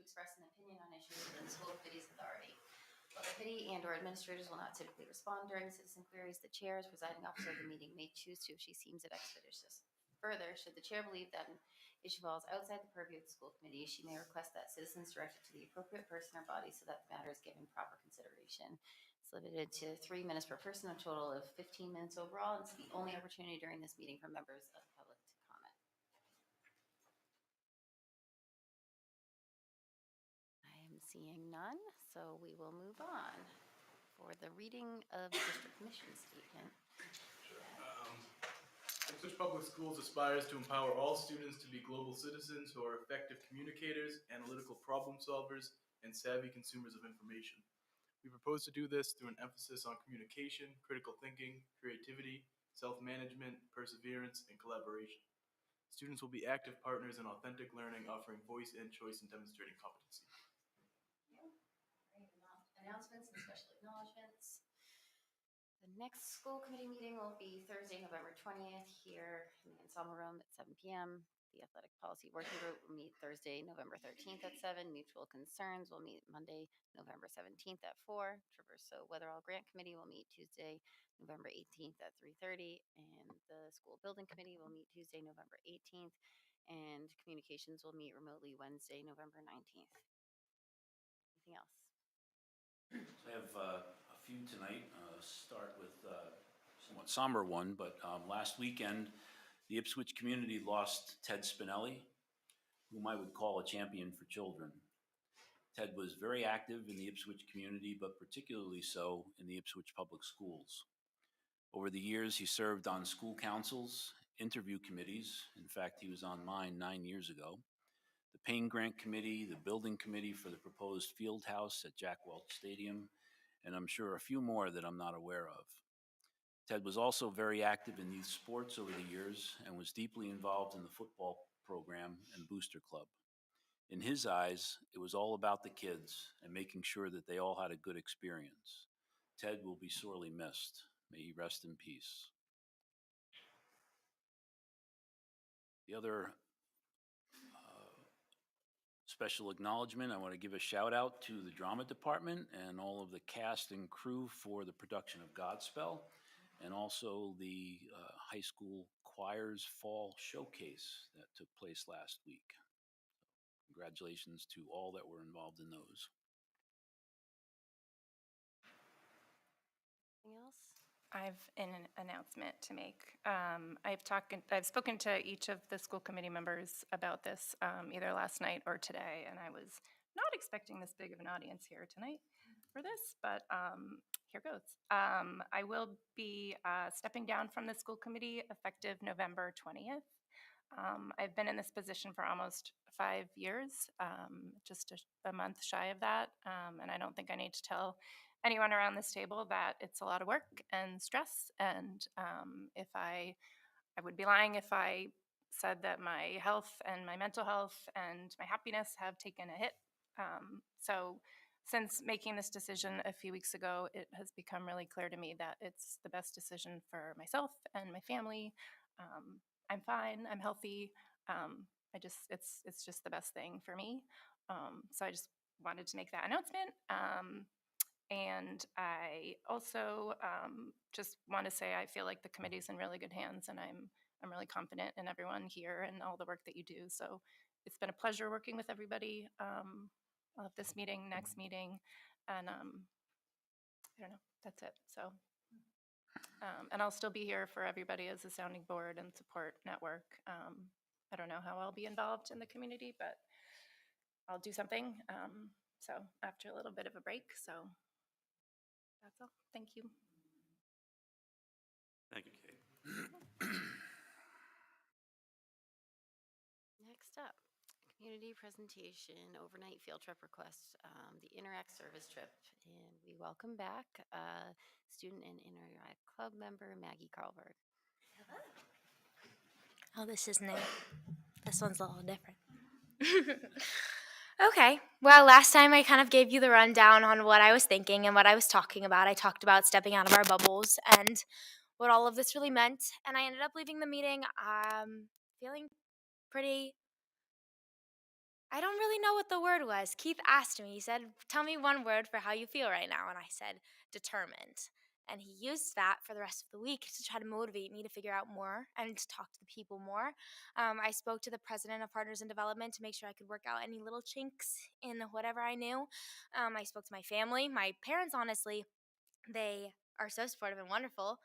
express an opinion on issues within the school committee's authority. While the committee and/or administrators will not typically respond during citizen queries, the chair, as presiding officer of the meeting, may choose to if she deems it expeditious. Further, should the chair believe that an issue falls outside the purview of the school committee, she may request that citizens direct it to the appropriate person or body so that the matter is given proper consideration. It's limited to 3 minutes per person, a total of 15 minutes overall, and it's the only opportunity during this meeting for members of the public to comment. I am seeing none, so we will move on for the reading of the district mission statement. Ipswich Public Schools aspires to empower all students to be global citizens who are effective communicators, analytical problem solvers, and savvy consumers of information. We propose to do this through an emphasis on communication, critical thinking, creativity, self-management, perseverance, and collaboration. Students will be active partners in authentic learning, offering voice and choice and demonstrating competency. Announcements and special acknowledgements. The next school committee meeting will be Thursday, November 20th here in the Ensemble Room at 7 p.m. The Athletic Policy Working Group will meet Thursday, November 13th at 7. Mutual Concerns will meet Monday, November 17th at 4. Traverso Weatherall Grant Committee will meet Tuesday, November 18th at 3:30. And the School Building Committee will meet Tuesday, November 18th. And Communications will meet remotely Wednesday, November 19th. Anything else? So I have a few tonight. Start with a somewhat somber one, but last weekend, the Ipswich community lost Ted Spinelli, whom I would call a champion for children. Ted was very active in the Ipswich community, but particularly so in the Ipswich Public Schools. Over the years, he served on school councils, interview committees. In fact, he was on mine 9 years ago. The Payne Grant Committee, the Building Committee for the proposed field house at Jack Welch Stadium, and I'm sure a few more that I'm not aware of. Ted was also very active in youth sports over the years and was deeply involved in the football program and booster club. In his eyes, it was all about the kids and making sure that they all had a good experience. Ted will be sorely missed. May he rest in peace. The other special acknowledgement, I want to give a shout out to the drama department and all of the cast and crew for the production of Godspell, and also the high school choir's fall showcase that took place last week. Congratulations to all that were involved in those. Anything else? I've an announcement to make. I've spoken to each of the school committee members about this either last night or today, and I was not expecting this big of an audience here tonight for this, but here goes. I will be stepping down from the school committee effective November 20th. I've been in this position for almost 5 years, just a month shy of that, and I don't think I need to tell anyone around this table that it's a lot of work and stress, and if I would be lying if I said that my health and my mental health and my happiness have taken a hit. So since making this decision a few weeks ago, it has become really clear to me that it's the best decision for myself and my family. I'm fine, I'm healthy. It's just the best thing for me. So I just wanted to make that announcement. And I also just want to say I feel like the committee's in really good hands, and I'm really confident in everyone here and all the work that you do. So it's been a pleasure working with everybody. I'll have this meeting, next meeting, and I don't know, that's it. So, and I'll still be here for everybody as a sounding board and support network. I don't know how I'll be involved in the community, but I'll do something. So after a little bit of a break, so. That's all. Thank you. Thank you, Kate. Next up, community presentation, overnight field trip request, the Interact service trip. And we welcome back student and Interact Club member, Maggie Carlberg. Oh, this is new. This one's a little different. Okay, well, last time I kind of gave you the rundown on what I was thinking and what I was talking about. I talked about stepping out of our bubbles and what all of this really meant, and I ended up leaving the meeting feeling pretty, I don't really know what the word was. Keith asked me, he said, tell me one word for how you feel right now. And I said, determined. And he used that for the rest of the week to try to motivate me to figure out more and to talk to the people more. I spoke to the president of Partners in Development to make sure I could work out any little chinks in whatever I knew. I spoke to my family. My parents, honestly, they are so supportive and wonderful,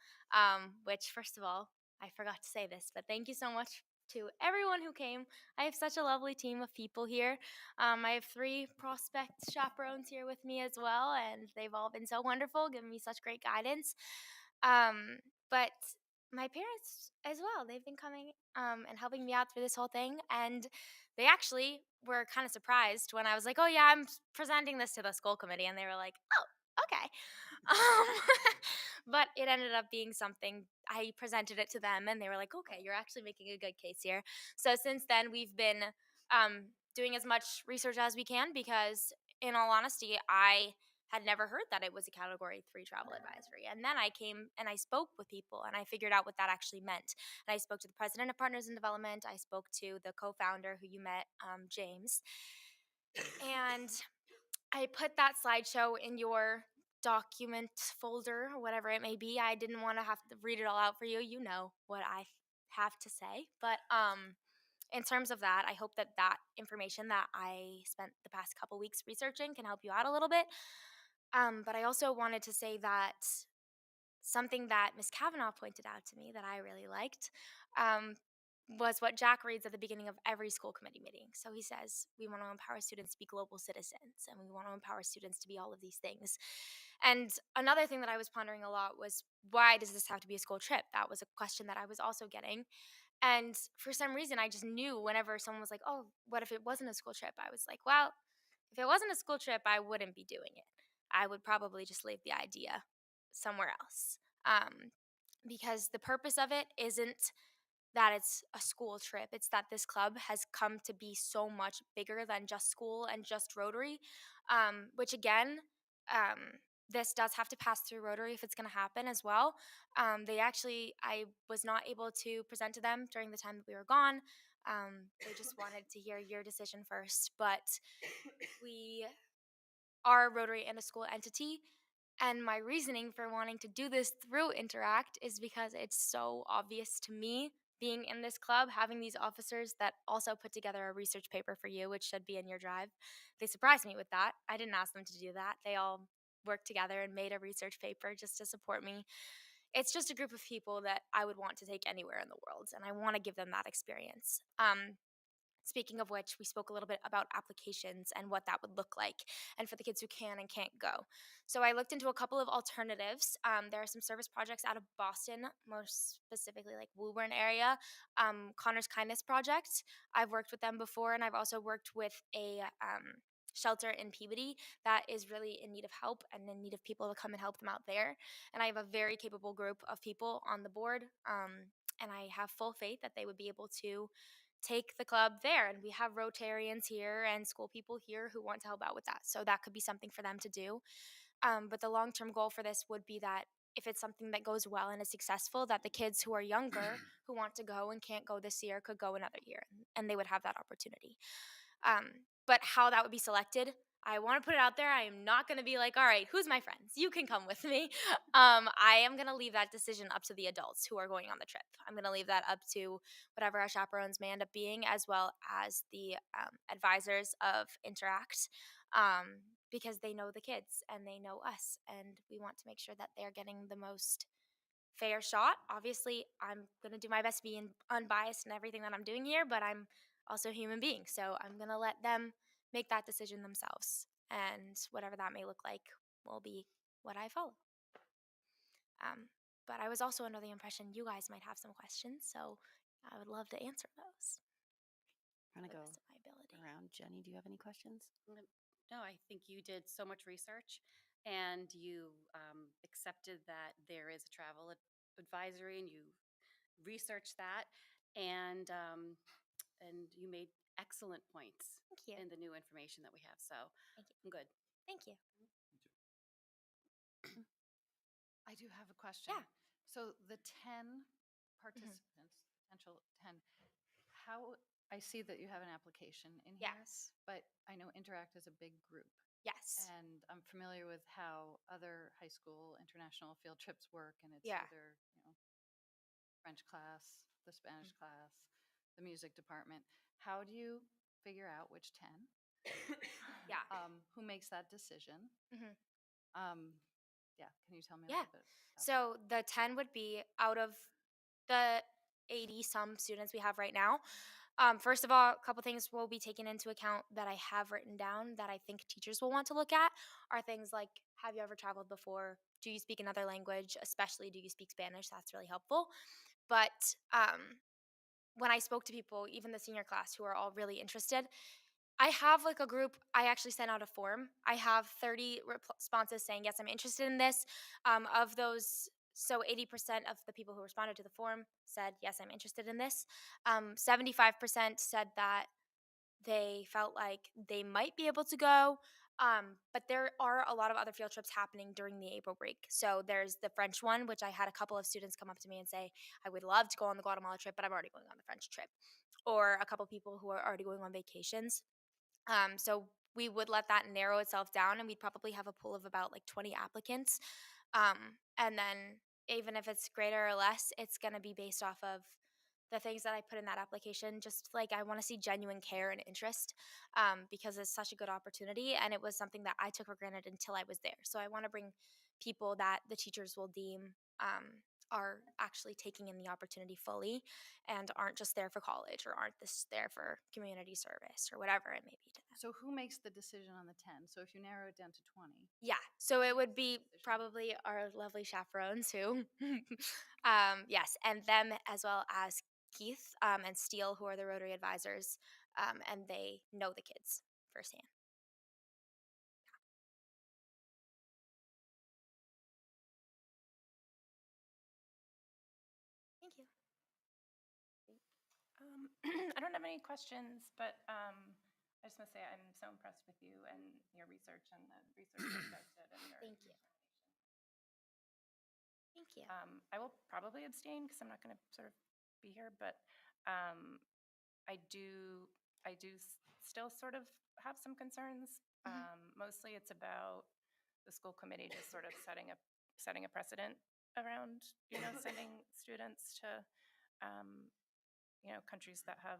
which, first of all, I forgot to say this, but thank you so much to everyone who came. I have such a lovely team of people here. I have 3 prospect chaperones here with me as well, and they've all been so wonderful, giving me such great guidance. But my parents as well, they've been coming and helping me out through this whole thing, and they actually were kind of surprised when I was like, oh, yeah, I'm presenting this to the school committee, and they were like, oh, okay. Um, but it ended up being something. I presented it to them, and they were like, "Okay, you're actually making a good case here." So since then, we've been doing as much research as we can because, in all honesty, I had never heard that it was a Category 3 travel advisory. And then I came and I spoke with people, and I figured out what that actually meant. And I spoke to the president of Partners in Development. I spoke to the co-founder who you met, James, and I put that slideshow in your document folder or whatever it may be. I didn't want to have to read it all out for you. You know what I have to say. But in terms of that, I hope that that information that I spent the past couple weeks researching can help you out a little bit. But I also wanted to say that something that Miss Kavanaugh pointed out to me that I really liked um, was what Jack reads at the beginning of every school committee meeting. So he says, we want to empower students to be global citizens, and we want to empower students to be all of these things. And another thing that I was pondering a lot was, why does this have to be a school trip? That was a question that I was also getting. And for some reason, I just knew whenever someone was like, oh, what if it wasn't a school trip? I was like, well, if it wasn't a school trip, I wouldn't be doing it. I would probably just leave the idea somewhere else. Because the purpose of it isn't that it's a school trip. It's that this club has come to be so much bigger than just school and just Rotary, which again, this does have to pass through Rotary if it's going to happen as well. I was not able to present to them during the time that we were gone. They just wanted to hear your decision first, but we are a Rotary and a school entity. And my reasoning for wanting to do this through Interact is because it's so obvious to me, being in this club, having these officers that also put together a research paper for you, which should be in your drive. They surprised me with that. I didn't ask them to do that. They all worked together and made a research paper just to support me. It's just a group of people that I would want to take anywhere in the world, and I want to give them that experience. Speaking of which, we spoke a little bit about applications and what that would look like, and for the kids who can and can't go. So I looked into a couple of alternatives. There are some service projects out of Boston, most specifically like Woburn area. Connor's Kindness Project. I've worked with them before, and I've also worked with a shelter in Peabody that is really in need of help and in need of people to come and help them out there. And I have a very capable group of people on the board, and I have full faith that they would be able to take the club there. And we have Rotarians here and school people here who want to help out with that. So that could be something for them to do. But the long-term goal for this would be that if it's something that goes well and is successful, that the kids who are younger who want to go and can't go this year could go another year, and they would have that opportunity. But how that would be selected, I want to put it out there. I am not going to be like, all right, who's my friends? You can come with me. I am going to leave that decision up to the adults who are going on the trip. I'm going to leave that up to whatever our chaperones may end up being, as well as the advisors of Interact, because they know the kids and they know us, and we want to make sure that they're getting the most fair shot. Obviously, I'm going to do my best to be unbiased in everything that I'm doing here, but I'm also a human being. So I'm going to let them make that decision themselves. And whatever that may look like will be what I follow. But I was also under the impression you guys might have some questions, so I would love to answer those. I'm going to to the go best of my ability. around. Jenny, do you have any questions? No, I think you did so much research, and you accepted that there is a travel advisory, and you researched that, and you made excellent points Thank you. in the new information that we have. So Thank you. I'm good. Thank you. I do have a question. Yeah. So the 10 participants, potential 10, how I see that you have an application in here. Yes. But I know Interact is a big group. Yes. And I'm familiar with how other high school international field trips work, and it's Yeah. either, French class, the Spanish class, the music department. How do you figure out which 10? Yeah. Who makes that decision? Mhm. Yeah, can you tell me a Yeah. little bit about that? So the 10 would be out of the 80 some students we have right now. First of all, a couple things will be taken into account that I have written down that I think teachers will want to look at are things like, have you ever traveled before? Do you speak another language? Especially, do you speak Spanish? That's really helpful. But when I spoke to people, even the senior class who are all really interested, I have like a group. I actually sent out a form. I have 30 responses saying, yes, I'm interested in this. Of those, so 80% of the people who responded to the form said, yes, I'm interested in this. 75% said that they felt like they might be able to go. But there are a lot of other field trips happening during the April break. So there's the French one, which I had a couple of students come up to me and say, I would love to go on the Guatemala trip, but I'm already going on the French trip. Or a couple people who are already going on vacations. So we would let that narrow itself down, and we'd probably have a pool of about like 20 applicants. And then even if it's greater or less, it's going to be based off of the things that I put in that application. Just like I want to see genuine care and interest, because it's such a good opportunity, and it was something that I took for granted until I was there. So I want to bring people that the teachers will deem are actually taking in the opportunity fully and aren't just there for college or aren't just there for community service or whatever it may be to them. So who makes the decision on the 10? So if you narrow it down to 20. Yeah, so it would be probably our lovely chaperones who, yes, and them as well as Keith and Steele, who are the Rotary advisors, and they know the kids firsthand. Thank you. I don't have any questions, but I just want to say I'm so impressed with you and your research and the research that you guys did and your Thank you. Thank you. I will probably abstain because I'm not going to sort of be here, but um, I do still sort of have some concerns. Mostly, it's about the school committee just sort of setting a precedent around sending students to countries that have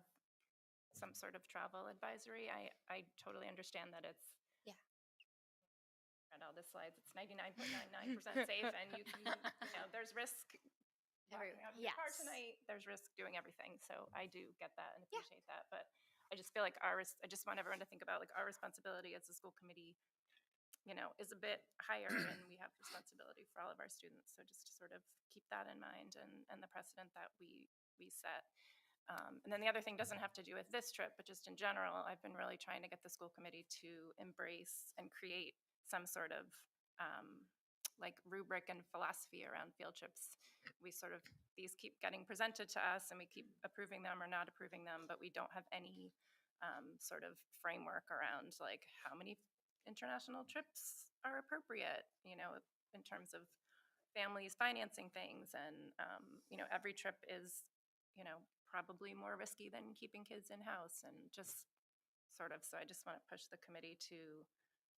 some sort of travel advisory. I totally understand that it's Yeah. read all the slides. It's 99.99% safe, and you can there's risk walking out of your car Yes. tonight. There's risk doing everything. So I do get that and appreciate that. But I just feel like I just want everyone to think about like our responsibility as a school committee, is a bit higher, and we have responsibility for all of our students. So just to sort of keep that in mind and the precedent that we set. And then the other thing doesn't have to do with this trip, but just in general, I've been really trying to get the school committee to embrace and create some sort of like rubric and philosophy around field trips. These keep getting presented to us and we keep approving them or not approving them, but we don't have any sort of framework around like how many international trips are appropriate, in terms of families financing things. And, every trip is, probably more risky than keeping kids in house and just so I just want to push the committee to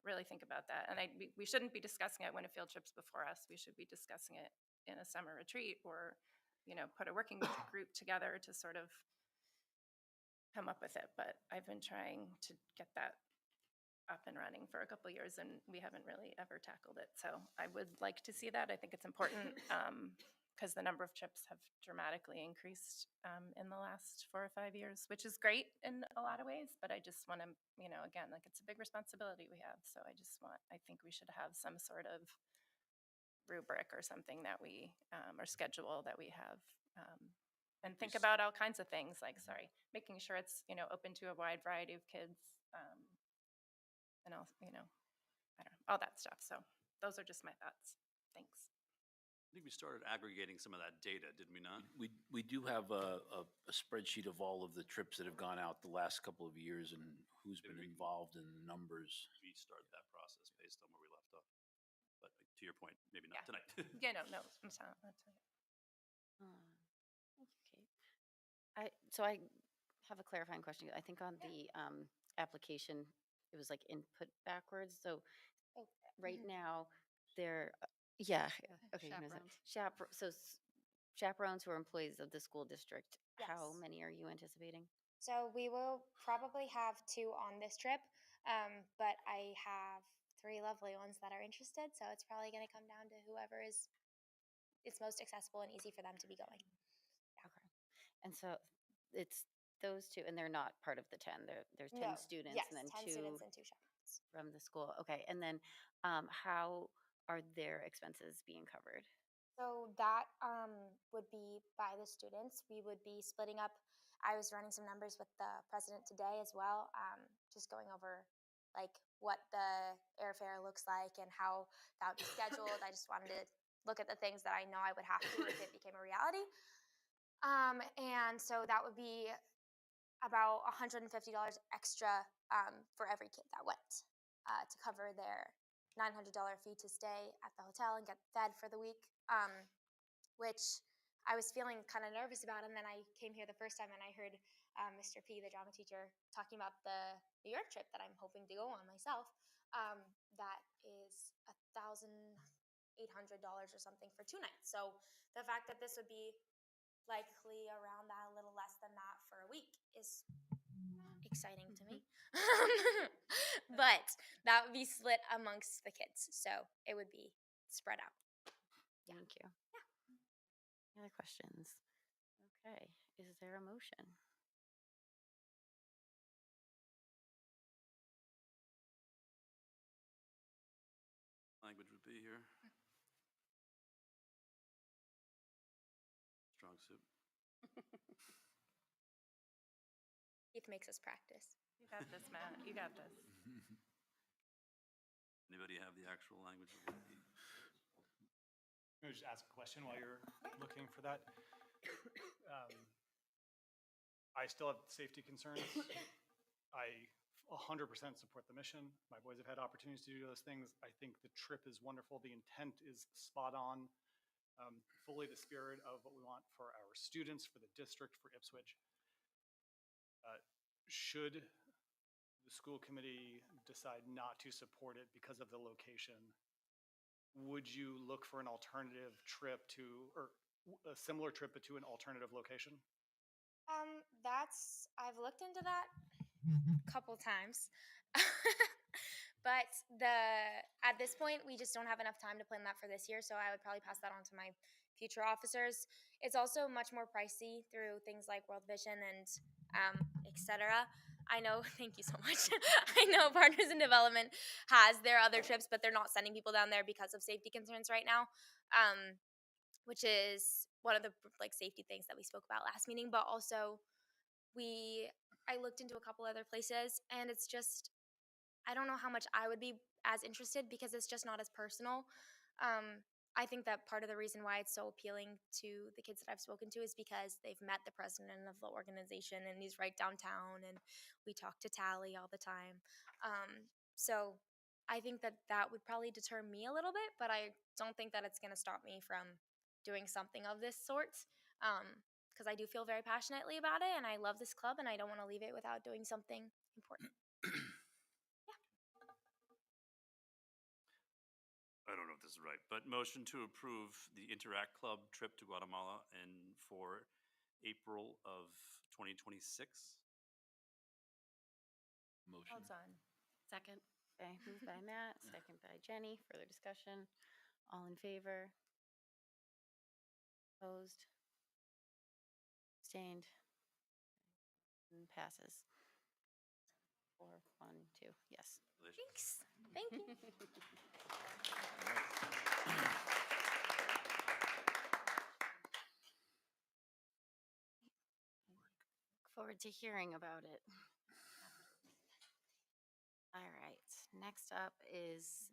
really think about that. And we shouldn't be discussing it when a field trip's before us. We should be discussing it in a summer retreat or, put a working group together to sort of come up with it. But I've been trying to get that up and running for a couple of years, and we haven't really ever tackled it. So I would like to see that. I think it's important because the number of trips have dramatically increased in the last 4 or 5 years, which is great in a lot of ways. But I just want to, again, like it's a big responsibility we have. So I think we should have some sort of rubric or something that we, or schedule that we have. And think about all kinds of things like, making sure it's, open to a wide variety of kids. And also, I don't know, all that stuff. So those are just my thoughts. Thanks. I think we started aggregating some of that data, did we not? We do have a spreadsheet of all of the trips that have gone out the last couple of years and who's been involved in the numbers. We started that process based on where we left off. But to your point, maybe not Yeah. tonight. Yeah, no, I'm sorry. Okay. So I have a clarifying question. I think on the application, it was like input backwards. So Oh, right mhm. now, they're, yeah, okay. Chaperones. Chaperones who are employees of the school district. How Yes. many are you anticipating? So we will probably have 2 on this trip, but I have 3 lovely ones that are interested. So it's probably going to come down to whoever is it's most accessible and easy for them to be going. Okay. And so it's those two, and they're not part of the 10. There's 10 No, students yes, and then 10 two students and 2 chaperones. from the school. Okay. And then how are their expenses being covered? So that would be by the students. We would be splitting up. I was running some numbers with the president today as well, just going over like what the airfare looks like and how that would be scheduled. I just wanted to look at the things that I know I would have to if it became a reality. And so that would be about $150 extra for every kid that went to cover their $900 fee to stay at the hotel and get fed for the week. Which I was feeling kind of nervous about. And then I came here the first time and I heard Mr. P, the drama teacher, talking about the New York trip that I'm hoping to go on myself. That is $1,800 or something for 2 nights. So the fact that this would be likely around that, a little less than that for a week, is exciting to me. But that would be split amongst the kids. So it would be spread out. Thank you. Any other questions? Okay. Is there a motion? Language would be here. Strong suit. Keith makes us practice. You got this, Matt. You got this. Anybody have the actual language of what the Let me just ask a question while you're looking for that. I still have safety concerns. I 100% support the mission. My boys have had opportunities to do those things. I think the trip is wonderful. The intent is spot on. Fully the spirit of what we want for our students, for the district, for Ipswich. Should the school committee decide not to support it because of the location, would you look for an alternative trip to, or a similar trip but to an alternative location? I've looked into that a couple times. But at this point we just don't have enough time to plan that for this year, so I would probably pass that on to my future officers. It's also much more pricey through things like World Vision and etc. I know, thank you so much. I know Partners in Development has their other trips, but they're not sending people down there because of safety concerns right now. Which is one of the like safety things that we spoke about last meeting, but also I looked into a couple other places and it's just I don't know how much I would be as interested because it's just not as personal. I think that part of the reason why it's so appealing to the kids that I've spoken to is because they've met the president of the organization and he's right downtown and we talk to Tally all the time. So I think that that would probably deter me a little bit, but I don't think that it's going to stop me from doing something of this sort. Because I do feel very passionately about it and I love this club and I don't want to leave it without doing something important. I don't know if this is right, but motion to approve the Interact Club trip to Guatemala and for April of 2026. motion? Hold on. Second. Okay. Moved by Matt, second by Jenny. Further discussion. All in favor? Opposed? Abstained? And passes. 4, 1, 2. Yes. Congratulations. Thanks. Thank you. Look forward to hearing about it. All right. Next up is.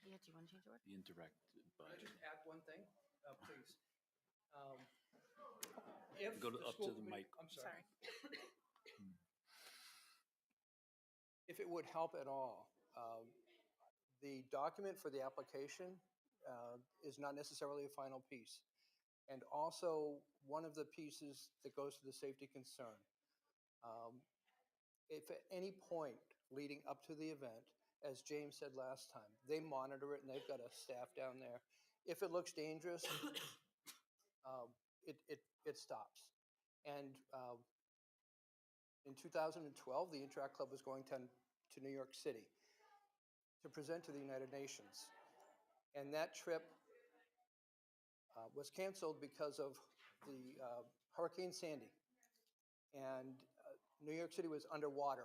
Yeah, do you want to change the order? The indirect Can I budget. just add one thing, please? If Go the up school to the committee- mic. I'm sorry. If it would help at all, the document for the application is not necessarily a final piece. And also, one of the pieces that goes to the safety concern. If at any point leading up to the event, as James said last time, they monitor it and they've got a staff down there. If it looks dangerous, it stops. And in 2012, the Interact Club was going to New York City to present to the United Nations. And that trip was canceled because of the Hurricane Sandy. And New York City was underwater.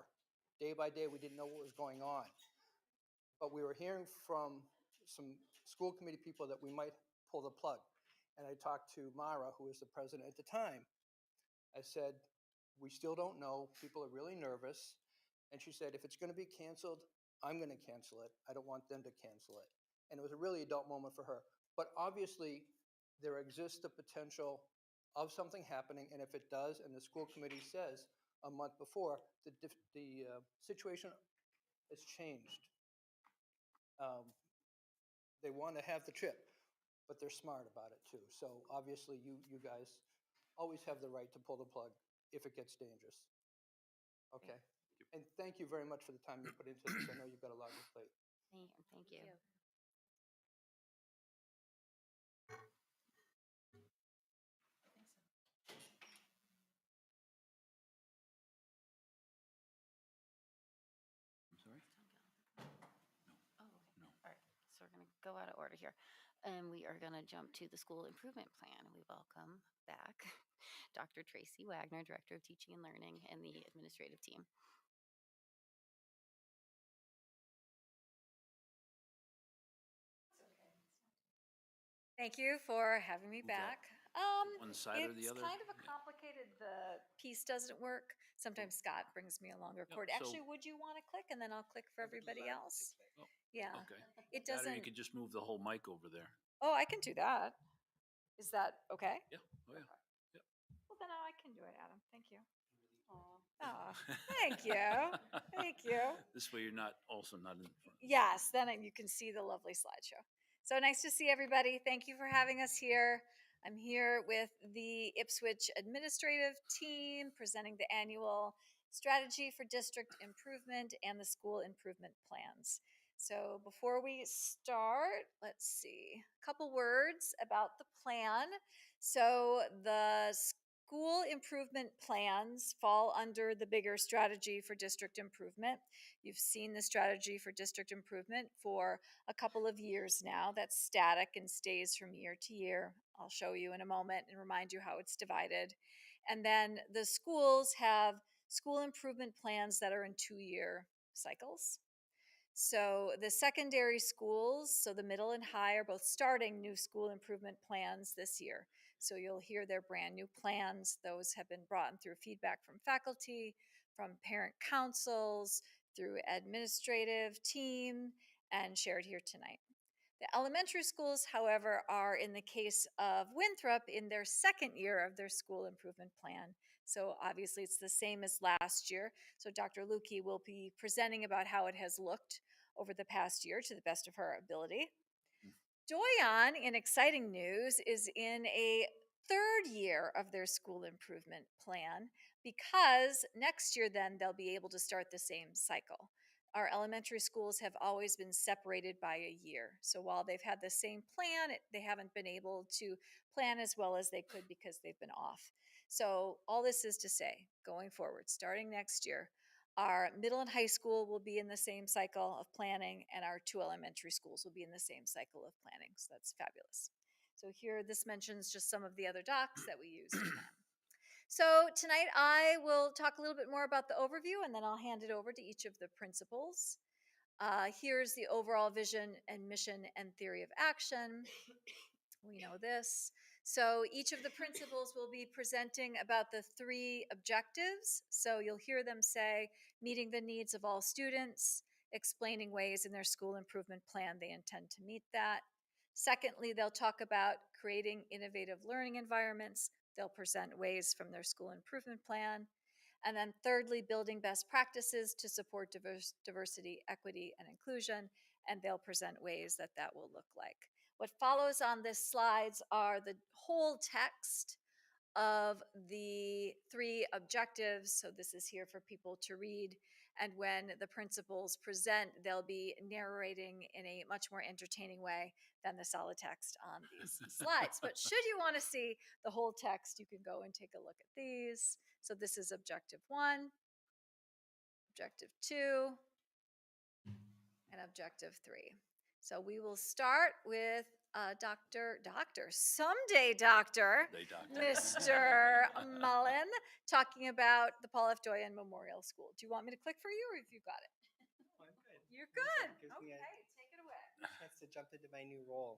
Day by day, we didn't know what was going on. But we were hearing from some school committee people that we might pull the plug. And I talked to Mara, who was the president at the time. I said, we still don't know. People are really nervous. And she said, if it's going to be canceled, I'm going to cancel it. I don't want them to cancel it. And it was a really adult moment for her. But obviously, there exists the potential of something happening. And if it does, and the school committee says a month before, the situation has changed. They want to have the trip, but they're smart about it too. So obviously, you guys always have the right to pull the plug if it gets dangerous. Okay. And thank you very much for the time you put into this. I know you've got a lot on your plate. Thank you. I'm sorry? Oh, okay. All right. So we're going to go out of order here. And we are going to jump to the school improvement plan. We welcome back Dr. Tracy Wagner, Director of Teaching and Learning, and the administrative team. Thank you for having me Move that back. one side or the It's other? kind of a Yeah. complicated, the piece doesn't work. Sometimes Scott brings me a longer No, cord. so- Actually, would you want to click and then I'll click for everybody else? Oh, Yeah. Okay. It That, or you doesn't, could just move the whole mic over there. oh, I can do that. Is that okay? Yeah, oh yeah. Well, then I can do it, Adam. Thank you. Oh, thank you. Thank you. This way you're not, also not in front. Yes, then you can see the lovely slideshow. So nice to see everybody. Thank you for having us here. I'm here with the Ipswich administrative team presenting the annual strategy for district improvement and the school improvement plans. So before we start, let's see, a couple words about the plan. So the school improvement plans fall under the bigger strategy for district improvement. You've seen the strategy for district improvement for a couple of years now. That's static and stays from year to year. I'll show you in a moment and remind you how it's divided. And then the schools have school improvement plans that are in 2-year cycles. So the secondary schools, so the middle and high, are both starting new school improvement plans this year. So you'll hear their brand new plans. Those have been brought in through feedback from faculty, from parent councils, through administrative team, and shared here tonight. The elementary schools, however, are in the case of Winthrop in their second year of their school improvement plan. So obviously it's the same as last year. So Dr. Lukey will be presenting about how it has looked over the past year to the best of her ability. Doyon, in exciting news, is in a third year of their school improvement plan because next year then they'll be able to start the same cycle. Our elementary schools have always been separated by a year. So while they've had the same plan, they haven't been able to plan as well as they could because they've been off. So all this is to say, going forward, starting next year, our middle and high school will be in the same cycle of planning, and our 2 elementary schools will be in the same cycle of planning. So that's fabulous. So here, this mentions just some of the other docs that we use to plan. So tonight I will talk a little bit more about the overview, and then I'll hand it over to each of the principals. Here's the overall vision and mission and theory of action. We know this. So each of the principals will be presenting about the 3 objectives. So you'll hear them say, meeting the needs of all students, explaining ways in their school improvement plan they intend to meet that. Secondly, they'll talk about creating innovative learning environments. They'll present ways from their school improvement plan. And then thirdly, building best practices to support diversity, equity, and inclusion. And they'll present ways that that will look like. What follows on this slides are the whole text of the 3 objectives. So this is here for people to read. And when the principals present, they'll be narrating in a much more entertaining way than the solid text on these slides. But should you want to see the whole text, you can go and take a look at these. So this is objective 1, objective 2, and objective 3. So we will start with someday doctor, They doctor. Mr. Mullen, talking about the Paul F. Doyen Memorial School. Do you want me to click for you, or have you got it? I'm good. You're I'm good. Gives me Okay, take it away. a chance to jump into my new role.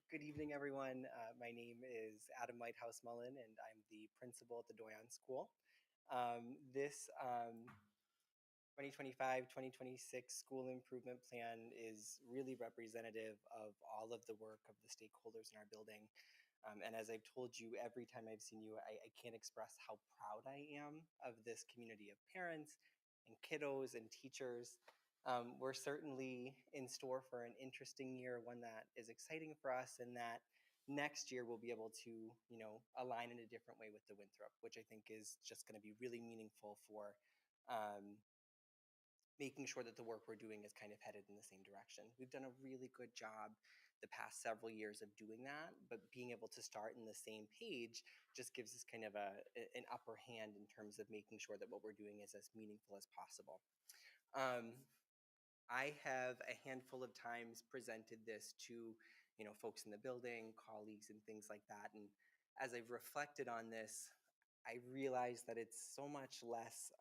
Good evening, everyone. My name is Adam Lighthouse Mullen, and I'm the principal at the Doyon School. This 2025-2026 school improvement plan is really representative of all of the work of the stakeholders in our building. And as I've told you every time I've seen you, I can't express how proud I am of this community of parents and kiddos and teachers. We're certainly in store for an interesting year, one that is exciting for us, and that next year we'll be able to, align in a different way with the Winthrop, which I think is just going to be really meaningful for making sure that the work we're doing is kind of headed in the same direction. We've done a really good job the past several years of doing that, but being able to start in the same page just gives us kind of an upper hand in terms of making sure that what we're doing is as meaningful as possible. I have a handful of times presented this to, folks in the building, colleagues, and things like that. And as I've reflected on this, I realize that it's so much less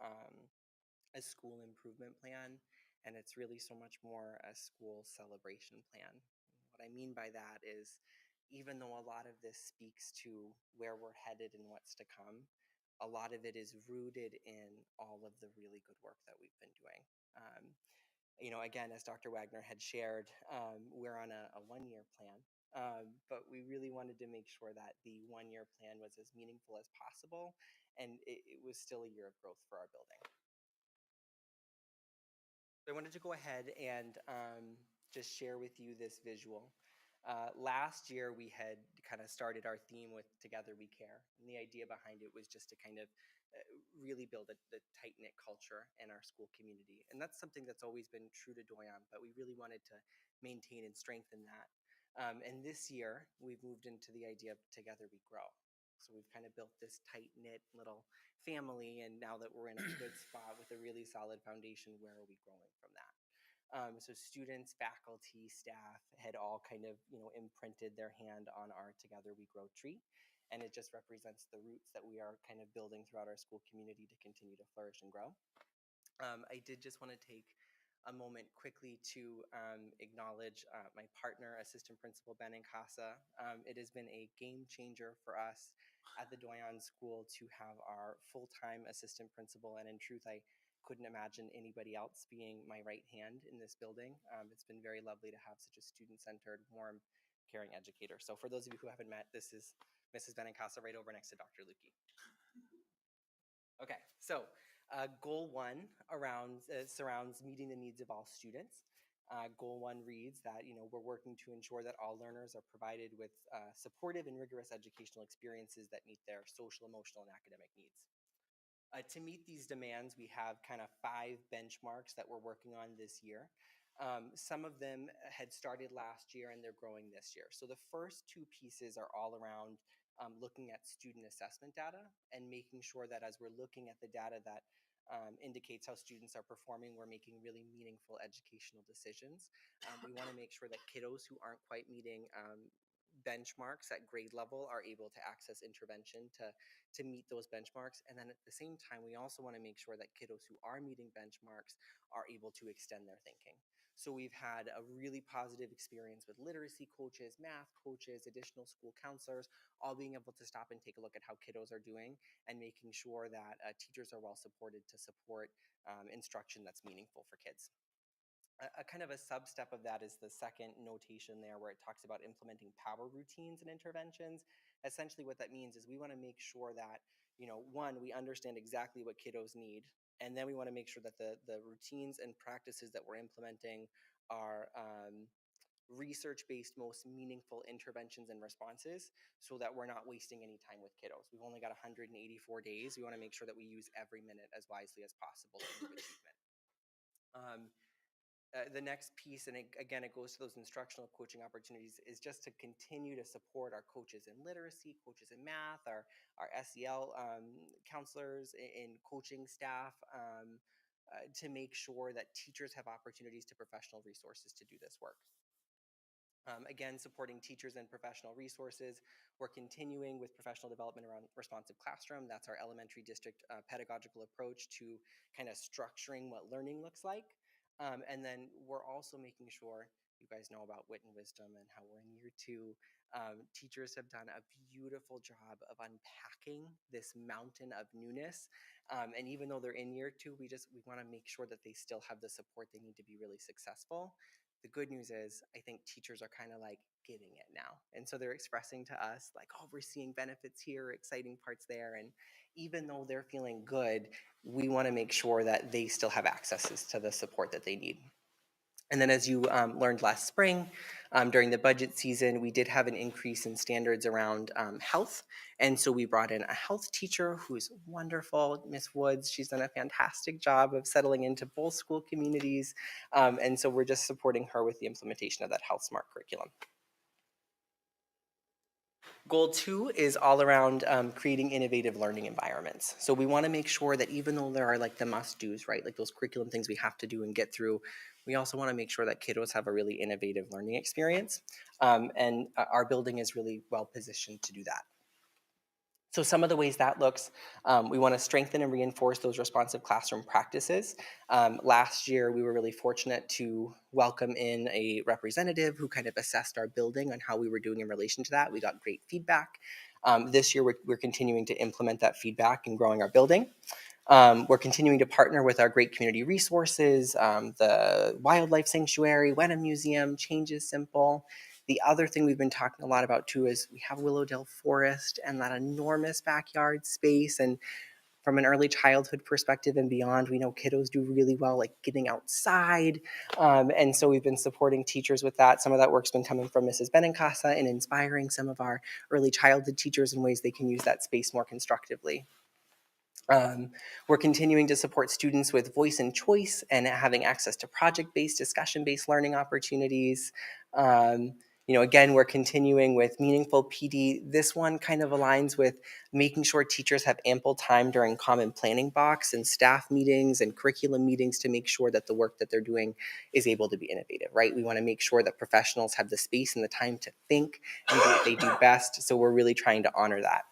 a school improvement plan, and it's really so much more a school celebration plan. What I mean by that is, even though a lot of this speaks to where we're headed and what's to come, a lot of it is rooted in all of the really good work that we've been doing. Again, as Dr. Wagner had shared, we're on a one-year plan, but we really wanted to make sure that the one-year plan was as meaningful as possible, and it was still a year of growth for our building. So I wanted to go ahead and just share with you this visual. Last year, we had kind of started our theme with Together We Care. And the idea behind it was just to kind of really build the tight-knit culture in our school community. And that's something that's always been true to Doyon, but we really wanted to maintain and strengthen that. And this year, we've moved into the idea of Together We Grow. So we've kind of built this tight-knit little family, and now that we're in a good spot with a really solid foundation, where are we growing from that? So students, faculty, staff had all kind of, imprinted their hand on our Together We Grow tree, and it just represents the roots that we are kind of building throughout our school community to continue to flourish and grow. I did just want to take a moment quickly to acknowledge my partner, Assistant Principal Ben Incasa. It has been a game changer for us at the Doyon School to have our full-time assistant principal, and in truth, I couldn't imagine anybody else being my right hand in this building. It's been very lovely to have such a student-centered, warm, caring educator. So for those of you who haven't met, this is Mrs. Ben Incasa right over next to Dr. Lukey. Okay, so goal 1 surrounds meeting the needs of all students. Goal 1 reads that, we're working to ensure that all learners are provided with supportive and rigorous educational experiences that meet their social, emotional, and academic needs. To meet these demands, we have kind of 5 benchmarks that we're working on this year. Some of them had started last year and they're growing this year. So the first 2 pieces are all around looking at student assessment data and making sure that as we're looking at the data that indicates how students are performing, we're making really meaningful educational decisions. We want to make sure that kiddos who aren't quite meeting benchmarks at grade level are able to access intervention to meet those benchmarks. And then at the same time, we also want to make sure that kiddos who are meeting benchmarks are able to extend their thinking. So we've had a really positive experience with literacy coaches, math coaches, additional school counselors, all being able to stop and take a look at how kiddos are doing and making sure that teachers are well supported to support instruction that's meaningful for kids. A kind of a sub-step of that is the second notation there, where it talks about implementing power routines and interventions. Essentially what that means is we want to make sure that, 1, we understand exactly what kiddos need, and then we want to make sure that the routines and practices that we're implementing are research-based, most meaningful interventions and responses so that we're not wasting any time with kiddos. We've only got 184 days. We want to make sure that we use every minute as wisely as possible to move achievement. The next piece, and again, it goes to those instructional coaching opportunities, is just to continue to support our coaches in literacy, coaches in math, our SEL counselors in coaching staff, to make sure that teachers have opportunities to professional resources to do this work. Again, supporting teachers and professional resources. We're continuing with professional development around responsive classroom. That's our elementary district pedagogical approach to kind of structuring what learning looks like. And then we're also making sure you guys know about Wit and Wisdom and how we're in year 2. Teachers have done a beautiful job of unpacking this mountain of newness. And even though they're in year 2, we want to make sure that they still have the support they need to be really successful. The good news is I think teachers are kind of like getting it now. And so they're expressing to us like, oh, we're seeing benefits here, exciting parts there. And even though they're feeling good, we want to make sure that they still have access to the support that they need. And then as you learned last spring, during the budget season, we did have an increase in standards around health. And so we brought in a health teacher who's wonderful, Miss Woods. She's done a fantastic job of settling into both school communities. And so we're just supporting her with the implementation of that Health Smart curriculum. Goal 2 is all around creating innovative learning environments. So we want to make sure that even though there are like the must-dos, right, like those curriculum things we have to do and get through, we also want to make sure that kiddos have a really innovative learning experience. And our building is really well positioned to do that. So some of the ways that looks, we want to strengthen and reinforce those responsive classroom practices. Last year, we were really fortunate to welcome in a representative who kind of assessed our building on how we were doing in relation to that. We got great feedback. This year, we're continuing to implement that feedback and growing our building. We're continuing to partner with our great community resources, the Wildlife Sanctuary, Wenham Museum, Change is Simple. The other thing we've been talking a lot about too is we have Willowdale Forest and that enormous backyard space. And from an early childhood perspective and beyond, we know kiddos do really well like getting outside. And so we've been supporting teachers with that. Some of that work's been coming from Mrs. Benincasa and inspiring some of our early childhood teachers in ways they can use that space more constructively. We're continuing to support students with voice and choice and having access to project-based, discussion-based learning opportunities. Again, we're continuing with meaningful PD. This one kind of aligns with making sure teachers have ample time during common planning box and staff meetings and curriculum meetings to make sure that the work that they're doing is able to be innovative, right? We want to make sure that professionals have the space and the time to think and do what they do best. So we're really trying to honor that.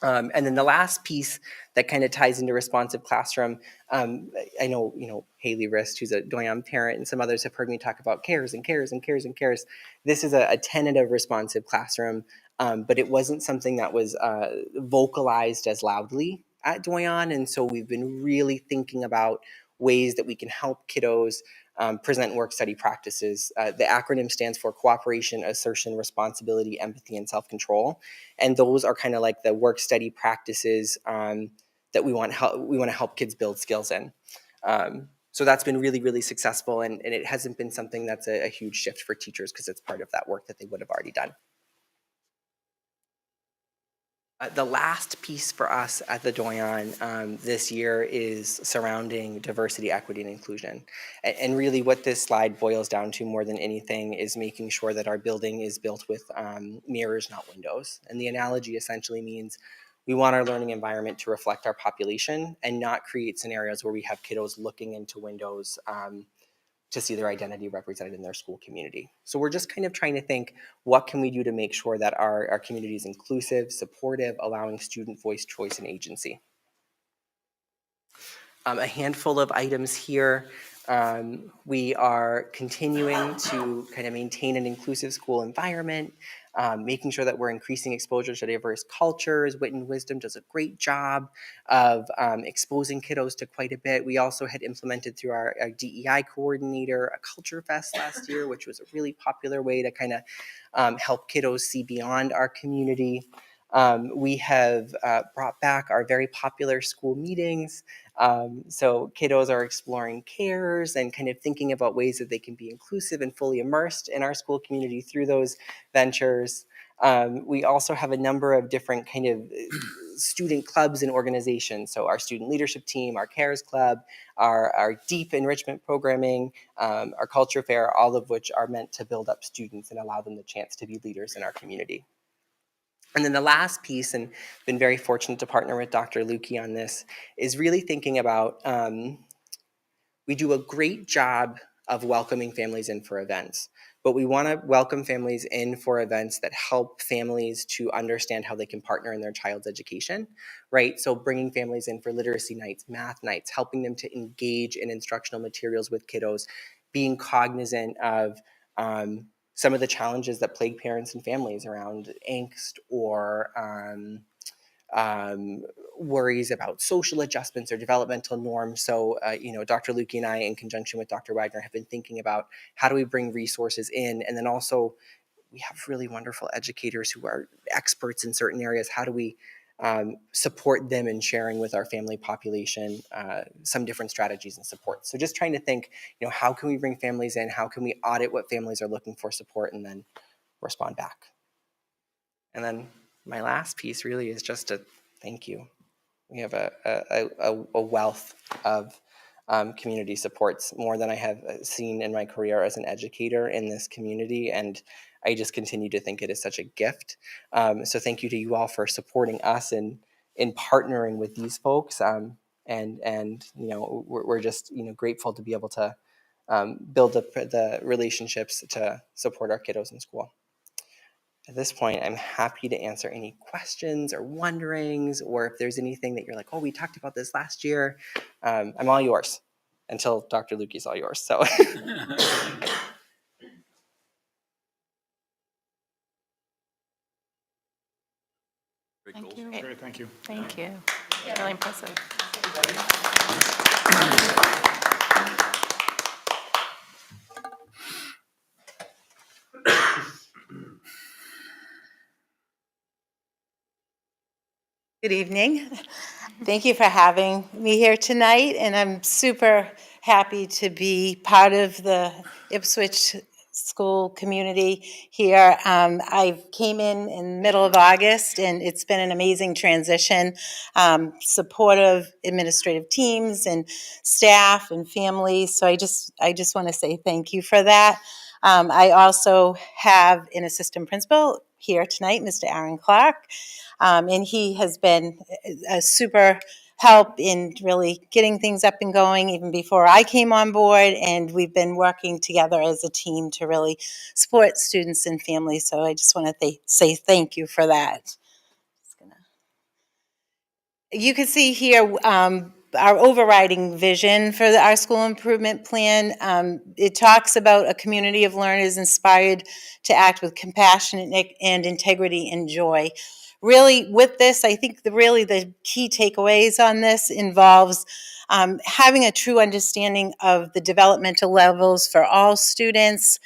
And then the last piece that kind of ties into responsive classroom, I know, Haley Rist, who's a Doyon parent, and some others have heard me talk about cares and cares and cares and cares. This is a tenet of responsive classroom, but it wasn't something that was vocalized as loudly at Doyon. And so we've been really thinking about ways that we can help kiddos present work-study practices. The acronym stands for Cooperation, Assertion, Responsibility, Empathy, and Self-Control. And those are kind of like the work-study practices that we want to help kids build skills in. So that's been really, really successful, and it hasn't been something that's a huge shift for teachers because it's part of that work that they would have already done. The last piece for us at the Doyon this year is surrounding diversity, equity, and inclusion. And really what this slide boils down to more than anything is making sure that our building is built with mirrors, not windows. And the analogy essentially means we want our learning environment to reflect our population and not create scenarios where we have kiddos looking into windows to see their identity represented in their school community. So we're just kind of trying to think, what can we do to make sure that our community is inclusive, supportive, allowing student voice, choice, and agency. A handful of items here. We are continuing to kind of maintain an inclusive school environment, making sure that we're increasing exposure to diverse cultures. Wit and Wisdom does a great job of exposing kiddos to quite a bit. We also had implemented through our DEI coordinator a culture fest last year, which was a really popular way to kind of help kiddos see beyond our community. We have brought back our very popular school meetings. So kiddos are exploring cares and kind of thinking about ways that they can be inclusive and fully immersed in our school community through those ventures. We also have a number of different kind of student clubs and organizations. So our student leadership team, our CARES Club, our deep enrichment programming, our culture fair, all of which are meant to build up students and allow them the chance to be leaders in our community. And then the last piece, and been very fortunate to partner with Dr. Lukey on this, is really thinking about, we do a great job of welcoming families in for events, but we want to welcome families in for events that help families to understand how they can partner in their child's education, right? So bringing families in for literacy nights, math nights, helping them to engage in instructional materials with kiddos, being cognizant of some of the challenges that plague parents and families around angst or worries about social adjustments or developmental norms. So, Dr. Lukey and I, in conjunction with Dr. Wagner, have been thinking about how do we bring resources in, and then also we have really wonderful educators who are experts in certain areas. How do we support them in sharing with our family population some different strategies and support? So just trying to think, how can we bring families in? How can we audit what families are looking for support and then respond back? And then my last piece really is just a thank you. We have a wealth of community supports, more than I have seen in my career as an educator in this community, and I just continue to think it is such a gift. So thank you to you all for supporting us in partnering with these folks, and we're just grateful to be able to build up the relationships to support our kiddos in school. At this point, I'm happy to answer any questions or wonderings, or if there's anything that you're like, oh, we talked about this last year. I'm all yours until Dr. Lukey's all yours. So. Thank you. Great, thank you. Thank you. Really impressive. Good evening. Thank you for having me here tonight, and I'm super happy to be part of the Ipswich school community here. I came in the middle of August, and it's been an amazing transition. Supportive administrative teams and staff and families. So I just want to say thank you for that. I also have an assistant principal here tonight, Mr. Aaron Clark. And he has been a super help in really getting things up and going even before I came on board. And we've been working together as a team to really support students and families. So I just want to say thank you for that. You can see here our overriding vision for our school improvement plan. It talks about a community of learners inspired to act with compassion and integrity and joy. Really, with this, I think the key takeaways on this involves having a true understanding of the developmental levels for all students,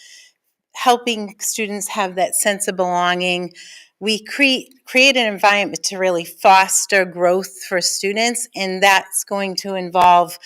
helping students have that sense of belonging. We create an environment to really foster growth for students, and that's going to involve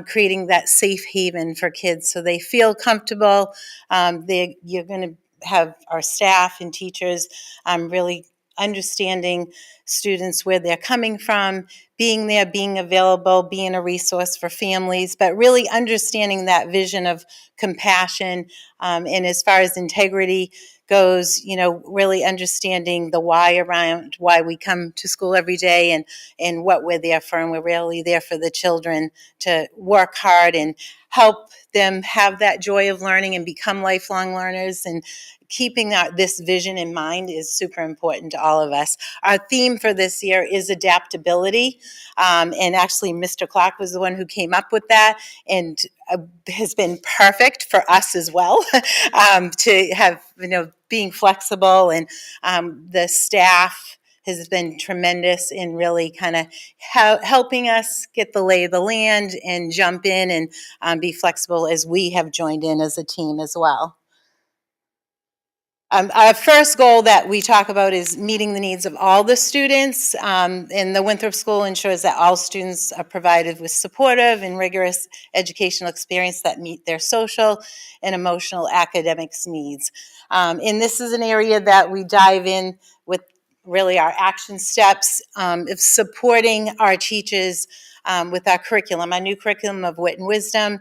creating that safe haven for kids so they feel comfortable. You're going to have our staff and teachers really understanding students where they're coming from, being there, being available, being a resource for families, but really understanding that vision of compassion. And as far as integrity goes, really understanding the why around why we come to school every day and what we're there for. And we're really there for the children to work hard and help them have that joy of learning and become lifelong learners. And keeping this vision in mind is super important to all of us. Our theme for this year is adaptability. And actually, Mr. Clark was the one who came up with that and has been perfect for us as well to have, being flexible. And the staff has been tremendous in really kind of helping us get the lay of the land and jump in and be flexible as we have joined in as a team as well. Our first goal that we talk about is meeting the needs of all the students, and the Winthrop School ensures that all students are provided with supportive and rigorous educational experience that meet their social and emotional academics needs. And this is an area that we dive in with really our action steps of supporting our teachers with our curriculum, our new curriculum of wit and wisdom.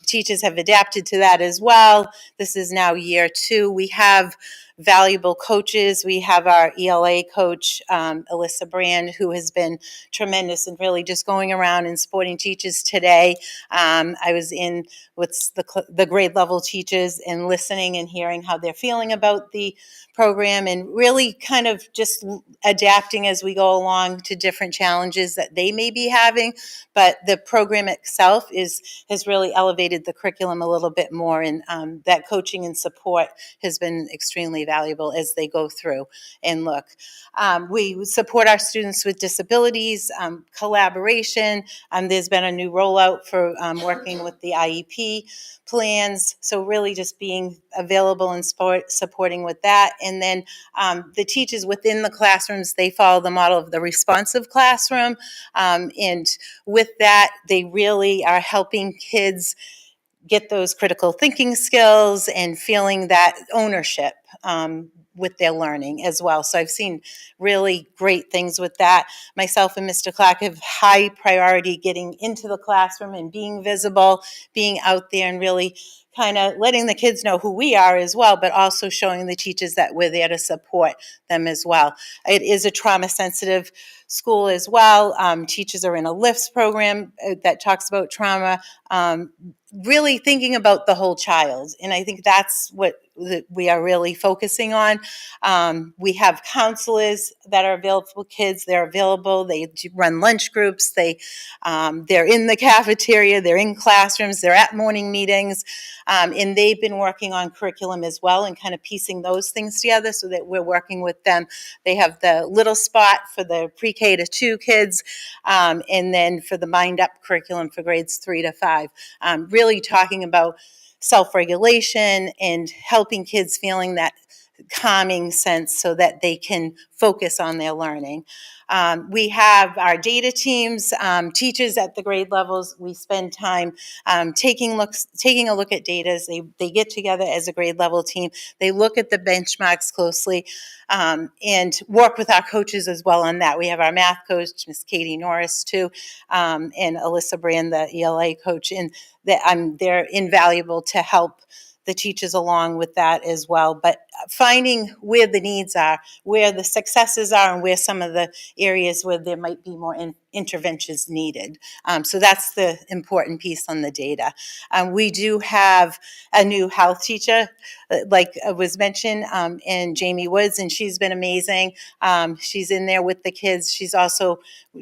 Teachers have adapted to that as well. This is now year 2. We have valuable coaches. We have our ELA coach, Alyssa Brand, who has been tremendous and really just going around and supporting teachers today. I was in with the grade level teachers and listening and hearing how they're feeling about the program and really kind of just adapting as we go along to different challenges that they may be having. But the program itself has really elevated the curriculum a little bit more, and that coaching and support has been extremely valuable as they go through and look. We support our students with disabilities, collaboration. There's been a new rollout for working with the IEP plans, so really just being available and supporting with that. And then the teachers within the classrooms, they follow the model of the responsive classroom, and with that, they really are helping kids get those critical thinking skills and feeling that ownership with their learning as well. So I've seen really great things with that. Myself and Mr. Clark have high priority getting into the classroom and being visible, being out there and really kind of letting the kids know who we are as well, but also showing the teachers that we're there to support them as well. It is a trauma sensitive school as well. Teachers are in a LIFTS program that talks about trauma. Really thinking about the whole child. And I think that's what we are really focusing on. We have counselors that are available for kids. They're available. They run lunch groups. They're in the cafeteria. They're in classrooms. They're at morning meetings. And they've been working on curriculum as well and kind of piecing those things together so that we're working with them. They have the little spot for the pre-K to 2 kids, and then for the Mind Up curriculum for grades 3 to 5. Really talking about self-regulation and helping kids feeling that calming sense so that they can focus on their learning. We have our data teams, teachers at the grade levels. We spend time taking a look at data. They get together as a grade level team. They look at the benchmarks closely and work with our coaches as well on that. We have our math coach, Miss Katie Norris, too, and Alyssa Brand, the ELA coach, and they're invaluable to help the teachers along with that as well. But finding where the needs are, where the successes are, and where some of the areas where there might be more interventions needed. So that's the important piece on the data. We do have a new health teacher, like was mentioned, in Jamie Woods, and she's been amazing. She's in there with the kids. She's also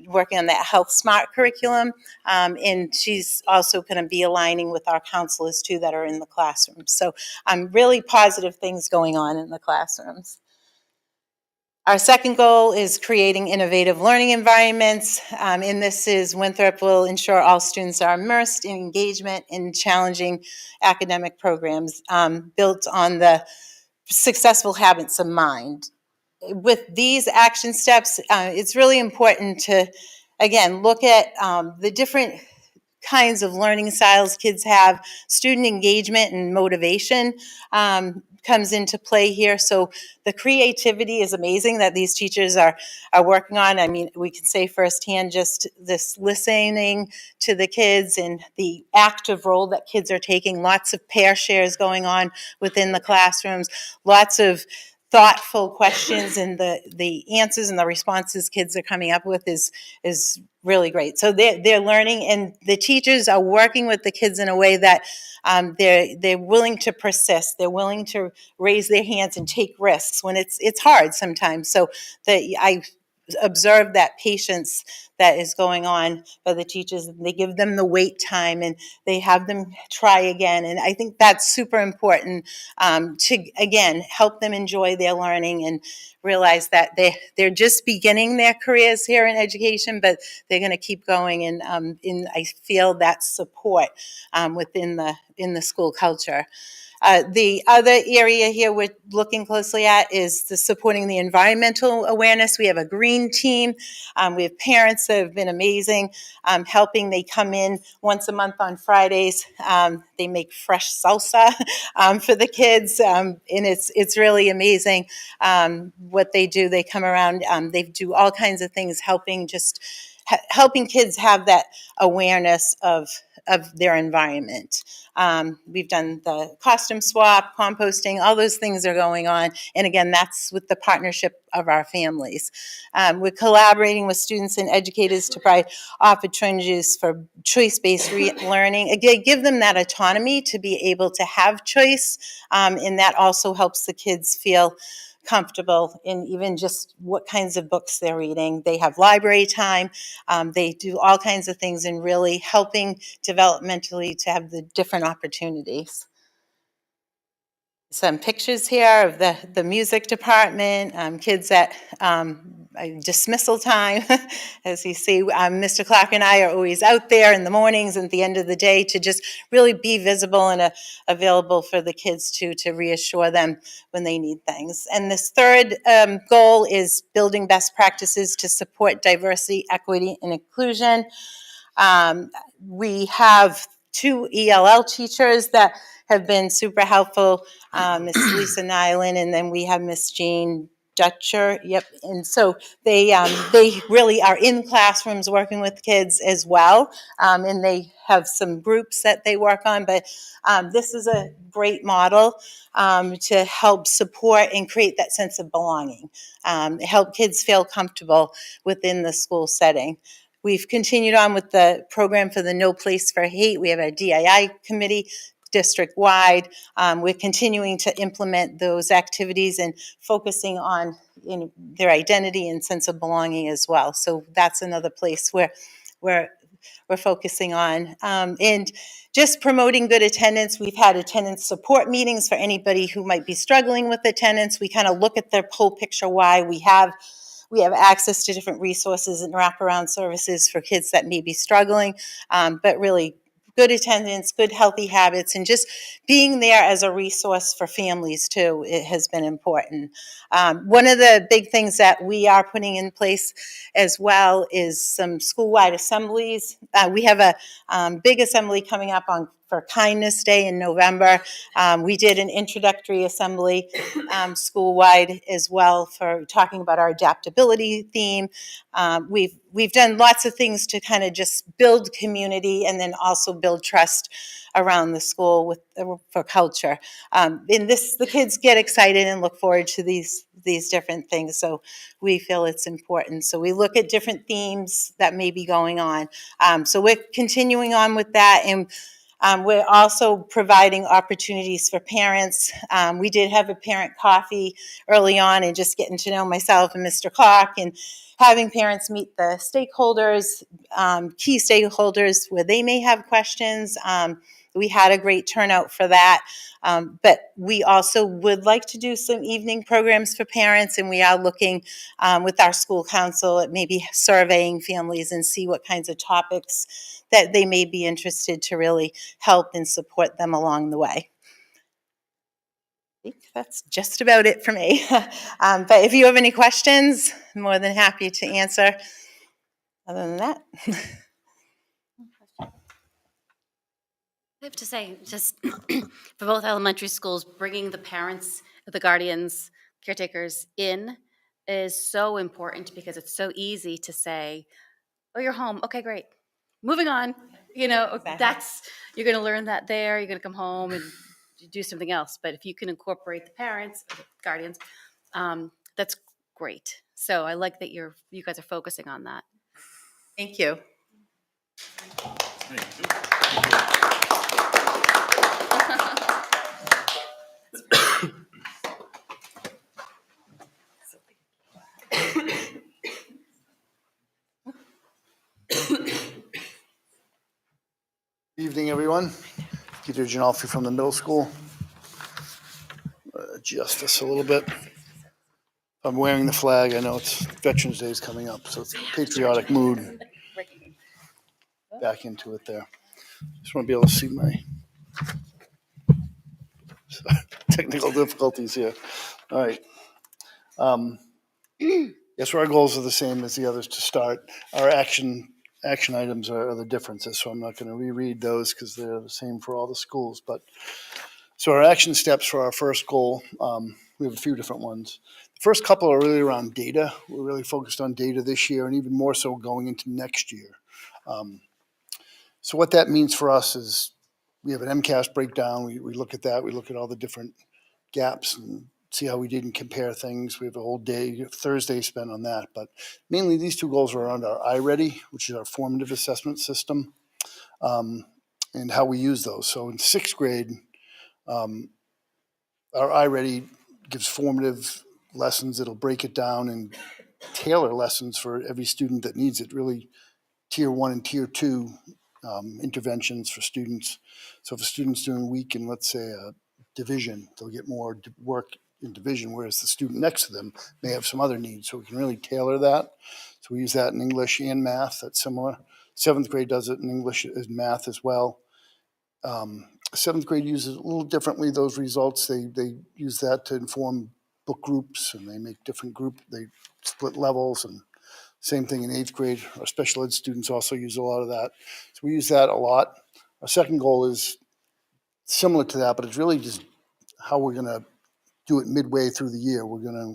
working on that Health Smart curriculum, and she's also going to be aligning with our counselors too that are in the classrooms. So really positive things going on in the classrooms. Our second goal is creating innovative learning environments, and this is Winthrop will ensure all students are immersed in engagement in challenging academic programs built on the successful habits of mind. With these action steps, it's really important to, again, look at the different kinds of learning styles kids have. Student engagement and motivation comes into play here. So the creativity is amazing that these teachers are working on. I mean, we can say firsthand just this listening to the kids and the active role that kids are taking. Lots of pair shares going on within the classrooms. Lots of thoughtful questions, and the answers and the responses kids are coming up with is really great. So they're learning, and the teachers are working with the kids in a way that they're willing to persist. They're willing to raise their hands and take risks when it's hard sometimes. So I observe that patience that is going on by the teachers. They give them the wait time and they have them try again. And I think that's super important to, again, help them enjoy their learning and realize that they're just beginning their careers here in education, but they're going to keep going. And I feel that support within the school culture. The other area here we're looking closely at is the supporting the environmental awareness. We have a green team. We have parents that have been amazing, helping. They come in once a month on Fridays. They make fresh salsa for the kids, and it's really amazing what they do. They come around. They do all kinds of things, helping kids have that awareness of their environment. We've done the costume swap, composting, all those things are going on. And again, that's with the partnership of our families. We're collaborating with students and educators to provide opportunities for choice-based learning. Again, give them that autonomy to be able to have choice, and that also helps the kids feel comfortable in even just what kinds of books they're reading. They have library time. They do all kinds of things and really helping developmentally to have the different opportunities. Some pictures here of the music department, kids at dismissal time. As you see, Mr. Clark and I are always out there in the mornings and at the end of the day to just really be visible and available for the kids to reassure them when they need things. And this third goal is building best practices to support diversity, equity, and inclusion. We have 2 ELL teachers that have been super helpful, Miss Lisa Nyland, and then we have Miss Jean Dutcher. Yep, and so they really are in classrooms working with kids as well, and they have some groups that they work on. But this is a great model to help support and create that sense of belonging, help kids feel comfortable within the school setting. We've continued on with the program for the No Place for Hate. We have our DII committee district-wide. We're continuing to implement those activities and focusing on their identity and sense of belonging as well. So that's another place where we're focusing on. And just promoting good attendance. We've had attendance support meetings for anybody who might be struggling with attendance. We kind of look at their whole picture, why we have access to different resources and wraparound services for kids that may be struggling, but really good attendance, good healthy habits, and just being there as a resource for families too, it has been important. One of the big things that we are putting in place as well is some school-wide assemblies. We have a big assembly coming up for Kindness Day in November. We did an introductory assembly school-wide as well for talking about our adaptability theme. We've done lots of things to kind of just build community and then also build trust around the school for culture. The kids get excited and look forward to these different things, so we feel it's important. So we look at different themes that may be going on. So we're continuing on with that, and we're also providing opportunities for parents. We did have a parent coffee early on and just getting to know myself and Mr. Clark and having parents meet the stakeholders, key stakeholders where they may have questions. We had a great turnout for that. But we also would like to do some evening programs for parents, and we are looking with our school council at maybe surveying families and see what kinds of topics that they may be interested to really help and support them along the way. I think that's just about it for me. But if you have any questions, I'm more than happy to answer. Other than that. I have to say, just for both elementary schools, bringing the parents, the guardians, caretakers in is so important because it's so easy to say, oh, you're home. Okay, great. Moving on. You're going to learn that there. You're going to come home and do something else. But if you can incorporate the parents or the guardians, that's great. So I like that you guys are focusing on that. Thank you. Evening, everyone. Peter Gianolfi from the middle school. Adjust this a little bit. I'm wearing the flag. I know it's Veterans Day is coming up, so it's a patriotic mood. Back into it there. Just want to be able to see my Technical difficulties here. All right. Yes, so our goals are the same as the others to start. Our action items are the differences, so I'm not going to reread those because they're the same for all the schools. But so our action steps for our first goal, we have a few different ones. The first couple are really around data. We're really focused on data this year, and even more so going into next year. So what that means for us is we have an MCAS breakdown. We look at that. We look at all the different gaps and see how we did and compare things. We have a whole day, Thursday spent on that. But mainly these two goals are around our iReady, which is our formative assessment system, and how we use those. So in sixth grade, our iReady gives formative lessons. It'll break it down and tailor lessons for every student that needs it, really tier 1 and tier 2 interventions for students. So if a student's doing weak in, let's say, a division, they'll get more work in division, whereas the student next to them may have some other needs. So we can really tailor that. So we use that in English and math. That's similar. Seventh grade does it in English and math as well. Seventh grade uses it a little differently, those results. They use that to inform book groups, and they make different they split levels, and same thing in eighth grade. Our special ed students also use a lot of that. So we use that a lot. Our second goal is similar to that, but it's really just how we're going to do it midway through the year. We're going to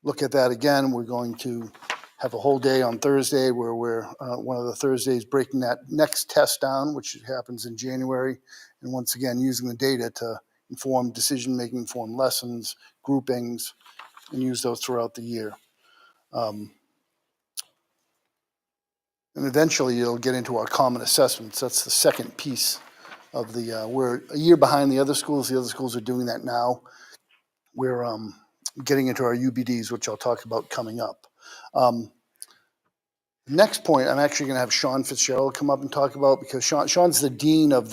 look at that again. We're going to have a whole day on Thursday where we're one of the Thursdays breaking that next test down, which happens in January. And once again, using the data to inform decision-making, inform lessons, groupings, and use those throughout the year. And eventually it'll get into our common assessments. That's the second piece of the, we're a year behind the other schools. The other schools are doing that now. We're getting into our UBDs, which I'll talk about coming up. Next point, I'm actually going to have Sean Fitzgerald come up and talk about, because Sean's the dean of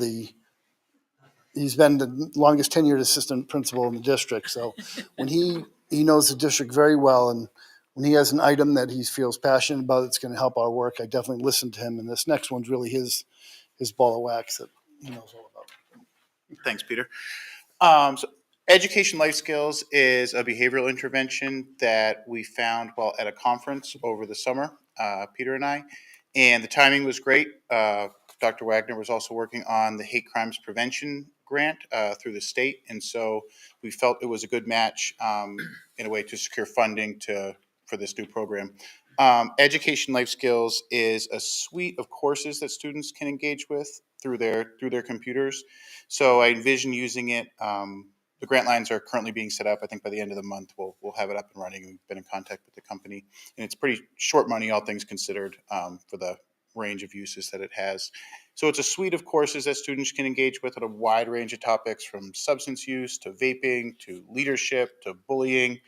he's been the longest tenured assistant principal in the district. So when he knows the district very well, and when he has an item that he feels passionate about that's going to help our work, I definitely listen to him. And this next one's really his ball of wax that he knows all about. Thanks, Peter. So education life skills is a behavioral intervention that we found while at a conference over the summer, Peter and I, and the timing was great. Dr. Wagner was also working on the hate crimes prevention grant through the state, and so we felt it was a good match in a way to secure funding for this new program. Education life skills is a suite of courses that students can engage with through their computers. So I envision using it. The grant lines are currently being set up. I think by the end of the month, we'll have it up and running. We've been in contact with the company, and it's pretty short money, all things considered, for the range of uses that it has. So it's a suite of courses that students can engage with on a wide range of topics, from substance use to vaping to leadership to bullying,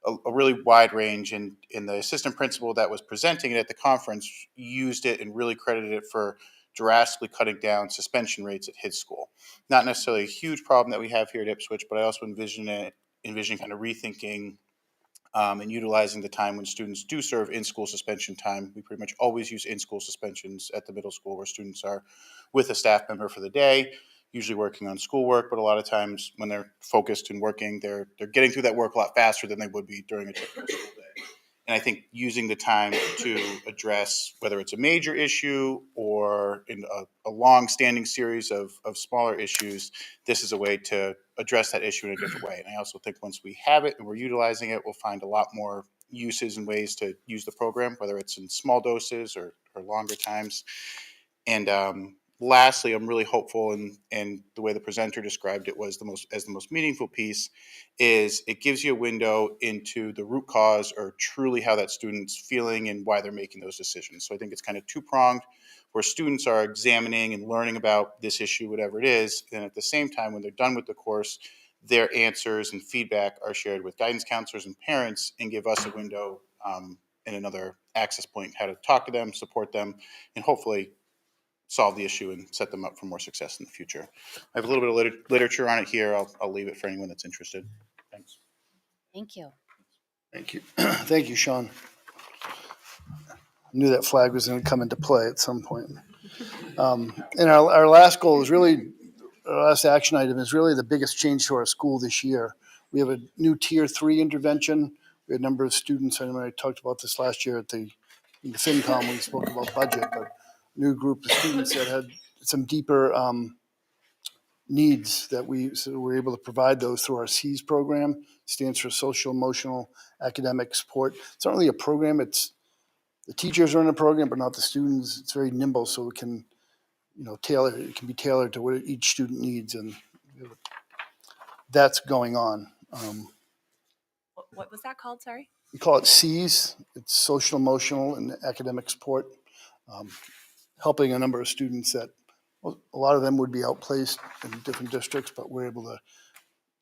a really wide range. And the assistant principal that was presenting it at the conference used it and really credited it for drastically cutting down suspension rates at his school. Not necessarily a huge problem that we have here at Ipswich, but I also envision kind of rethinking and utilizing the time when students do serve in-school suspension time. We pretty much always use in-school suspensions at the middle school, where students are with a staff member for the day, usually working on schoolwork, but a lot of times when they're focused and working, they're getting through that work a lot faster than they would be during a typical school day. And I think using the time to address whether it's a major issue or in a long-standing series of smaller issues, this is a way to address that issue in a different way. And I also think once we have it and we're utilizing it, we'll find a lot more uses and ways to use the program, whether it's in small doses or longer times. And lastly, I'm really hopeful, and the way the presenter described it was the most meaningful piece, is it gives you a window into the root cause, or truly how that student's feeling and why they're making those decisions. So I think it's kind of two-pronged, where students are examining and learning about this issue, whatever it is, and at the same time, when they're done with the course, their answers and feedback are shared with guidance counselors and parents, and give us a window and another access point, how to talk to them, support them, and hopefully solve the issue and set them up for more success in the future. I have a little bit of literature on it here. I'll leave it for anyone that's interested. Thanks. Thank you. Thank you. Thank you, Sean. I knew that flag was going to come into play at some point. And our last goal is really our last action item is really the biggest change to our school this year. We have a new Tier 3 intervention. We had a number of students, I know I talked about this last year in the FinCom when we spoke about budget, but a new group of students that had some deeper needs that so we're able to provide those through our SEAS program. Stands for Social Emotional Academic Support. It's not really a program, it's the teachers are in the program, but not the students. It's very nimble, so it can, it can be tailored to what each student needs, and that's going on. What was that called? Sorry. We call it SEAS. It's Social Emotional and Academic Support, helping a number of students that, well, a lot of them would be outplaced in different districts, but we're able to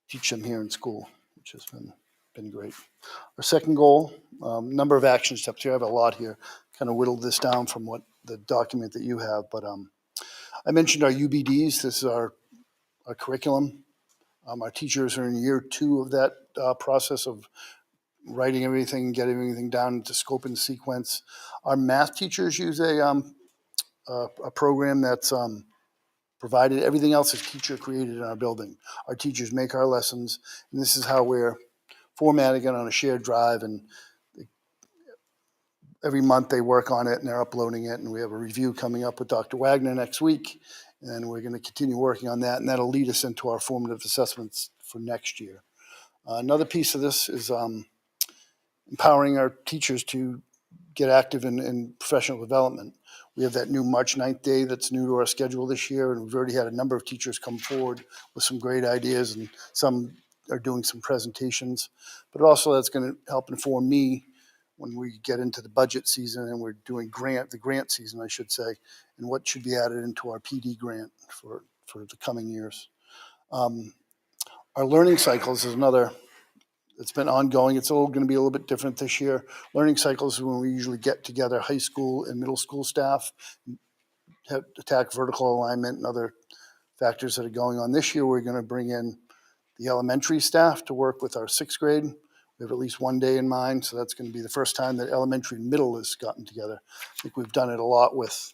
teach them here in school, which has been great. Our second goal, number of action steps here. I have a lot here. Kind of whittled this down from what the document that you have, but I mentioned our UBDs. This is our curriculum. Our teachers are in year 2 of that process of writing everything, getting everything down into scope and sequence. Our math teachers use a program that's provided. Everything else is teacher created in our building. Our teachers make our lessons, and this is how we're formatting it on a shared drive, and every month they work on it and they're uploading it, and we have a review coming up with Dr. Wagner next week, and we're going to continue working on that, and that'll lead us into our formative assessments for next year. Another piece of this is empowering our teachers to get active in professional development. We have that new March 9th day that's new to our schedule this year, and we've already had a number of teachers come forward with some great ideas, and some are doing some presentations. But also that's going to help inform me when we get into the budget season and we're doing the grant season, I should say, and what should be added into our PD grant for the coming years. Our learning cycles is another. It's been ongoing. It's all going to be a little bit different this year. Learning cycles is when we usually get together high school and middle school staff, attack vertical alignment and other factors that are going on. This year, we're going to bring in the elementary staff to work with our 6th grade. We have at least one day in mind, so that's going to be the first time that elementary and middle has gotten together. I think we've done it a lot with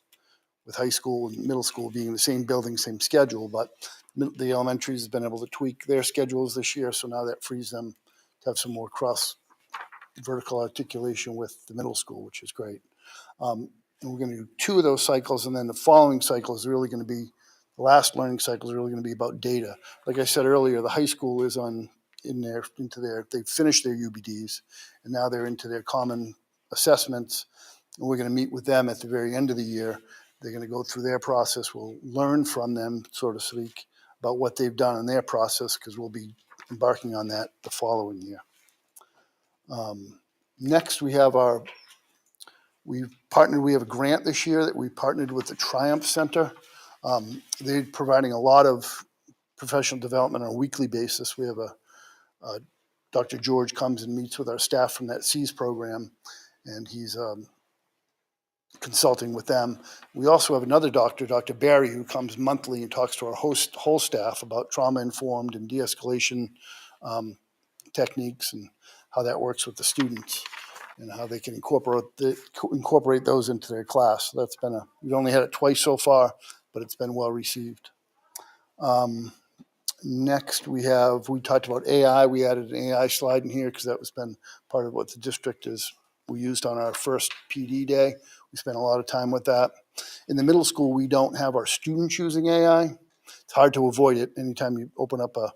high school and middle school being in the same building, same schedule, but the elementaries have been able to tweak their schedules this year, so now that frees them to have some more cross vertical articulation with the middle school, which is great. And we're going to do 2 of those cycles, and then the following cycle is really going to be, the last learning cycle is really going to be about data. Like I said earlier, the high school is they've finished their UBDs, and now they're into their common assessments, and we're going to meet with them at the very end of the year. They're going to go through their process. We'll learn from them, so to speak, about what they've done in their process, because we'll be embarking on that the following year. Next, we have we have a grant this year that we partnered with the Triumph Center. They're providing a lot of professional development on a weekly basis. We have Dr. George comes and meets with our staff from that SEAS program, and he's consulting with them. We also have another doctor, Dr. Barry, who comes monthly and talks to our whole staff about trauma-informed and de-escalation techniques and how that works with the students and how they can incorporate those into their class. So that's we've only had it twice so far, but it's been well received. Next, we talked about AI. We added an AI slide in here because that was been part of what the district we used on our first PD day. We spent a lot of time with that. In the middle school, we don't have our students using AI. It's hard to avoid it. Anytime you open up a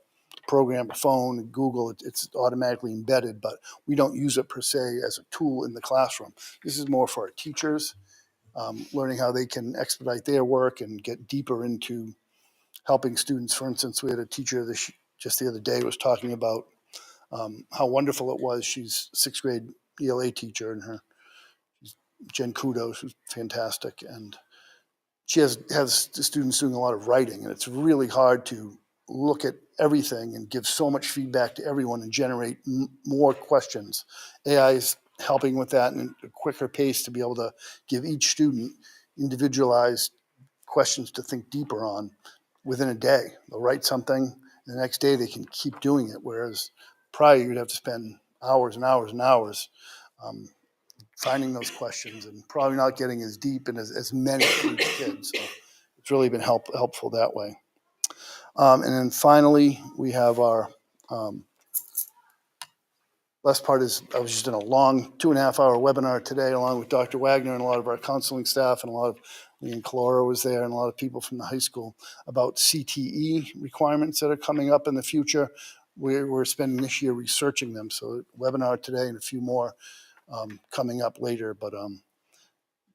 program, a phone, and Google, it's automatically embedded, but we don't use it per se as a tool in the classroom. This is more for our teachers, learning how they can expedite their work and get deeper into helping students. For instance, we had a teacher just the other day was talking about how wonderful it was. She's a 6th grade ELA teacher, and Jen Kudos, who's fantastic, and she has the students doing a lot of writing, and it's really hard to look at everything and give so much feedback to everyone and generate more questions. AI is helping with that in a quicker pace to be able to give each student individualized questions to think deeper on within a day. They'll write something, and the next day they can keep doing it, whereas prior you'd have to spend hours and hours and hours finding those questions and probably not getting as deep and as many for each kid. So it's really been helpful that way. And then finally, we have our last part is I was just in a long 2.5-hour webinar today along with Dr. Wagner and a lot of our counseling staff, and a lot of Leanne Calora was there, and a lot of people from the high school about CTE requirements that are coming up in the future. We're spending this year researching them. So webinar today and a few more coming up later, but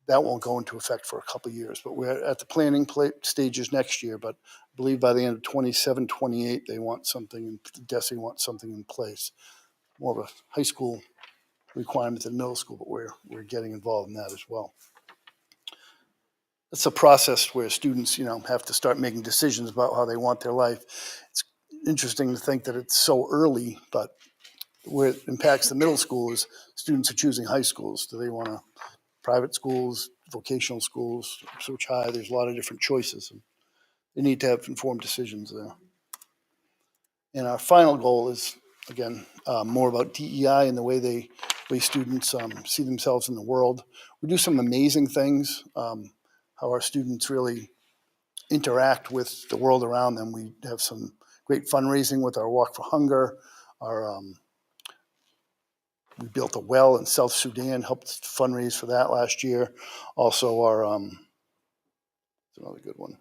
that won't go into effect for a couple of years. But we're at the planning stages next year, but I believe by the end of 27, 28, they want something, DESE wants something in place. More of a high school requirement than middle school, but we're getting involved in that as well. It's a process where students, have to start making decisions about how they want their life. It's interesting to think that it's so early, but where it impacts the middle school is students are choosing high schools. Do they want to private schools, vocational schools, Ipswich High? There's a lot of different choices, and they need to have informed decisions there. And our final goal is, again, more about DEI and the way students see themselves in the world. We do some amazing things, how our students really interact with the world around them. We have some great fundraising with our Walk for Hunger. We built a well in South Sudan, helped fundraise for that last year. Also, our it's another good one.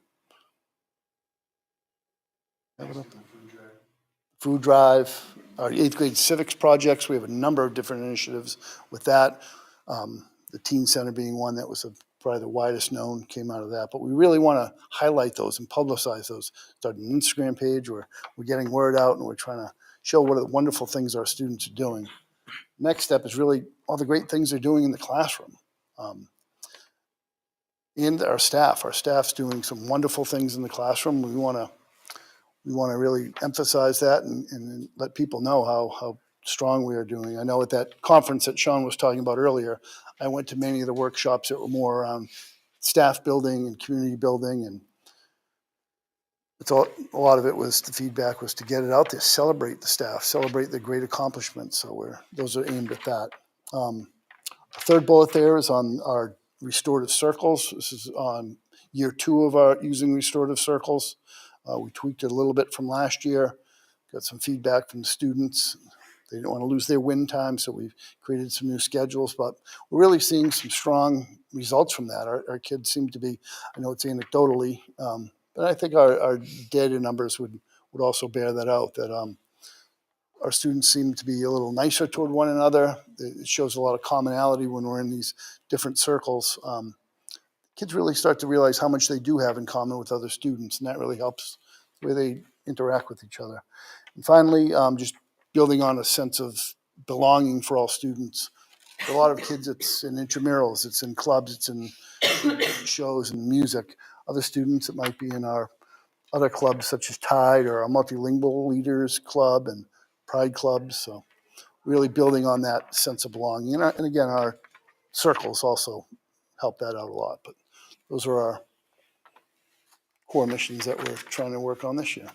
Food drive, our 8th grade civics projects. We have a number of different initiatives with that. The teen center being one that was probably the widest known, came out of that. But we really want to highlight those and publicize those. Start an Instagram page where we're getting word out and we're trying to show what the wonderful things our students are doing. Next step is really all the great things they're doing in the classroom. And our staff's doing some wonderful things in the classroom. We want to really emphasize that and let people know how strong we are doing. I know at that conference that Sean was talking about earlier, I went to many of the workshops that were more around staff building and community building, and a lot of it was, the feedback was to get it out there, celebrate the staff, celebrate the great accomplishments. So those are aimed at that. The third bullet there is on our restorative circles. This is on year 2 of our using restorative circles. We tweaked it a little bit from last year, got some feedback from the students. They didn't want to lose their win time, so we've created some new schedules, but we're really seeing some strong results from that. Our kids seem to be, I know it's anecdotally, but I think our data numbers would also bear that out, that our students seem to be a little nicer toward one another. It shows a lot of commonality when we're in these different circles. Kids really start to realize how much they do have in common with other students, and that really helps the way they interact with each other. And finally, just building on a sense of belonging for all students. For a lot of kids, it's in intramurals, it's in clubs, it's in shows and music. Other students, it might be in our other clubs such as Tide or our multilingual leaders club and pride clubs. So really building on that sense of belonging. And again, our circles also help that out a lot. But those are our core missions that we're trying to work on this year.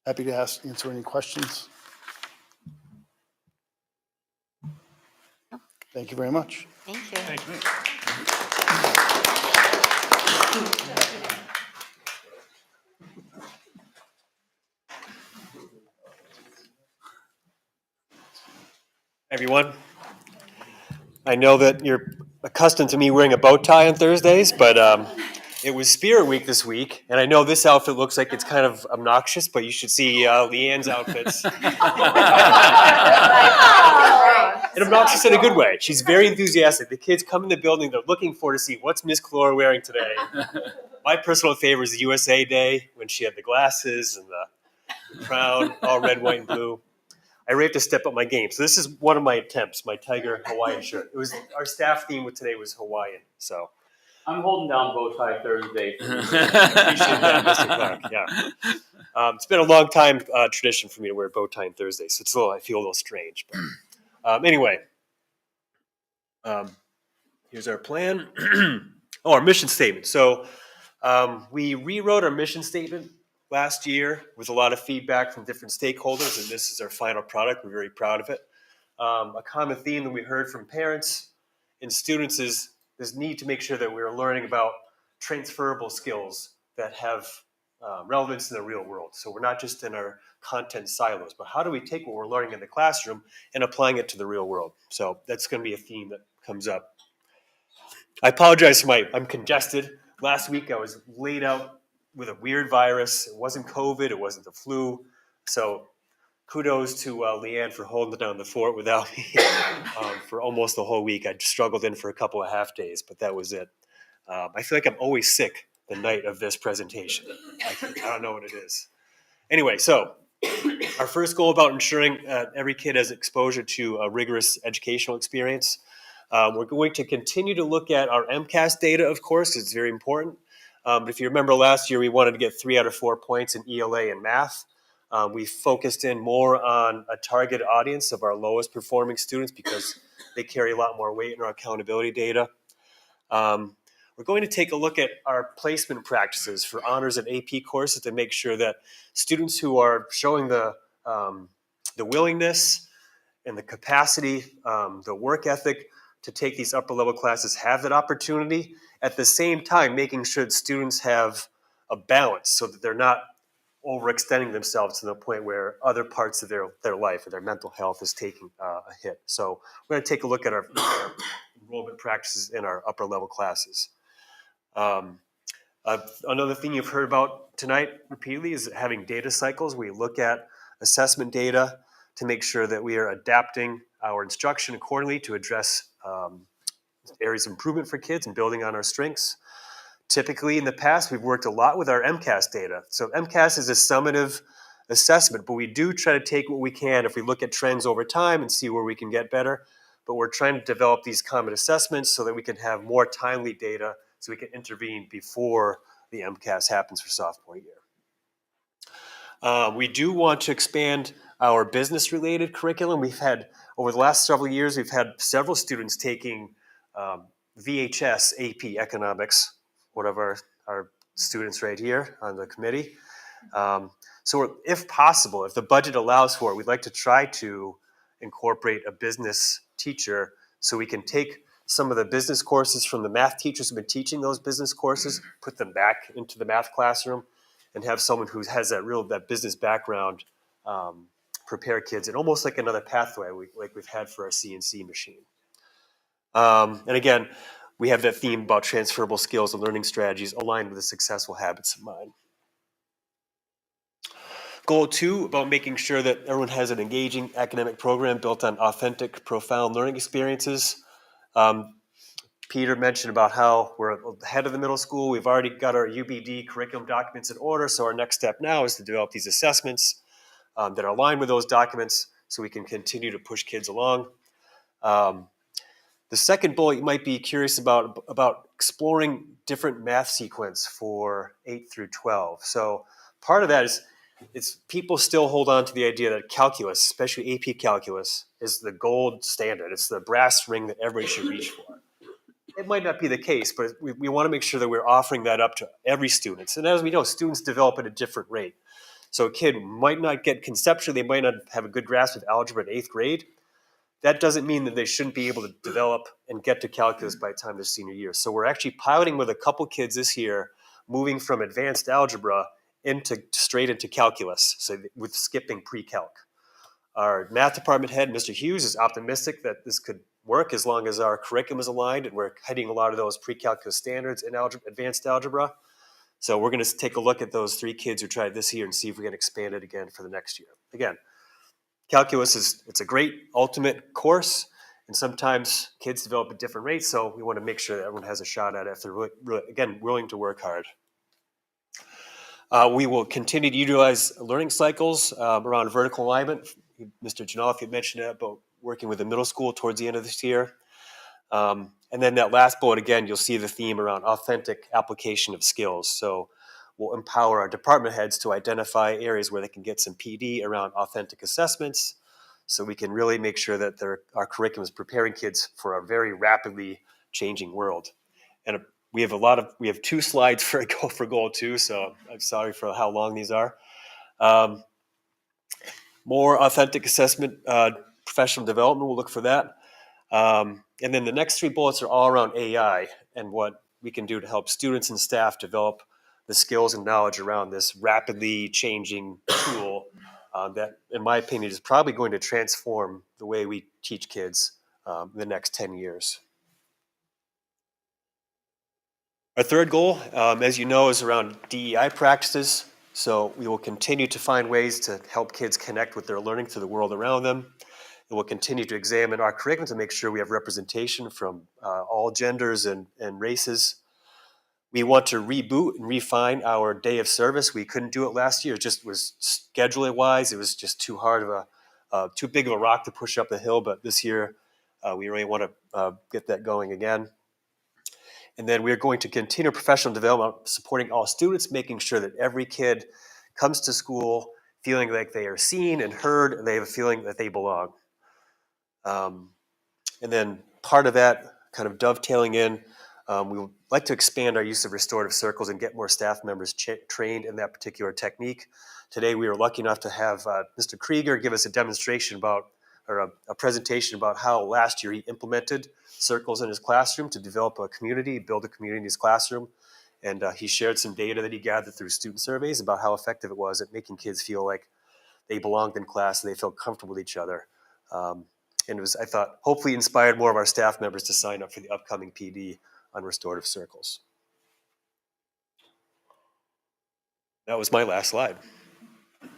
Happy to answer any questions. Thank you very much. Thank you. Thank you. Everyone, I know that you're accustomed to me wearing a bow tie on Thursdays, but it was Spirit Week this week, and I know this outfit looks like it's kind of obnoxious, but you should see Leanne's outfits. And obnoxious in a good way. She's very enthusiastic. The kids come in the building, they're looking forward to see what's Miss Calora wearing today. My personal favorite is the USA Day, when she had the glasses and the crown, all red, white, and blue. I really have to step up my game. So this is one of my attempts, my Tiger Hawaiian shirt. It was our staff theme with today was Hawaiian. So I'm holding down bow tie Thursday. appreciate that, Mr. Clark. Yeah, it's been a long time tradition for me to wear a bow tie on Thursday, so it's I feel a little strange. But anyway, here's our plan. Our mission statement. So we rewrote our mission statement last year with a lot of feedback from different stakeholders, and this is our final product. We're very proud of it. A common theme that we heard from parents and students is this need to make sure that we're learning about transferable skills that have relevance in the real world. So we're not just in our content silos, but how do we take what we're learning in the classroom and applying it to the real world? So that's going to be a theme that comes up. I apologize for I'm congested. Last week I was laid out with a weird virus. It wasn't COVID, it wasn't the flu. So kudos to Leanne for holding down the fort without me for almost the whole week. I struggled in for a couple of half days, but that was it. I feel like I'm always sick the night of this presentation. I don't know what it is. Anyway, so our first goal about ensuring every kid has exposure to a rigorous educational experience. We're going to continue to look at our MCAS data, of course, because it's very important. But if you remember last year, we wanted to get 3 out of 4 points in ELA and math. We focused in more on a target audience of our lowest performing students because they carry a lot more weight in our accountability data. We're going to take a look at our placement practices for honors and AP courses to make sure that students who are showing the willingness and the capacity, the work ethic to take these upper level classes have that opportunity. At the same time, making sure that students have a balance so that they're not overextending themselves to the point where other parts of their life or their mental health is taking a hit. So we're going to take a look at our enrollment practices in our upper level classes. Another thing you've heard about tonight repeatedly is having data cycles. We look at assessment data to make sure that we are adapting our instruction accordingly to address areas of improvement for kids and building on our strengths. Typically, in the past, we've worked a lot with our MCAS data. So MCAS is a summative assessment, but we do try to take what we can if we look at trends over time and see where we can get better. But we're trying to develop these common assessments so that we can have more timely data so we can intervene before the MCAS happens for sophomore year. We do want to expand our business-related curriculum. We've had, over the last several years, we've had several students taking VHS AP Economics, one of our students right here on the committee. So if possible, if the budget allows for it, we'd like to try to incorporate a business teacher so we can take some of the business courses from the math teachers who've been teaching those business courses, put them back into the math classroom, and have someone who has that business background prepare kids in almost like another pathway like we've had for our CNC machine. And again, we have that theme about transferable skills and learning strategies aligned with the successful habits of mind. Goal 2, about making sure that everyone has an engaging academic program built on authentic, profound learning experiences. Peter mentioned about how we're ahead of the middle school. We've already got our UBD curriculum documents in order, so our next step now is to develop these assessments that are aligned with those documents so we can continue to push kids along. The second bullet you might be curious about exploring different math sequence for 8 through 12. So part of that is people still hold on to the idea that calculus, especially AP calculus, is the gold standard. It's the brass ring that everybody should reach for. It might not be the case, but we want to make sure that we're offering that up to every student. And as we know, students develop at a different rate. So a kid might not get conceptually, they might not have a good grasp of algebra in 8th grade. That doesn't mean that they shouldn't be able to develop and get to calculus by the time they're senior year. So we're actually piloting with a couple kids this year, moving from advanced algebra straight into calculus, so with skipping pre-calc. Our math department head, Mr. Hughes, is optimistic that this could work as long as our curriculum is aligned and we're heading a lot of those pre-calculus standards in advanced algebra. So we're going to take a look at those 3 kids who tried this year and see if we can expand it again for the next year. Again, calculus it's a great ultimate course, and sometimes kids develop at different rates, so we want to make sure that everyone has a shot at it if they're really, again, willing to work hard. We will continue to utilize learning cycles around vertical alignment. Mr. Janolfi had mentioned that about working with the middle school towards the end of this year. And then that last bullet, again, you'll see the theme around authentic application of skills. So we'll empower our department heads to identify areas where they can get some PD around authentic assessments, so we can really make sure that our curriculum is preparing kids for a very rapidly changing world. And we have 2 slides for goal 2, so I'm sorry for how long these are. More authentic assessment, professional development, we'll look for that. And then the next 3 bullets are all around AI and what we can do to help students and staff develop the skills and knowledge around this rapidly changing tool that, in my opinion, is probably going to transform the way we teach kids in the next 10 years. Our third goal, as you know, is around DEI practices. So we will continue to find ways to help kids connect with their learning to the world around them. And we'll continue to examine our curriculum to make sure we have representation from all genders and races. We want to reboot and refine our day of service. We couldn't do it last year. It just was scheduling wise. It was just too hard of too big of a rock to push up the hill. But this year, we really want to get that going again. And then we're going to continue professional development, supporting all students, making sure that every kid comes to school feeling like they are seen and heard, and they have a feeling that they belong. And then part of that, kind of dovetailing in, we would like to expand our use of restorative circles and get more staff members trained in that particular technique. Today, we were lucky enough to have Mr. Krieger give us a demonstration about, or a presentation about how last year he implemented circles in his classroom to develop a community, build a community in his classroom. And he shared some data that he gathered through student surveys about how effective it was at making kids feel like they belonged in class and they felt comfortable with each other. And it was, I thought, hopefully inspired more of our staff members to sign up for the upcoming PD on restorative circles. That was my last slide. I'm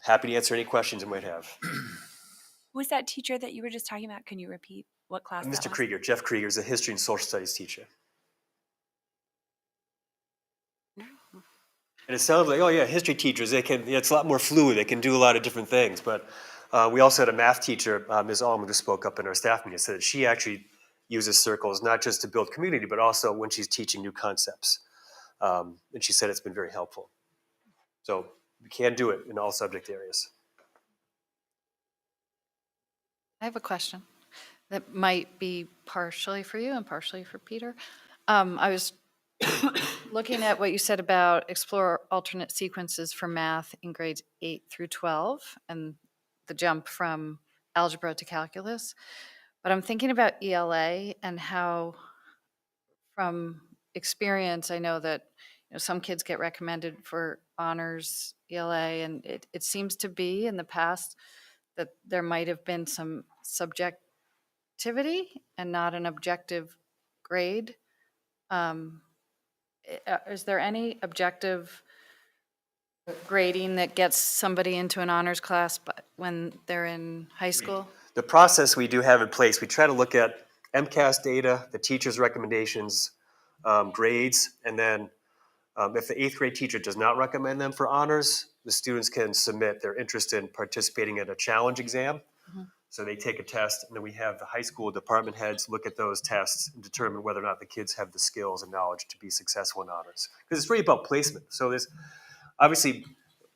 happy to answer any questions you might have. Who was that teacher that you were just talking about? Can you repeat what class that was? Mr. Krieger, Jeff Krieger, is a history and social studies teacher. And it sounds like, oh yeah, history teachers, it's a lot more fluid. They can do a lot of different things. But we also had a math teacher, Ms. Allman, who spoke up in our staff meeting, said that she actually uses circles not just to build community, but also when she's teaching new concepts. And she said it's been very helpful. So we can do it in all subject areas. I have a question that might be partially for you and partially for Peter. I was looking at what you said about explore alternate sequences for math in grades 8 through 12 and the jump from algebra to calculus. But I'm thinking about ELA and how, from experience, I know that some kids get recommended for honors ELA, and it seems to be in the past that there might have been some subjectivity and not an objective grade. Is there any objective grading that gets somebody into an honors class when they're in high school? The process we do have in place, we try to look at MCAS data, the teacher's recommendations, grades, and then if the 8th grade teacher does not recommend them for honors, the students can submit their interest in participating in a challenge exam. Mm-hmm. So they take a test, and then we have the high school department heads look at those tests and determine whether or not the kids have the skills and knowledge to be successful in honors. Because it's really about placement. So there's obviously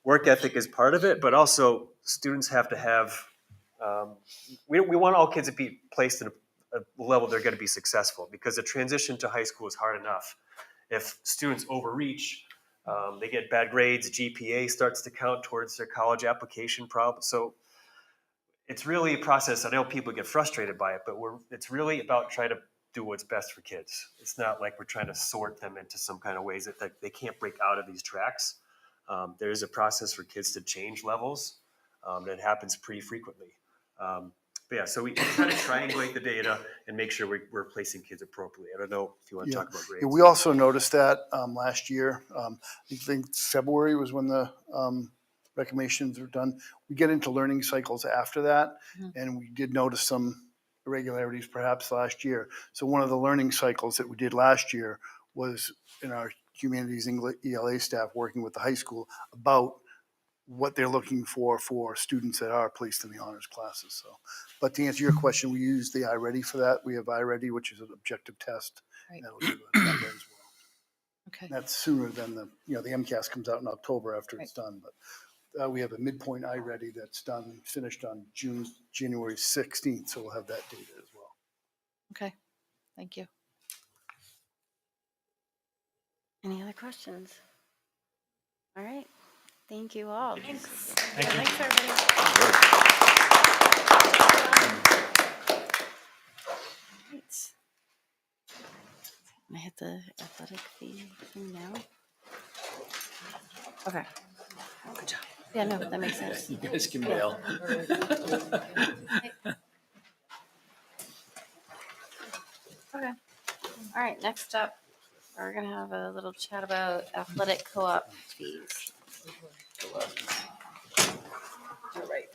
work ethic is part of it, but also students have to have, we want all kids to be placed in a level they're going to be successful, because the transition to high school is hard enough. If students overreach, they get bad grades, GPA starts to count towards their college application problem. So it's really a process. I know people get frustrated by it, but it's really about trying to do what's best for kids. It's not like we're trying to sort them into some kind of ways that they can't break out of these tracks. There is a process for kids to change levels that happens pretty frequently. But yeah, so we try to triangulate the data and make sure we're placing kids appropriately. I don't know if you want to talk about grades. Yeah, we also noticed that last year. I think February was when the recommendations were done. We get into learning cycles after that, and we did notice some irregularities perhaps last year. So one of the learning cycles that we did last year was in our humanities English ELA staff working with the high school about what they're looking for students that are placed in the honors classes. So, but to answer your question, we use the iReady for that. We have iReady, which is an objective test. Right. That'll do that as well. Okay. That's sooner than the MCAS comes out in October after it's done. But we have a midpoint iReady that's done, finished on January 16th. So we'll have that data as well. Okay. Thank you. Any other questions? All right. Thank you all. Thanks. Thanks, everybody. I hit the athletic fee thing now. Okay. Yeah, no, that makes sense. You guys can bail. Okay. All right, next up, we're gonna have a little chat about athletic co-op fees. All right.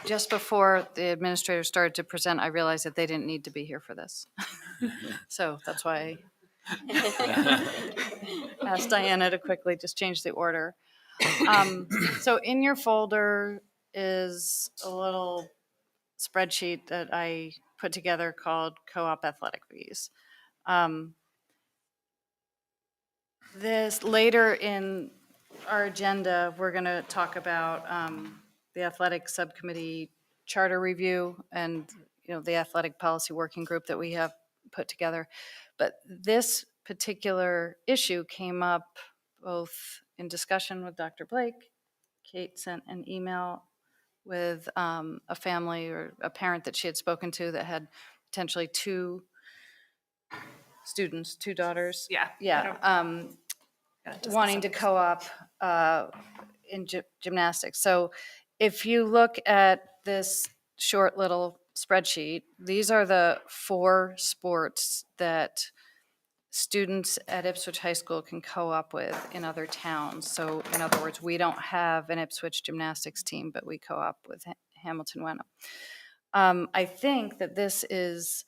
Just before the administrator started to present, I realized that they didn't need to be here for this. So that's why I asked Diana to quickly just change the order. So in your folder is a little spreadsheet that I put together called Co-op Athletic Fees. This, later in our agenda, we're going to talk about the athletic subcommittee charter review and, the athletic policy working group that we have put together. But this particular issue came up both in discussion with Dr. Blake. Kate sent an email with a family or a parent that she had spoken to that had potentially two students, two daughters. Yeah. Yeah. Wanting to co-op in gymnastics. So if you look at this short little spreadsheet, these are the 4 sports that students at Ipswich High School can co-op with in other towns. So in other words, we don't have an Ipswich gymnastics team, but we co-op with Hamilton Wenham. I think that this is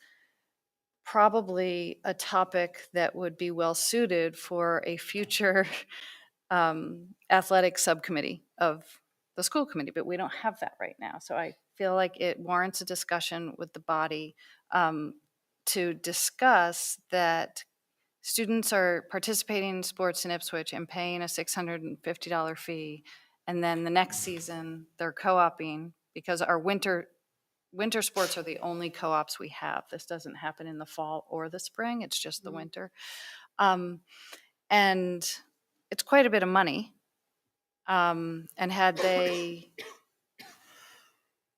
probably a topic that would be well suited for a future athletic subcommittee of the school committee, but we don't have that right now. So I feel like it warrants a discussion with the body to discuss that students are participating in sports in Ipswich and paying a $650 fee. And then the next season, they're co-oping because our winter sports are the only co-ops we have. This doesn't happen in the fall or the spring. It's just the winter. And it's quite a bit of money. And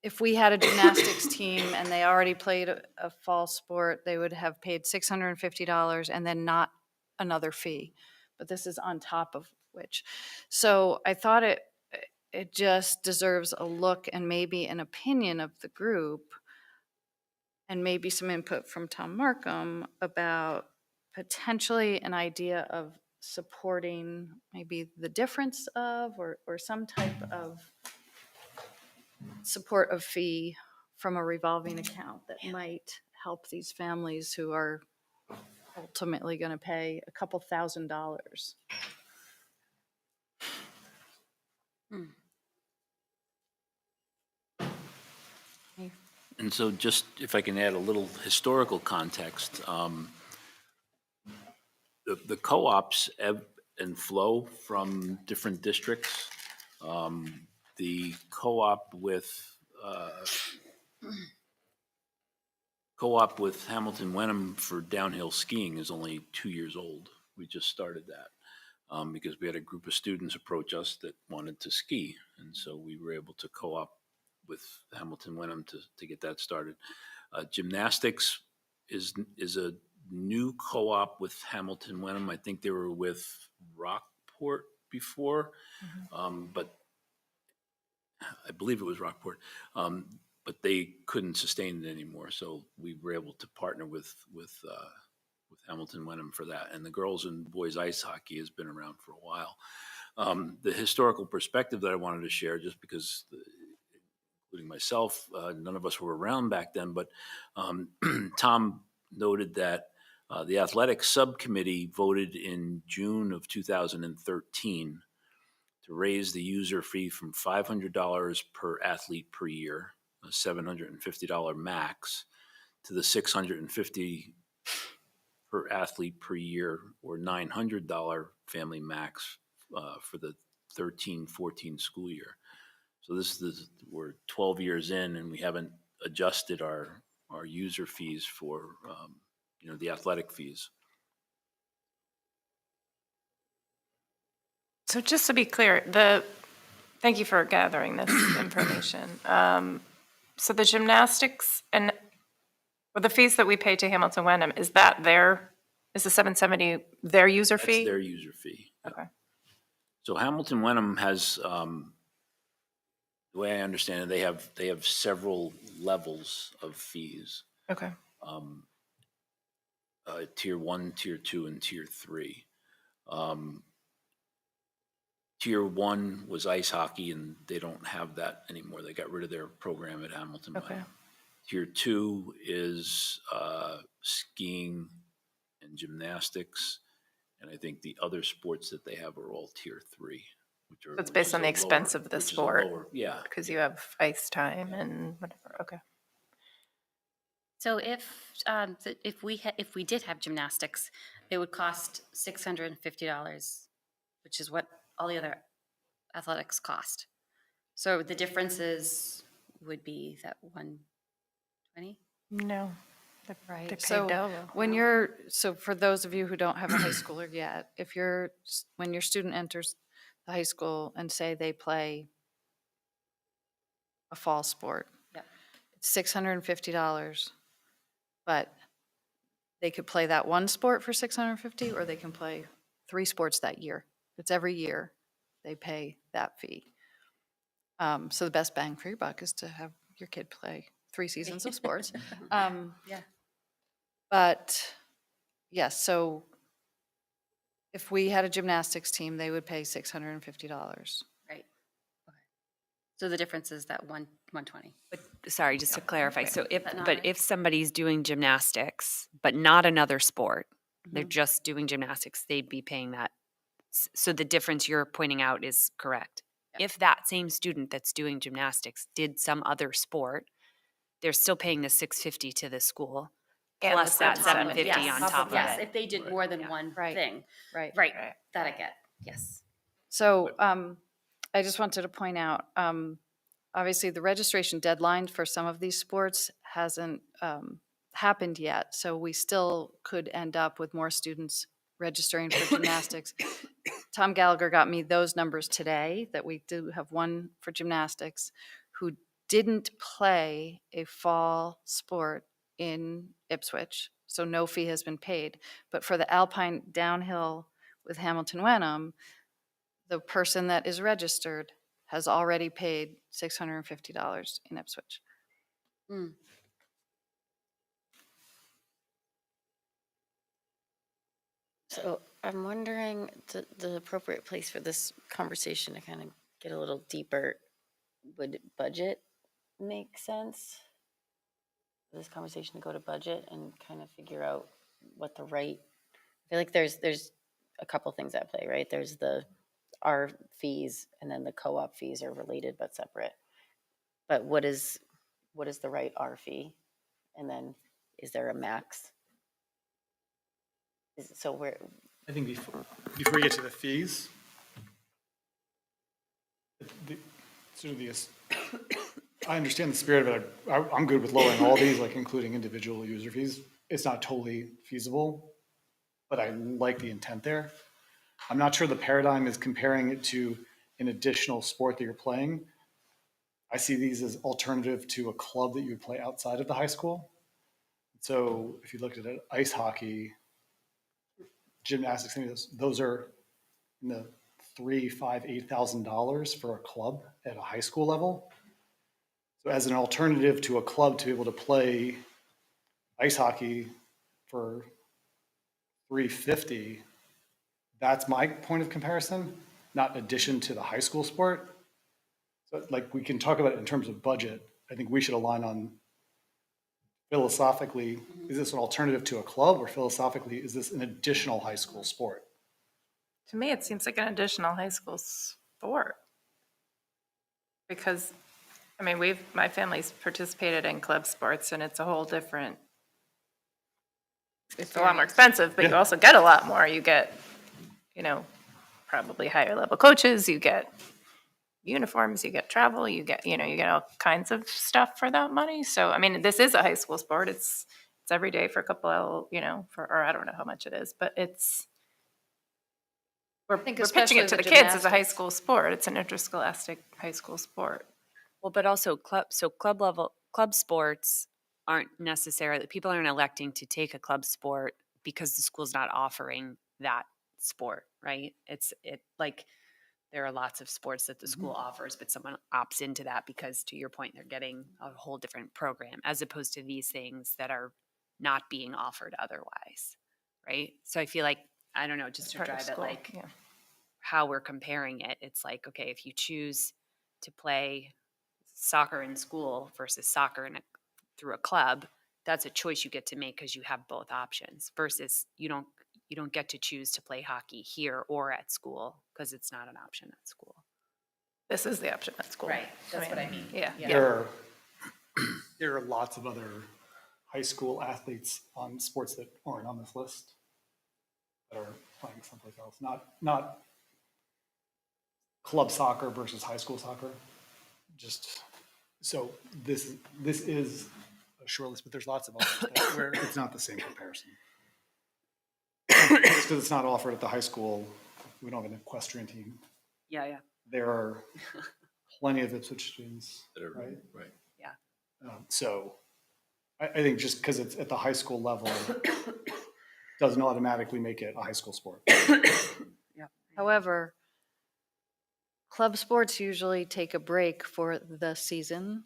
if we had a gymnastics team and they already played a fall sport, they would have paid $650 and then not another fee. But this is on top of which. So I thought it just deserves a look and maybe an opinion of the group and maybe some input from Tom Markham about potentially an idea of supporting maybe the difference of or some type of support of fee from a revolving account that might help these families who are ultimately going to pay a couple $1,000s. And so just if I can add a little historical context, the co-ops ebb and flow from different districts. The co-op with Hamilton Wenham for downhill skiing is only 2 years old. We just started that because we had a group of students approach us that wanted to ski, and so we were able to co-op with Hamilton Wenham to get that started. Gymnastics is a new co-op with Hamilton Wenham. I think they were with Rockport before, but I believe it was Rockport, but they couldn't sustain it anymore. So we were able to partner with Hamilton Wenham for that. And the girls and boys ice hockey has been around for a while. The historical perspective that I wanted to share, just because, including myself, none of us were around back then, but Tom noted that the athletic subcommittee voted in June of 2013 to raise the user fee from $500 per athlete per year, a $750 max, to the $650 per athlete per year, or $900 family max for the 13-14 school year. So we're 12 years in, and we haven't adjusted our user fees for the athletic fees. So just to be clear, thank you for gathering this information. So the gymnastics, and Well, the fees that we pay to Hamilton Wenham, is the 770 their user That's fee? their user fee. Yeah. Okay. So Hamilton Wenham has, the way I understand it, they have several levels of fees. Okay. Tier 1, Tier 2, and Tier 3. Tier 1 was ice hockey, and they don't have that anymore. They got rid of their program at Hamilton Okay. Wenham. Tier 2 is skiing and gymnastics, and I think the other sports that they have are all Tier 3. So it's based on the expense of the sport. Yeah. Because you have ice time and whatever. Okay. So if we did have gymnastics, it would cost $650, which is what all the other athletics cost. So the differences would be that 120. No. Right. They pay So double. so for those of you who don't have a high schooler yet, when your student enters the high school and say they play a fall sport, Yep. it's $650, but they could play that one sport for $650, or they can play 3 sports that year. It's every year they pay that fee. So the best bang for your buck is to have your kid play 3 seasons of sports. Yeah. But yes, so if we had a gymnastics team, they would pay $650. Right. Okay. So the difference is that 120. But sorry, just to clarify, so if, that not but right? if somebody's doing gymnastics, but not another sport, they're Mhm. just doing gymnastics, they'd be paying that. So the difference you're pointing out is correct. Yep. If that same student that's doing gymnastics did some other sport, they're still paying the $650 to the school, And plus the that $750 $750 on Yes. top of Yes, it. if they did more than Yeah. one Right. thing. Right. Right, Right. that I get, yes. So I just wanted to point out, obviously, the registration deadline for some of these sports hasn't happened yet, so we still could end up with more students registering for gymnastics. Tom Gallagher got me those numbers today, that we do have one for gymnastics who didn't play a fall sport in Ipswich, so no fee has been paid. But for the alpine downhill with Hamilton Wenham, the person that is registered has already paid $650 in Ipswich. Mm. So I'm wondering the appropriate place for this conversation to kind of get a little deeper. Would budget make sense? For this conversation to go to budget and kind of figure out what the right. I feel like there's a couple things at play, right? There's our fees, and then the co-op fees are related but separate. But what is the right R fee? And then is there a max? So where, I think before we get to the fees, sort of I understand the spirit of it. I'm good with lowering all these, like including individual user fees. It's not totally feasible, but I like the intent there. I'm not sure the paradigm is comparing it to an additional sport that you're playing. I see these as alternative to a club that you would play outside of the high school. So if you looked at it, ice hockey, gymnastics, those are in the $3,000, $5,000, $8,000 for a club at a high school level. So as an alternative to a club to be able to play ice hockey for $350, that's my point of comparison, not in addition to the high school sport. So like we can talk about it in terms of budget. I think we should align on philosophically, is this an alternative to a club, or philosophically, is this an additional high school sport? To me, it seems like an additional high school sport. Because, I mean, my family's participated in club sports, and it's a whole different, it's a lot more expensive, but you also get a lot more. You get, probably higher level coaches, you get uniforms, you get travel, you get all kinds of stuff for that money. So, I mean, this is a high school sport. It's every day for a couple of, or I don't know how much it is, but we're pitching it to the kids as a high school sport. It's an interscholastic high school sport. Well, but also club sports, aren't necessarily, people aren't electing to take a club sport because the school's not offering that sport, right? Like, there are lots of sports that the school offers, but someone opts into that because, to your point, they're getting a whole different program, as opposed to these things that are not being offered otherwise, right? So I feel like, I don't know, just to Part of drive it, school, like yeah. how we're comparing it, it's like, okay, if you choose to play soccer in school versus soccer through a club, that's a choice you get to make because you have both options, versus you don't get to choose to play hockey here or at school because it's not an option at school. This is the option at school. Right, that's what I mean. Yeah. There are lots of other high school athletes on sports that aren't on this list that are playing someplace else. Not club soccer versus high school soccer. Just so this is a short list, but there's lots of others where it's not the same comparison. Just because it's not offered at the high school, we don't have an equestrian team. Yeah. There are plenty of Ipswich students, That are, right? right. Yeah. So I think just because it's at the high school level doesn't automatically make it a high school sport. However, club sports usually take a break for the season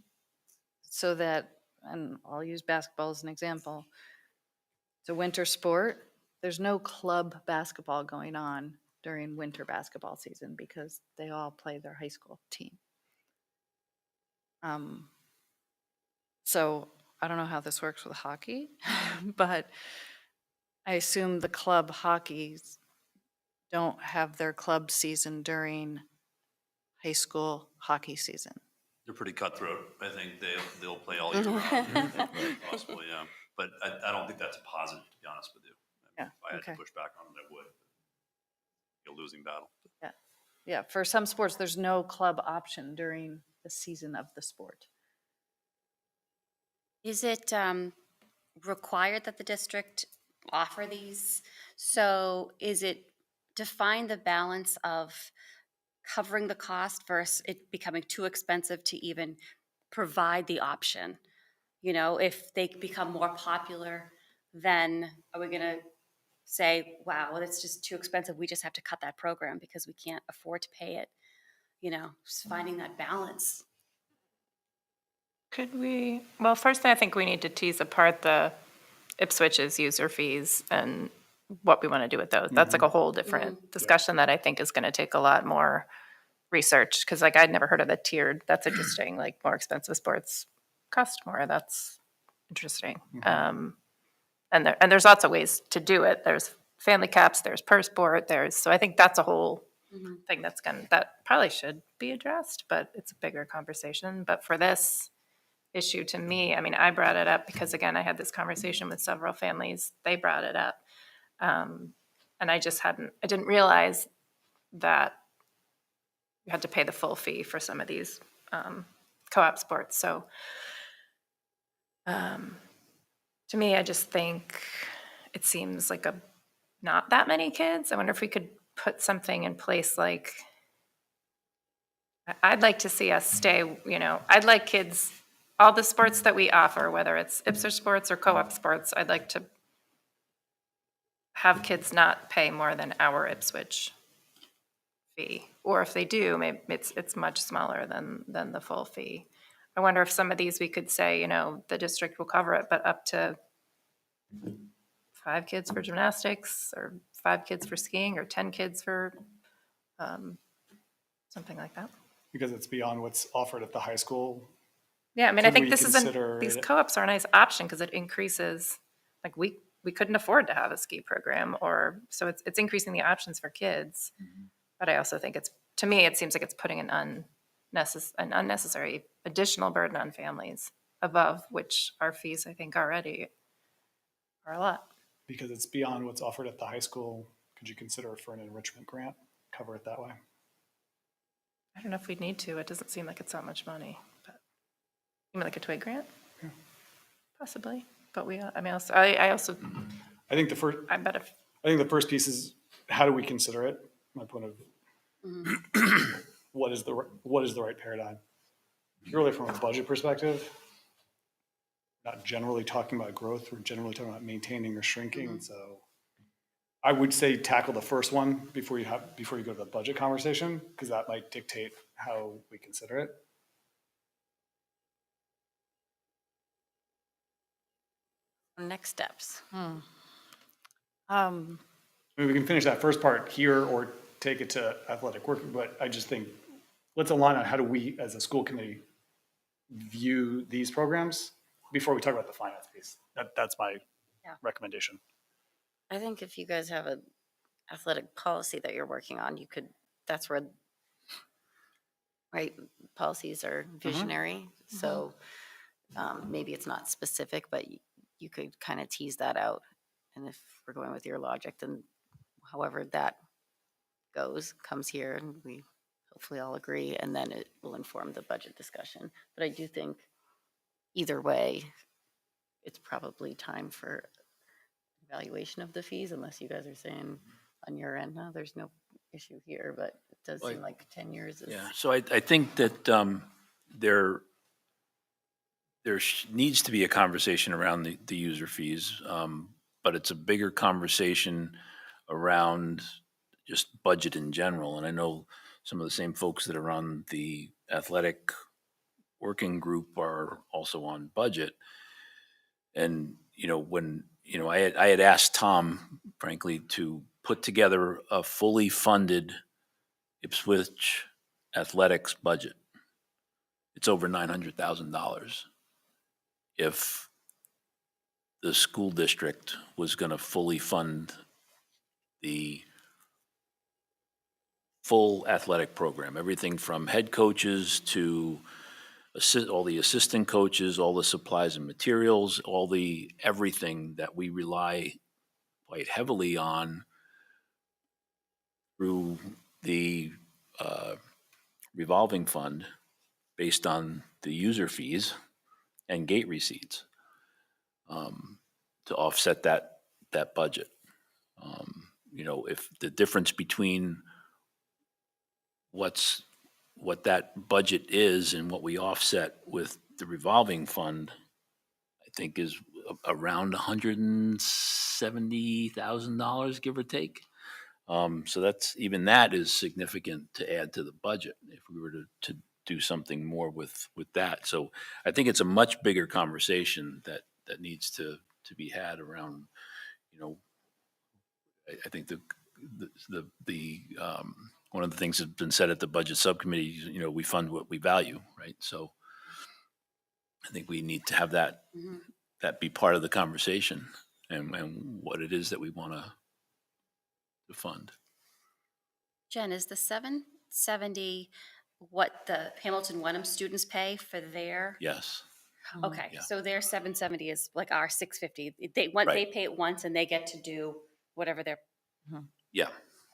so that, and I'll use basketball as an example. It's a winter sport. There's no club basketball going on during winter basketball season because they all play their high school team. So I don't know how this works with hockey, but I assume the club hockeys don't have their club season during high school hockey season. They're pretty cutthroat. I think they'll play all year round. If possible, yeah. But I don't think that's a positive, to be honest with you. Yeah, If I had okay. to push back on them, I would. Be a losing battle. Yeah, for some sports, there's no club option during the season of the sport. Is it required that the district offer these? So is it to find the balance of covering the cost versus it becoming too expensive to even provide the option? You know, if they become more popular, then are we going to say, wow, that's just too expensive, we just have to cut that program because we can't afford to pay it? You know, just finding that balance. Could we, well, first I think we need to tease apart the Ipswich's user fees and what we want to do with those. That's like a whole different discussion that I think is going to take a lot more research, because like I'd never heard of the tiered. That's interesting. Like more expensive sports cost more. That's interesting. And there's lots of ways to do it. There's family caps, there's per sport, so I think that's a whole thing that probably should be addressed, but it's a bigger conversation. But for this issue, to me, I mean, I brought it up because again, I had this conversation with several families. They brought it up. And I didn't realize that you had to pay the full fee for some of these co-op sports. So to me, I just think it seems like not that many kids. I wonder if we could put something in place like, I'd like to see us stay, I'd like kids, all the sports that we offer, whether it's Ipswich sports or co-op sports, I'd like to have kids not pay more than our Ipswich fee. Or if they do, maybe it's much smaller than the full fee. I wonder if some of these we could say, the district will cover it, but up to 5 kids for gymnastics, or 5 kids for skiing, or 10 kids for something like that. Because it's beyond what's offered at the high school. Yeah, I mean, I think these consider co-ops are a nice option because it increases, like we couldn't afford to have a ski program, so it's increasing the options for kids. But I also think to me, it seems like it's putting an unnecessary additional burden on families above which our fees, I think, already are a lot. Because it's beyond what's offered at the high school, could you consider for an enrichment grant, cover it that way? I don't know if we'd need to. It doesn't seem like it's that much money. But you mean like a twig grant? Yeah. Possibly. But I think the first piece is, how do we consider it? My point of what is the right paradigm? Purely from a budget perspective, not generally talking about growth, we're generally talking about maintaining or shrinking, and so I would say tackle the first one before you go to the budget conversation, because that might dictate how we consider it. Next steps. I mean, we can finish that first part here or take it to athletic working, but I just think, let's align on how do we, as a school committee, view these programs before we talk about the finance piece. That's my recommendation. I think if you guys have a athletic policy that you're working on, you could, that's where, right, policies are visionary. So maybe it's not specific, but you could kind of tease that out. And if we're going with your logic, then however that comes here, and we hopefully all agree, and then it will inform the budget discussion. But I do think either way, it's probably time for evaluation of the fees, unless you guys are saying on your end, no, there's no issue here, but it does seem like 10 years is. Yeah, so I think that there needs to be a conversation around the user fees, but it's a bigger conversation around just budget in general. And I know some of the same folks that are on the athletic working group are also on budget. And, I had asked Tom, frankly, to put together a fully funded Ipswich athletics budget. It's over $900,000. If the school district was going to fully fund the full athletic program, everything from head coaches to all the assistant coaches, all the supplies and materials, everything that we rely quite heavily on through the revolving fund based on the user fees and gate receipts to offset that budget. If the difference between what that budget is and what we offset with the revolving fund, I think is around $170,000, give or take. So that is significant to add to the budget if we were to do something more with that. So I think it's a much bigger conversation that needs to be had around, I think the one of the things that's been said at the budget subcommittee, we fund what we value, right? So I think we need to have that be part of the conversation and what it is that we want to fund. Jen, is the 770 what the Hamilton Wenham students pay for their? Yes. Okay, Yeah. so their 770 is like our 650. They Right. pay it once and they get to do whatever they're. Yeah.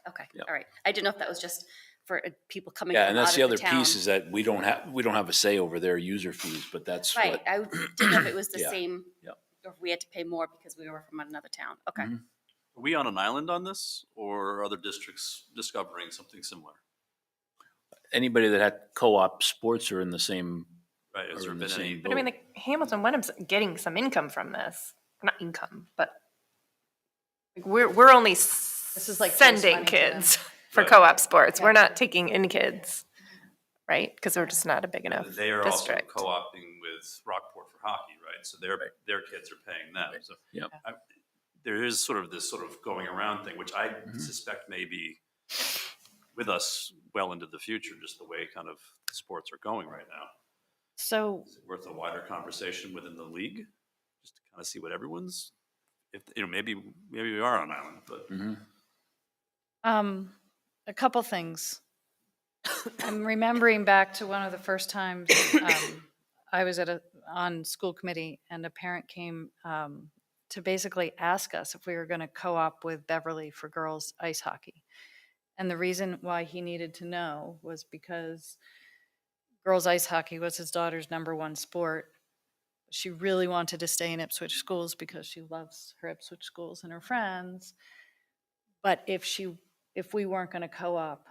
Okay, Yeah. all right. I didn't know if that was just for people coming Yeah, from and out that's of the other town. piece is that we don't have a say over their user fees, but that's Right, what. I didn't know if it was the Yeah. same, Yeah. or if we had to pay more because we were from another town. Okay. Mhm. Are we on an island on this, or are other districts discovering something similar? Anybody that had co-op sports are in the same. Right, has are there in the been same any? But I mean, boat. the Hamilton Wenham's getting some income from this. Not income, but like we're only This is like gross sending money to them. kids for Right. co-op sports. Yeah. We're not taking in kids, right? Because we're just not a big enough They are district. also co-opting with Rockport for hockey, right? So their kids are paying them. So Yep. there is sort of this sort of going around thing, which I suspect may be with us well into the future, just the way kind of sports are going right now. So Is it worth a wider conversation within the league, just to kind of see what everyone's, maybe we are on an island, but a couple things. I'm remembering back to one of the first times I was on school committee, and a parent came to basically ask us if we were going to co-op with Beverly for girls ice hockey. And the reason why he needed to know was because girls ice hockey was his daughter's number one sport. She really wanted to stay in Ipswich schools because she loves her Ipswich schools and her friends. But if we weren't going to co-op,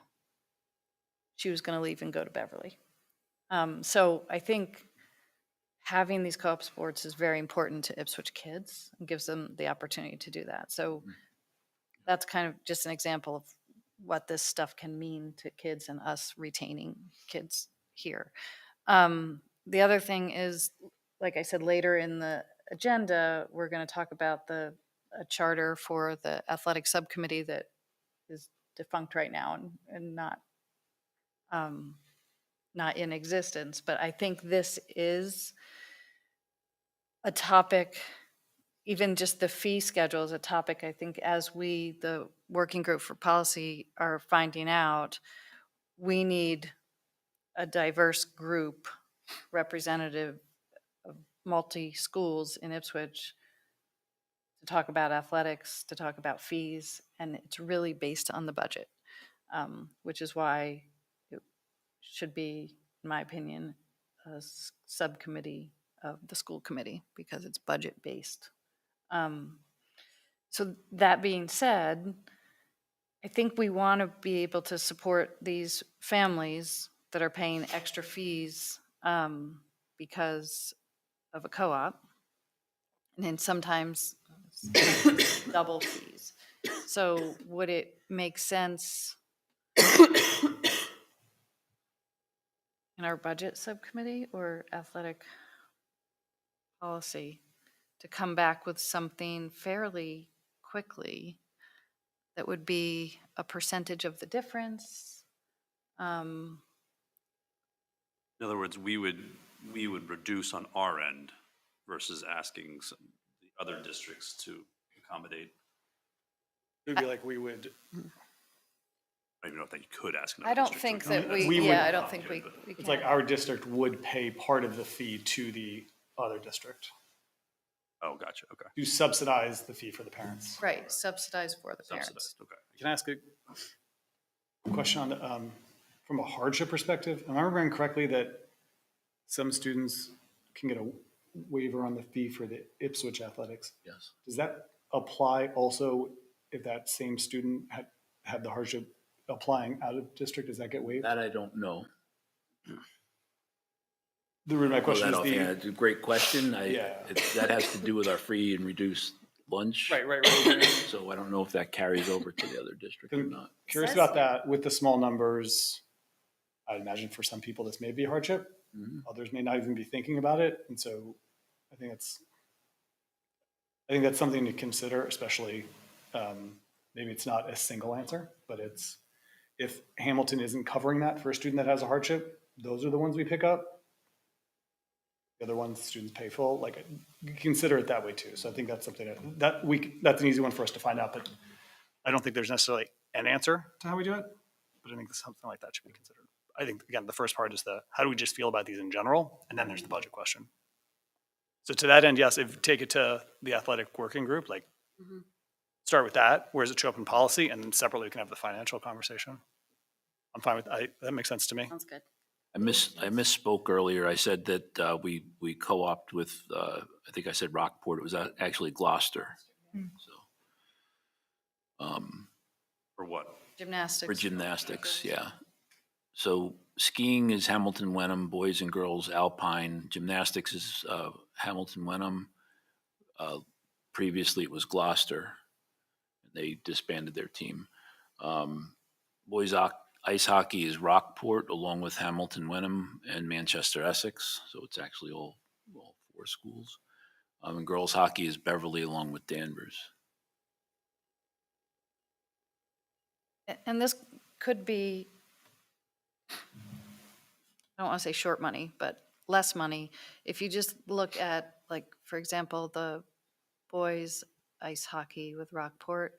she was going to leave and go to Beverly. So I think having these co-op sports is very important to Ipswich kids and gives them the opportunity to do that. So that's kind of just an example of what this stuff can mean to kids and us retaining kids here. The other thing is, like I said, later in the agenda, we're going to talk about a charter for the athletic subcommittee that is defunct right now and not in existence. But I think this is a topic, even just the fee schedule is a topic, I think, as we, the working group for policy, are finding out, we need a diverse group representative of multi-schools in Ipswich to talk about athletics, to talk about fees, and it's really based on the budget, which is why it should be, in my opinion, a subcommittee of the school committee because it's budget-based. So that being said, I think we want to be able to support these families that are paying extra fees because of a co-op, and then sometimes double fees. So would it make sense in our budget subcommittee or athletic policy to come back with something fairly quickly that would be a percentage of the difference? In other words, we would reduce on our end versus asking the other districts to accommodate. It would be like we would, I don't even know if they could ask. I don't think that we, We would- yeah, I don't think we it's can. like our district would pay part of the fee to the other district Oh, gotcha. Okay. to subsidize the fee for the parents. Right, subsidized for the parents. Subsidized. Okay. Can I ask a question on the, from a hardship perspective? Am I remembering correctly that some students can get a waiver on the fee for the Ipswich athletics? Yes. Does that apply also if that same student had the hardship applying out of district? Does that get waived? That I don't know. The root of my question Well, is the. it's a great question. Yeah. That has to do with our free and reduced lunch. Right. So I don't know if that carries over to the other district or not. Curious about that with the small numbers. I imagine for some people this may be a hardship. Mhm. Others may not even be thinking about it. And so I think that's something to consider, especially maybe it's not a single answer, but it's if Hamilton isn't covering that for a student that has a hardship, those are the ones we pick up. The other ones students pay full, like consider it that way too. So I think that's something that's an easy one for us to find out, but I don't think there's necessarily an answer to how we do it, but I think something like that should be considered. I think, again, the first part is how do we just feel about these in general? And then there's the budget question. So to that end, yes, if take it to the athletic working group, like start with that. Where does it show up in policy? And then separately we can have the financial conversation. I'm fine with that. Makes sense to me. Sounds good. I misspoke earlier. I said that we co-opt with, I think I said Rockport. It was actually Gloucester. So, For what? Gymnastics. for gymnastics, yeah. So skiing is Hamilton Wenham, boys and girls Alpine. Gymnastics is Hamilton Wenham. Previously it was Gloucester. They disbanded their team. Boys ice hockey is Rockport along with Hamilton Wenham and Manchester Essex. So it's actually all four schools. And girls hockey is Beverly along with Danvers. And this could be, I don't want to say short money, but less money. If you just look at, like, for example, the boys ice hockey with Rockport,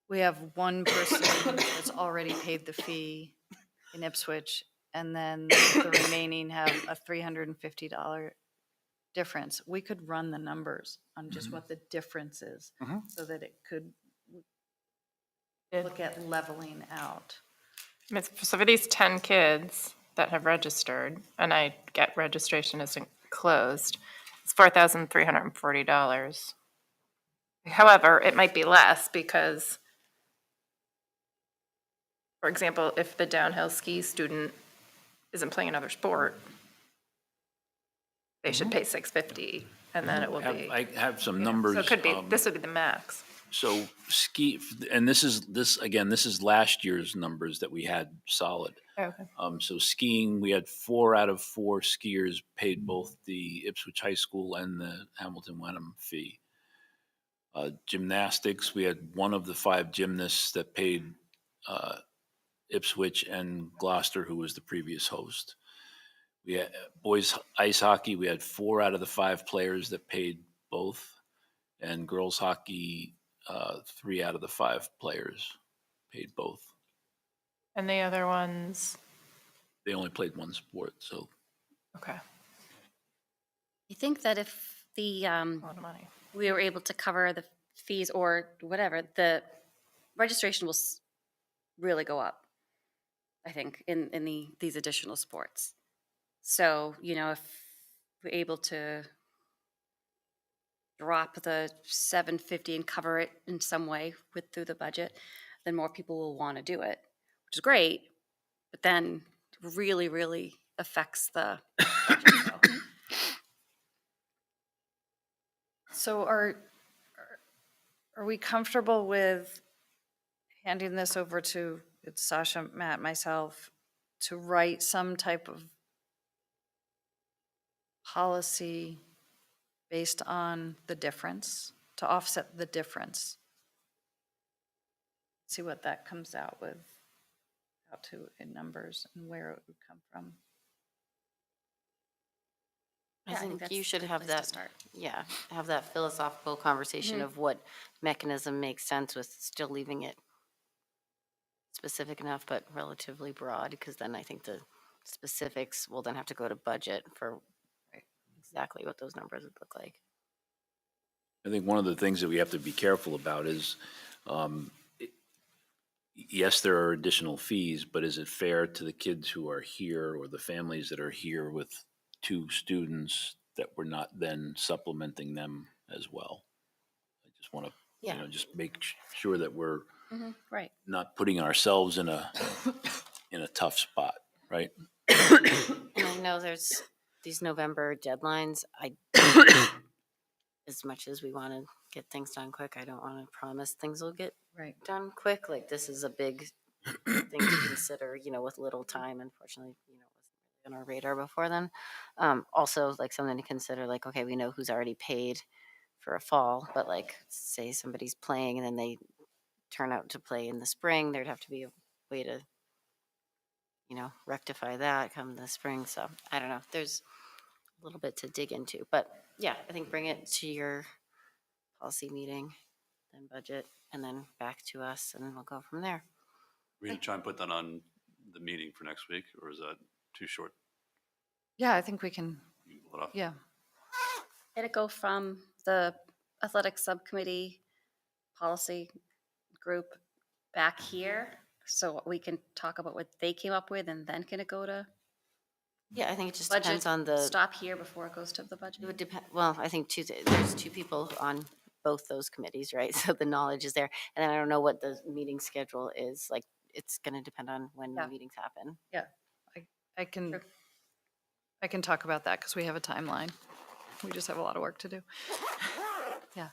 we have one person that's already paid the fee in Ipswich, and then the remaining have a $350 difference. We could run the numbers on just what the difference is so that it could look at leveling out. So for these 10 kids that have registered, and I get registration isn't closed, it's $4,340. However, it might be less because, for example, if the downhill ski student isn't playing another sport, they should pay $650, and then it will be. I have some yeah. numbers. So it could be, this would be the max. So and this is last year's numbers that we had solid. Okay. So skiing, we had 4 out of 4 skiers paid both the Ipswich High School and the Hamilton Wenham fee. Gymnastics, we had 1 of the 5 gymnasts that paid Ipswich and Gloucester, who was the previous host. We had boys ice hockey, we had 4 out of the 5 players that paid both, and girls hockey, 3 out of the 5 players paid both. And the other ones, They only played one sport, so. okay, I think that if the, a lot of money. we were able to cover the fees or whatever, the registration will really go up, I think, in these additional sports. So, you know, if we're able to drop the $750 and cover it in some way through the budget, then more people will want to do it, which is great, but then really, really affects the budget. So are we comfortable with handing this over to Sasha, Matt, myself, to write some type of policy based on the difference, to offset the difference? See what that comes out with, out to in numbers and where it would come from. Yeah, I think think that's you a should good have place to that, start. yeah, have that philosophical conversation of what mechanism makes sense with still leaving it specific enough, but relatively broad, because then I think the specifics will then have to go to budget for exactly what those numbers would look like. I think one of the things that we have to be careful about is, yes, there are additional fees, but is it fair to the kids who are here or the families that are here with 2 students that we're not then supplementing them as well? I just want to, Yeah. just make sure that we're Right. not putting ourselves in a tough spot, right? And I know there's these November deadlines. As much as we want to get things done quick, I don't want to promise things will get Right. done quick. Like, this is a big thing to consider, with little time. Unfortunately, wasn't really on our radar before then. Also, like, something to consider, like, okay, we know who's already paid for a fall, but like, say somebody's playing and then they turn out to play in the spring, there'd have to be a way to, rectify that come the spring. So I don't know. There's a little bit to dig into, but yeah, I think bring it to your policy meeting, then budget, and then back to us, and we'll go from there. We're going to try and put that on the meeting for next week, or is that too short? Yeah, I think we can, You can pull it off? yeah. Did it go from the athletic subcommittee policy group back here? So we can talk about what they came up with, and then can it go to Yeah, I think it just budget? depends on the. Stop here before it goes to the budget? It would depend. Well, I think there's 2 people on both those committees, right? So the knowledge is there, and then I don't know what the meeting schedule is. Like, it's going to depend on when Yeah. the meetings happen. Yeah, I can talk about that because we have a timeline. We just have a lot of work to do. Yeah,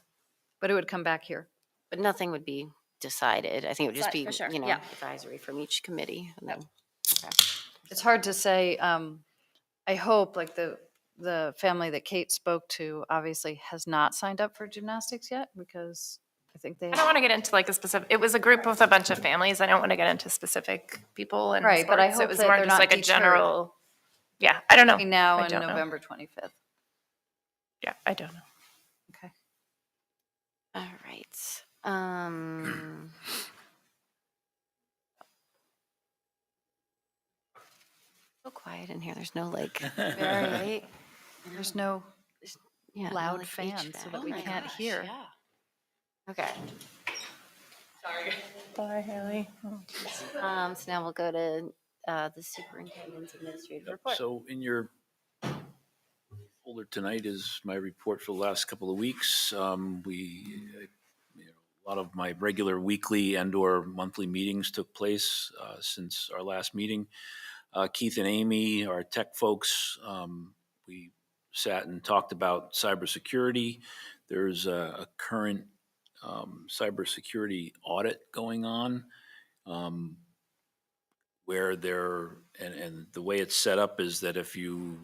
but it would come back here. But nothing would be decided. I think it would just Right, be, for sure, yeah. advisory from each committee, and then. Okay. It's hard to say, I hope, like, the family that Kate spoke to obviously has not signed up for gymnastics yet, because I think they. I don't want to get into like a specific, it was a group with a bunch of families. I don't want to get into specific people and Right, but I sports. hope It was that more they're just not like a deterred general, yeah, I don't know. between now I and don't know. November 25th. Yeah, I don't know. Okay. All right. So quiet in here. There's no like. Right? There's no Yeah, no, loud like, fans so HVAC. that we Oh my can't gosh, hear. yeah. Okay. Bye, Haley. So now we'll go to the superintendent's administrative report. So in your folder tonight is my report for the last couple of weeks. A lot of my regular weekly and/or monthly meetings took place since our last meeting. Keith and Amy, our tech folks, we sat and talked about cybersecurity. There's a current cybersecurity audit going on. Where and the way it's set up is that if you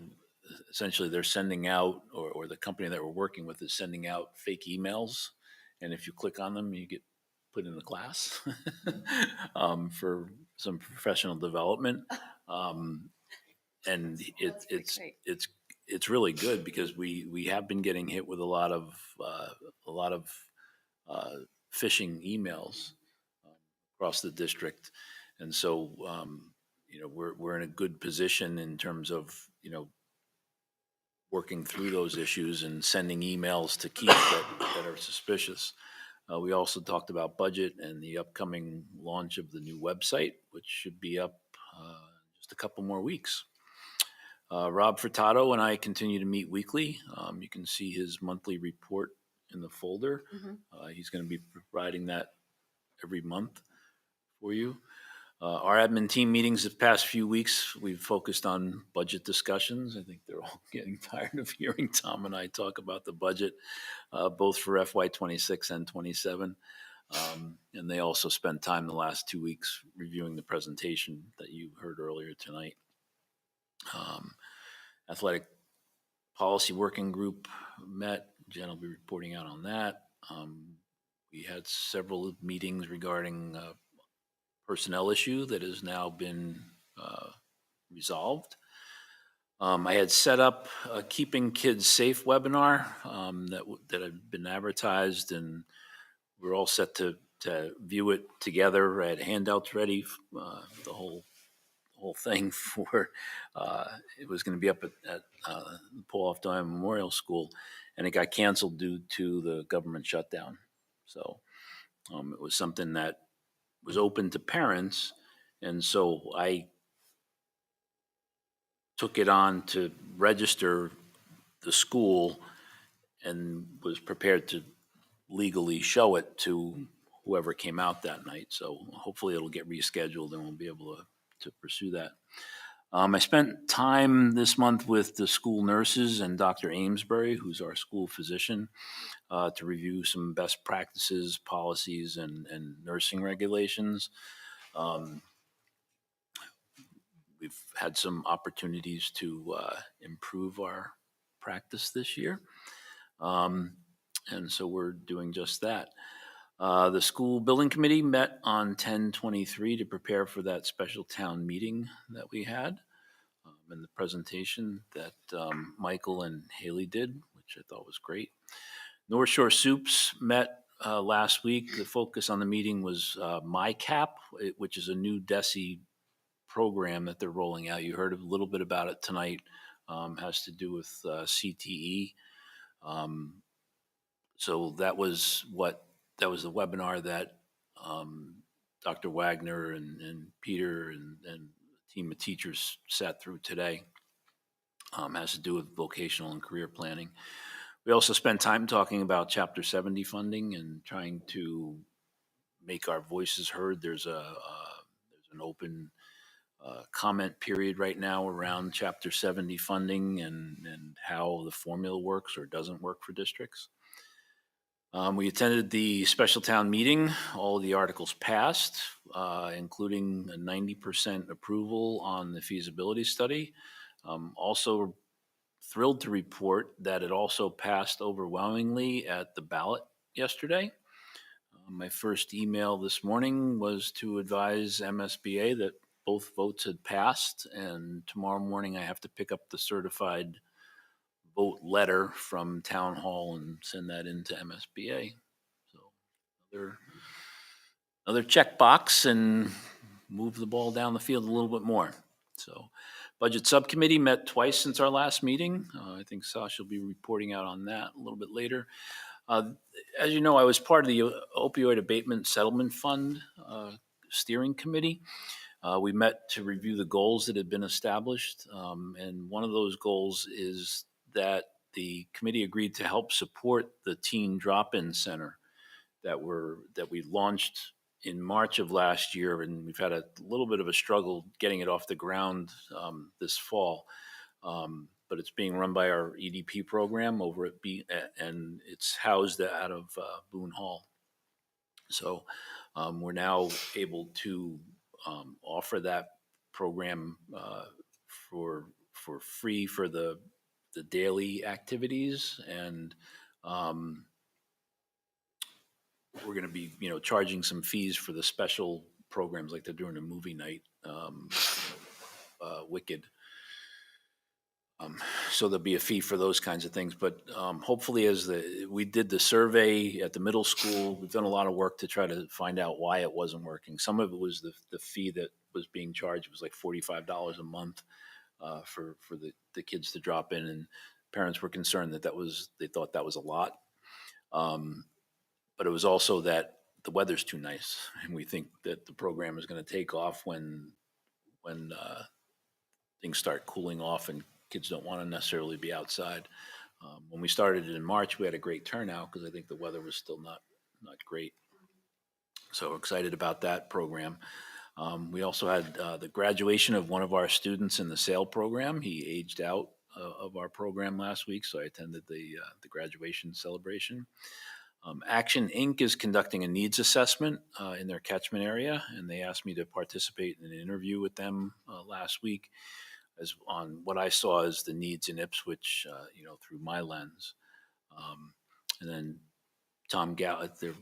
essentially they're sending out, or the company that we're working with is sending out fake emails, and if you click on them, you get put in the class for some professional development. And it's really good because we have been getting hit with a lot of uh, phishing emails across the district, and so we're in a good position in terms of working through those issues and sending emails to Keith that are suspicious. We also talked about budget and the upcoming launch of the new website, which should be up just a couple more weeks. Rob Furtado and I continue to meet weekly. You can see his monthly report in the folder. He's going to be providing that every month for you. Our admin team meetings the past few weeks, we've focused on budget discussions. I think they're all getting tired of hearing Tom and I talk about the budget, both for FY26 and 27. And they also spent time the last 2 weeks reviewing the presentation that you heard earlier tonight. Athletic Policy Working Group met. Jen will be reporting out on that. We had several meetings regarding personnel issue that has now been resolved. I had set up a Keeping Kids Safe webinar that had been advertised, and we're all set to view it together. I had handouts ready, the whole thing for it was going to be up at Paul F. Diamond Memorial School, and it got canceled due to the government shutdown. So it was something that was open to parents, and so I took it on to register the school and was prepared to legally show it to whoever came out that night. So hopefully it'll get rescheduled and we'll be able to pursue that. I spent time this month with the school nurses and Dr. Amesbury, who's our school physician, to review some best practices, policies, and nursing regulations. We've had some opportunities to improve our practice this year. And so we're doing just that. The school building committee met on 10/23 to prepare for that special town meeting that we had, and the presentation that Michael and Haley did, which I thought was great. North Shore Soups met last week. The focus on the meeting was MyCap, which is a new DESE program that they're rolling out. You heard a little bit about it tonight. Has to do with CTE. So that was the webinar that Dr. Wagner and Peter and a team of teachers sat through today. Has to do with vocational and career planning. We also spent time talking about Chapter 70 funding and trying to make our voices heard. There's an open comment period right now around Chapter 70 funding and how the formula works or doesn't work for districts. We attended the special town meeting. All of the articles passed, including a 90% approval on the feasibility study. Also thrilled to report that it also passed overwhelmingly at the ballot yesterday. My first email this morning was to advise MSBA that both votes had passed, and tomorrow morning I have to pick up the certified vote letter from town hall and send that into MSBA. So another checkbox and move the ball down the field a little bit more. So budget subcommittee met twice since our last meeting. I think Sasha will be reporting out on that a little bit later. As you know, I was part of the Opioid Abatement Settlement Fund steering committee. We met to review the goals that had been established, and one of those goals is that the committee agreed to help support the teen drop-in center that we launched in March of last year, and we've had a little bit of a struggle getting it off the ground this fall. but it's being run by our EDP program over at and it's housed out of Boone Hall. So we're now able to offer that program for free for the daily activities, and we're going to be charging some fees for the special programs like they're doing a movie night, Wicked. So there'll be a fee for those kinds of things, but hopefully, we did the survey at the middle school, we've done a lot of work to try to find out why it wasn't working. Some of it was the fee that was being charged was like $45 a month for the kids to drop in, and parents were concerned that they thought that was a lot. But it was also that the weather's too nice, and we think that the program is going to take off when things start cooling off and kids don't want to necessarily be outside. When we started it in March, we had a great turnout because I think the weather was still not great. So we're excited about that program. We also had the graduation of one of our students in the SAIL program. He aged out of our program last week, so I attended the graduation celebration. Action Inc. is conducting a needs assessment in their catchment area, and they asked me to participate in an interview with them last week as on what I saw as the needs in Ipswich, through my lens. And then Tom Gallagher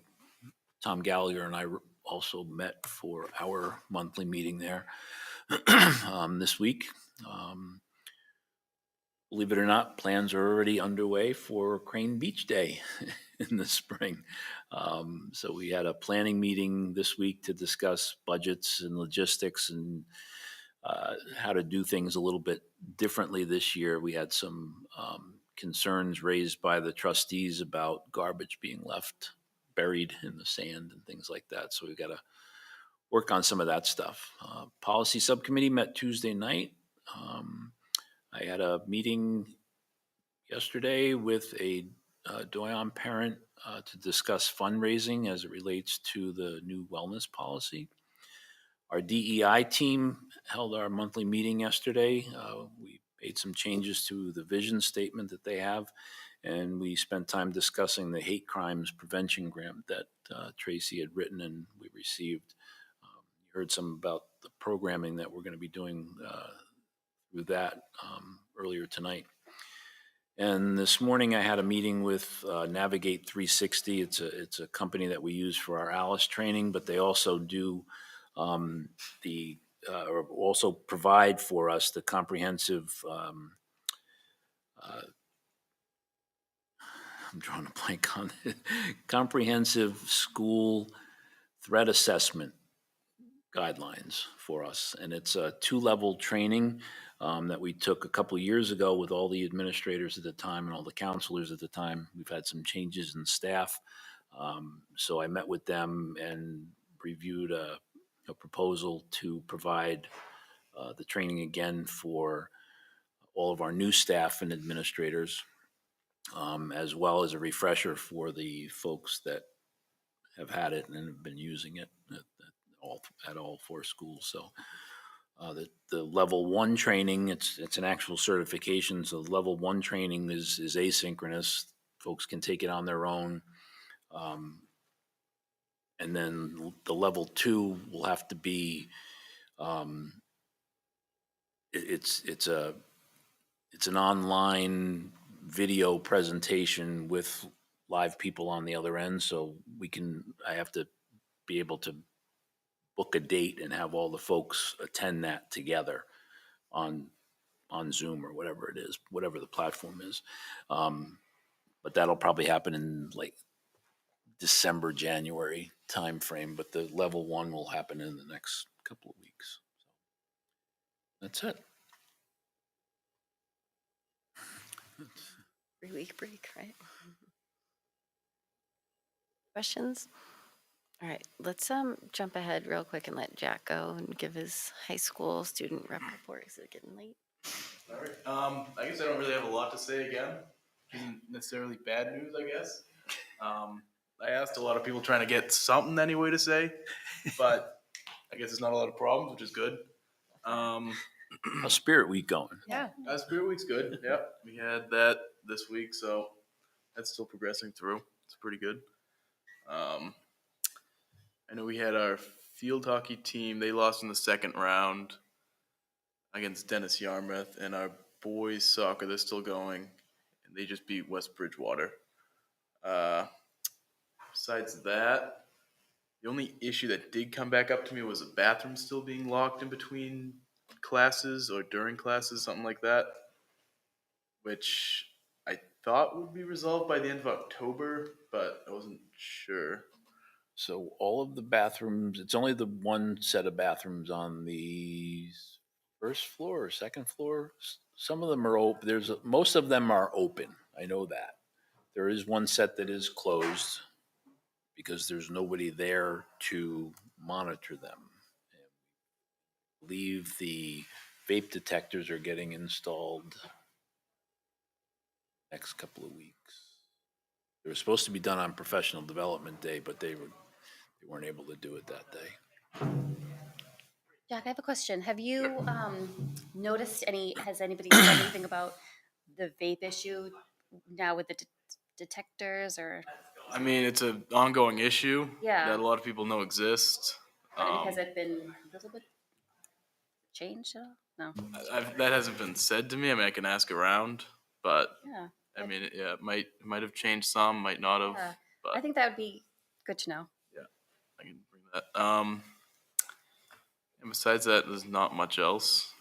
and I also met for our monthly meeting there this week. Believe it or not, plans are already underway for Crane Beach Day in the spring. So we had a planning meeting this week to discuss budgets and logistics and how to do things a little bit differently this year. We had some concerns raised by the trustees about garbage being left buried in the sand and things like that. So we've got to work on some of that stuff. Policy subcommittee met Tuesday night. I had a meeting yesterday with a Doyon parent to discuss fundraising as it relates to the new wellness policy. Our DEI team held our monthly meeting yesterday. We made some changes to the vision statement that they have, and we spent time discussing the hate crimes prevention grant that Tracy had written and we received. You heard some about the programming that we're going to be doing through that earlier tonight. And this morning I had a meeting with Navigate 360. It's a company that we use for our ALICE training, but they also do or also provide for us the comprehensive. I'm drawing a blank on it. Comprehensive school threat assessment guidelines for us, and it's a 2-level training that we took a couple of years ago with all the administrators at the time and all the counselors at the time. We've had some changes in staff, so I met with them and reviewed a proposal to provide the training again for all of our new staff and administrators, as well as a refresher for the folks that have had it and have been using it at all 4 schools. So the level 1 training, it's an actual certification. So the level 1 training is asynchronous. Folks can take it on their own. And then the level 2 will have to be, it's an online video presentation with live people on the other end. So I have to be able to book a date and have all the folks attend that together on Zoom or whatever it is, whatever the platform is. But that'll probably happen in like December, January timeframe. But the level 1 will happen in the next couple of weeks. That's it. 3-week break, right? Questions? All right, let's jump ahead real quick and let Jack go and give his high school student rep report. Is it getting late? All right. I guess I don't really have a lot to say again. Isn't necessarily bad news, I guess. I asked a lot of people trying to get something anyway to say, but I guess it's not a lot of problems, which is good. How's Spirit Week going? Yeah. Spirit Week's good. Yep, we had that this week, so that's still progressing through. It's pretty good. I know we had our field hockey team. They lost in the second round against Dennis Yarmouth, and our boys soccer, they're still going, and they just beat West Bridgewater. Besides that, the only issue that did come back up to me was the bathroom still being locked in between classes or during classes, something like that, which I thought would be resolved by the end of October, but I wasn't sure. So all of the bathrooms, it's only the one set of bathrooms on the first floor or second floor. Some of them are open. Most of them are open. I know that. There is one set that is closed because there's nobody there to monitor them. I believe the vape detectors are getting installed next couple of weeks. They were supposed to be done on Professional Development Day, but they weren't able to do it that day. Jack, I have a question. Have you noticed has anybody said anything about the vape issue now with the detectors or? I mean, it's an ongoing issue Yeah. that a lot of people know exists. Has it been a little bit changed at all? No. That hasn't been said to me. I mean, I can ask around, but Yeah. I mean, yeah, it might have changed some, might not have. Yeah. But I think that would be good to know. I can bring that. And besides that, there's not much else.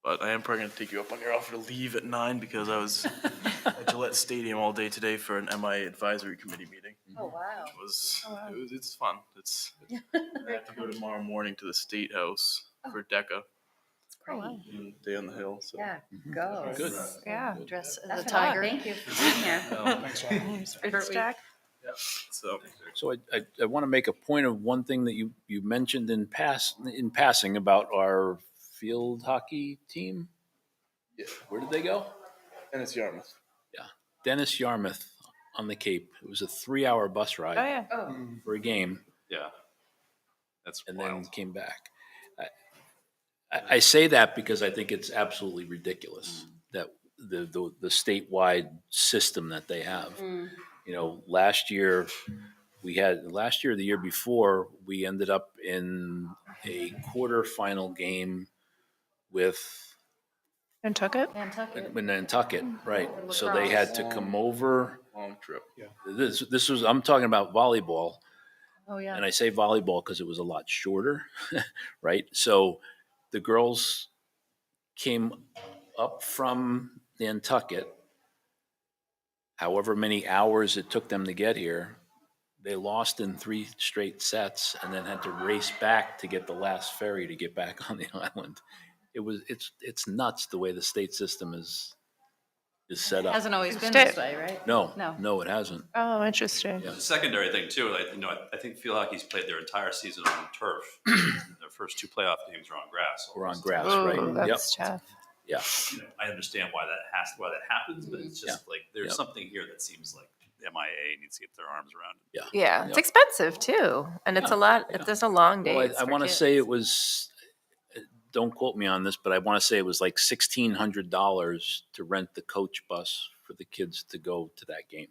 But I am probably gonna take you up on your offer to leave at 9 because I was at Gillette Stadium all day today for an MIA advisory committee meeting. Oh, wow. It's fun. I have to go tomorrow morning to the State House for DECA. It's great. Day on the Hill. So. Yeah, go. Good. Yeah. Dress as That's a tiger. Thank you for being here. Thanks, Thanks, Jack. So I want to make a point of one thing that you mentioned in passing about our field hockey team. yeah, Where did they go? Dennis Yarmouth. Yeah, Dennis Yarmouth on the Cape. It was a 3-hour bus ride Oh, yeah. for a game, Yeah. That's and wild. then came back. I say that because I think it's absolutely ridiculous that the statewide system that they have. You know, last year, the year before, we ended up in a quarterfinal game with Nantucket, right? So they had to come over. Long trip. Yeah. This was, I'm talking about volleyball. Oh, yeah. And I say volleyball because it was a lot shorter, right? So the girls came up from Nantucket, however many hours it took them to get here. They lost in 3 straight sets and then had to race back to get the last ferry to get back on the island. It's nuts the way the state system is set up. Hasn't always been this way, right? No, it hasn't. Oh, interesting. Yeah. The secondary thing too, I think field hockey's played their entire season on turf. Their first 2 playoff games are on grass. We're on grass, Oh, right? that's tough. Yeah. I understand why that happens, but it's just like there's something here that seems like MIA needs to get their arms around it. Yeah, it's expensive too, and it's a lot. There's a long day. Well, I want to say it was. Don't quote me on this, but I want to say it was like $1,600 to rent the coach bus for the kids to go to that game.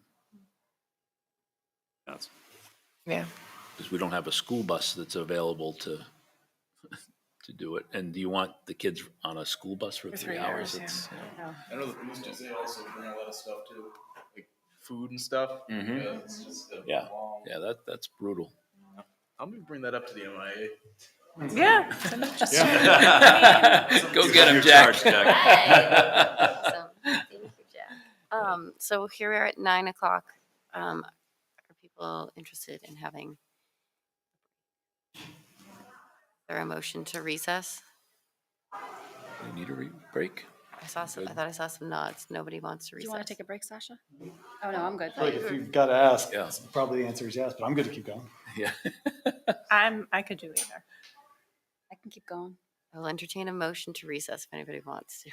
Yeah. Because we don't have a school bus that's available to do it. And do you want the kids on a school bus for 3 hours? I know the boosters, they also bring a lot of stuff too, like food and stuff. Mhm. Yeah, it's just Yeah, that's brutal. I'm gonna bring that up to the MIA. Yeah. Go get him, Jack. Awesome. Thank you, Jack. So here we are at 9 o'clock. Are people interested in having their motion to recess? You need a break? I thought I saw some nods. Nobody wants to Do recess. you want to take a break, Sasha? Oh, no, I'm good. Like if you've got to ask, Yeah. probably the answer is yes, but I'm good to keep going. Yeah. I could do either. I can keep going. I'll entertain a motion to recess if anybody wants to.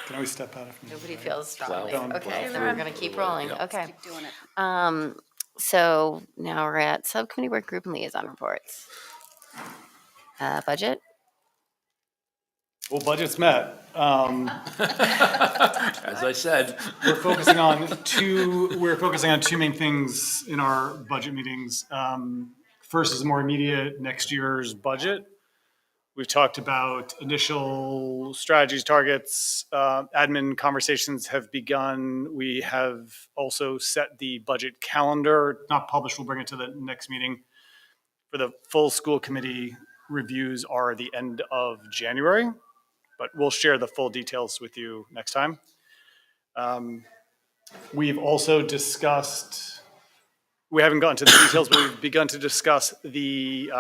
Can always step out if needed. Nobody feels strongly. Plow. Okay, so Plow. we're going to keep rolling. Yeah. Okay. Keep doing it. So now we're at subcommittee work group and liaison reports. Budget. Well, budget's met. As I said. We're focusing on two main things in our budget meetings. First is more immediate next year's budget. We've talked about initial strategies, targets, admin conversations have begun. We have also set the budget calendar, not published, we'll bring it to the next meeting. For the full school committee, reviews are the end of January, but we'll share the full details with you next time. We've also discussed, we haven't gotten to the details, but we've begun to discuss the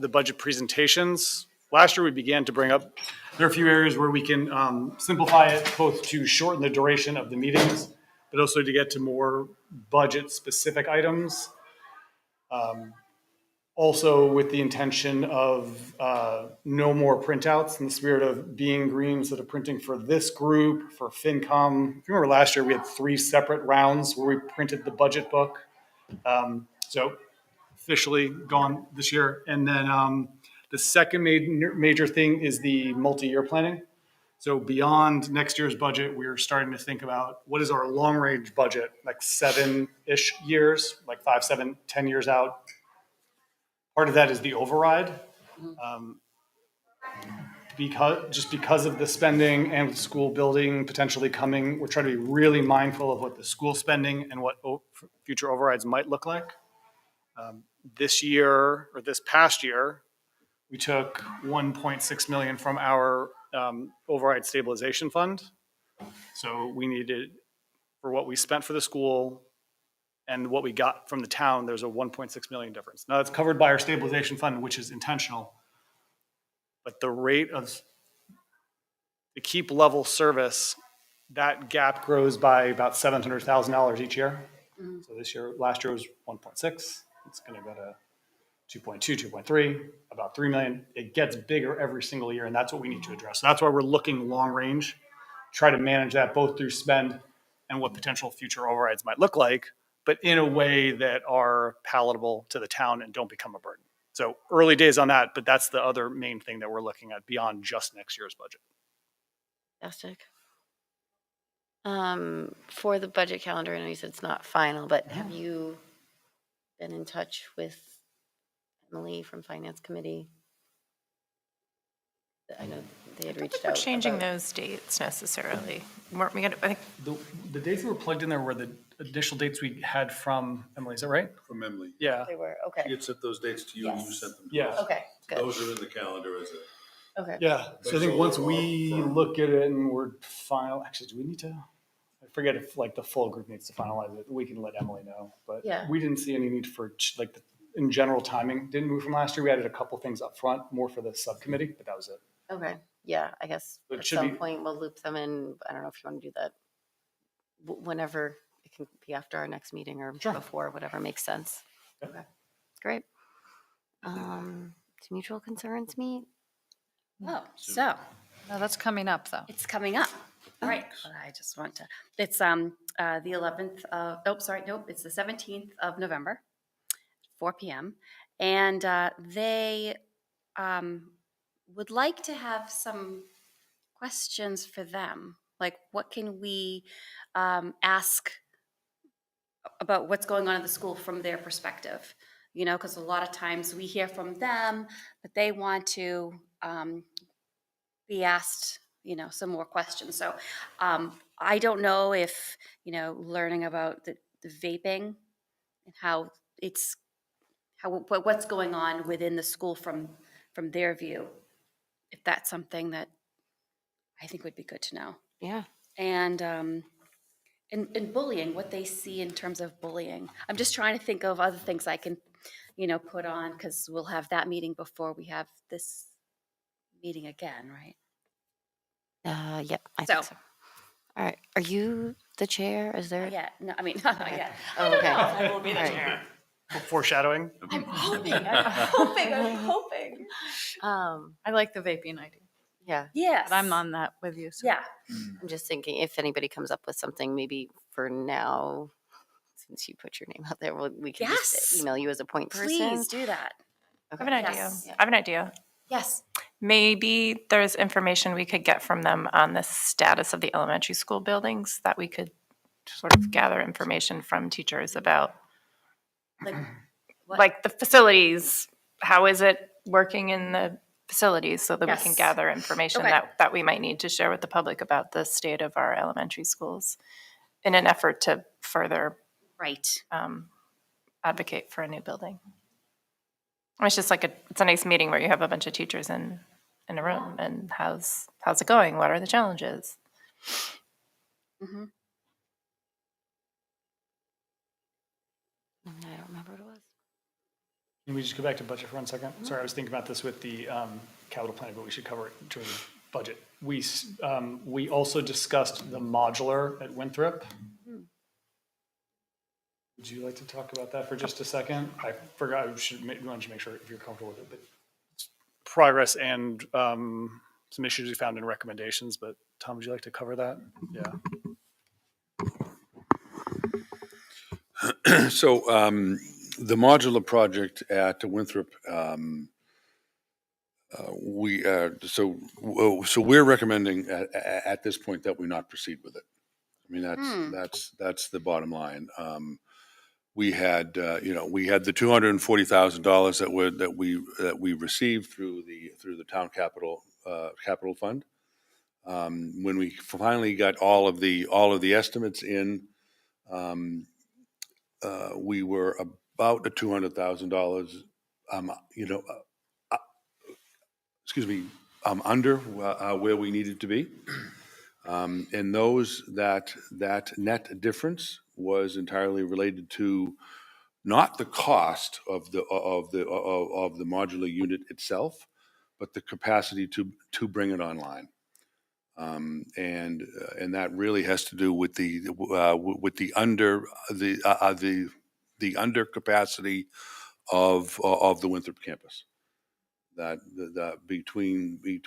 budget presentations. Last year, we began to bring up, there are a few areas where we can simplify it, both to shorten the duration of the meetings, but also to get to more budget-specific items. Also with the intention of no more printouts, in the spirit of being green, instead of printing for this group, for FinCom. If you remember last year, we had 3 separate rounds where we printed the budget book. So officially gone this year. And then the second major thing is the multi-year planning. So beyond next year's budget, we're starting to think about what is our long-range budget, like 7-ish years, like 5, 7, 10 years out. Part of that is the override. Because of the spending and the school building potentially coming, we're trying to be really mindful of what the school spending and what future overrides might look like. This year, or this past year, we took $1.6 million from our override stabilization fund. So we needed, for what we spent for the school and what we got from the town, there's a $1.6 million difference. Now that's covered by our stabilization fund, which is intentional. But the rate of the keep level service, that gap grows by about $700,000 each year. So last year was 1.6. It's going to go to 2.2, 2.3, about 3 million. It gets bigger every single year, and that's what we need to address. So that's why we're looking long range, try to manage that both through spend and what potential future overrides might look like, but in a way that are palatable to the town and don't become a burden. So early days on that, but that's the other main thing that we're looking at beyond just next year's budget. Fantastic. For the budget calendar, I know you said it's not final, but have you been in touch with Emily from Finance Committee? I know they had reached out. We're changing about- those dates necessarily. Weren't we gonna, I think, The dates that were plugged in there were the initial dates we had from Emily, is that right? From Emily. Yeah. They were, okay. She had sent those dates to you and you Yes. sent them to Yeah. us. Okay, good. Those are in the calendar as a. Okay. Yeah, so I think once we Firm. look at it and we're final, actually, do we need to? I forget if like the full group needs to finalize it. We can let Emily know, but Yeah. we didn't see any need for like in general timing. Didn't move from last year. We added a couple things up front, more for the subcommittee, but that was it. Okay, yeah, I guess It at should some be- point we'll loop them in. I don't know if you want to do that whenever. It can be after our next meeting or Sure. before, whatever makes sense. Yeah. Okay, great. Do mutual concerns meet? Oh, so No, that's coming up, though. it's coming up. All right, I just want to, it's the 11th of, it's the 17th of November, 4 p.m. And they would like to have some questions for them. Like, what can we ask about what's going on in the school from their perspective? You know, because a lot of times we hear from them, but they want to be asked, you know, some more questions. So I don't know if, you know, learning about the vaping and how it's, what's going on within the school from their view, if that's something that I think would be good to know. Yeah. And bullying, what they see in terms of bullying. I'm just trying to think of other things I can, you know, put on, because we'll have that meeting before we have this meeting again, right? Yep, I think So- so. All right, are you the chair? Is there? Yeah, no, I mean, not yet. Oh, I don't okay. know if I will be the All right. chair. Foreshadowing. I'm hoping. I like the vaping idea, Yeah, Yes. but I'm on that with you. So. Yeah. I'm just thinking if anybody comes up with something, maybe for now, since you put your name out there, we can Yes. just email you as a point person. Please do that. I have an idea. Yes. I have an idea. Yes. maybe there's information we could get from them on the status of the elementary school buildings that we could sort of gather information from teachers about, Like, what? like the facilities. How is it working in the facilities so that we can Yes. gather information Okay. that we might need to share with the public about the state of our elementary schools in an effort to further Right. advocate for a new building. It's just like it's a nice meeting where you have a bunch of teachers in a room and how's it going? What are the challenges? Mm-hmm. I don't remember what it was. Can we just go back to budget for 1 second? Sorry, I was thinking about this with the capital plan, but we should cover it in terms of budget. We also discussed the modular at Winthrop. Would you like to talk about that for just a second? I forgot, we wanted to make sure if you're comfortable with it, but it's progress and some issues we found in recommendations, but Tom, would you like to cover that? Yeah. So the modular project at Winthrop, so we're recommending at this point that we not proceed with it. I mean, that's the bottom line. We had the $240,000 that we received through the town capital fund. When we finally got all of the estimates in, we were about $200,000, under where we needed to be. And that net difference was entirely related to not the cost of the modular unit itself, but the capacity to bring it online. And that really has to do with the under capacity of the Winthrop campus. That between the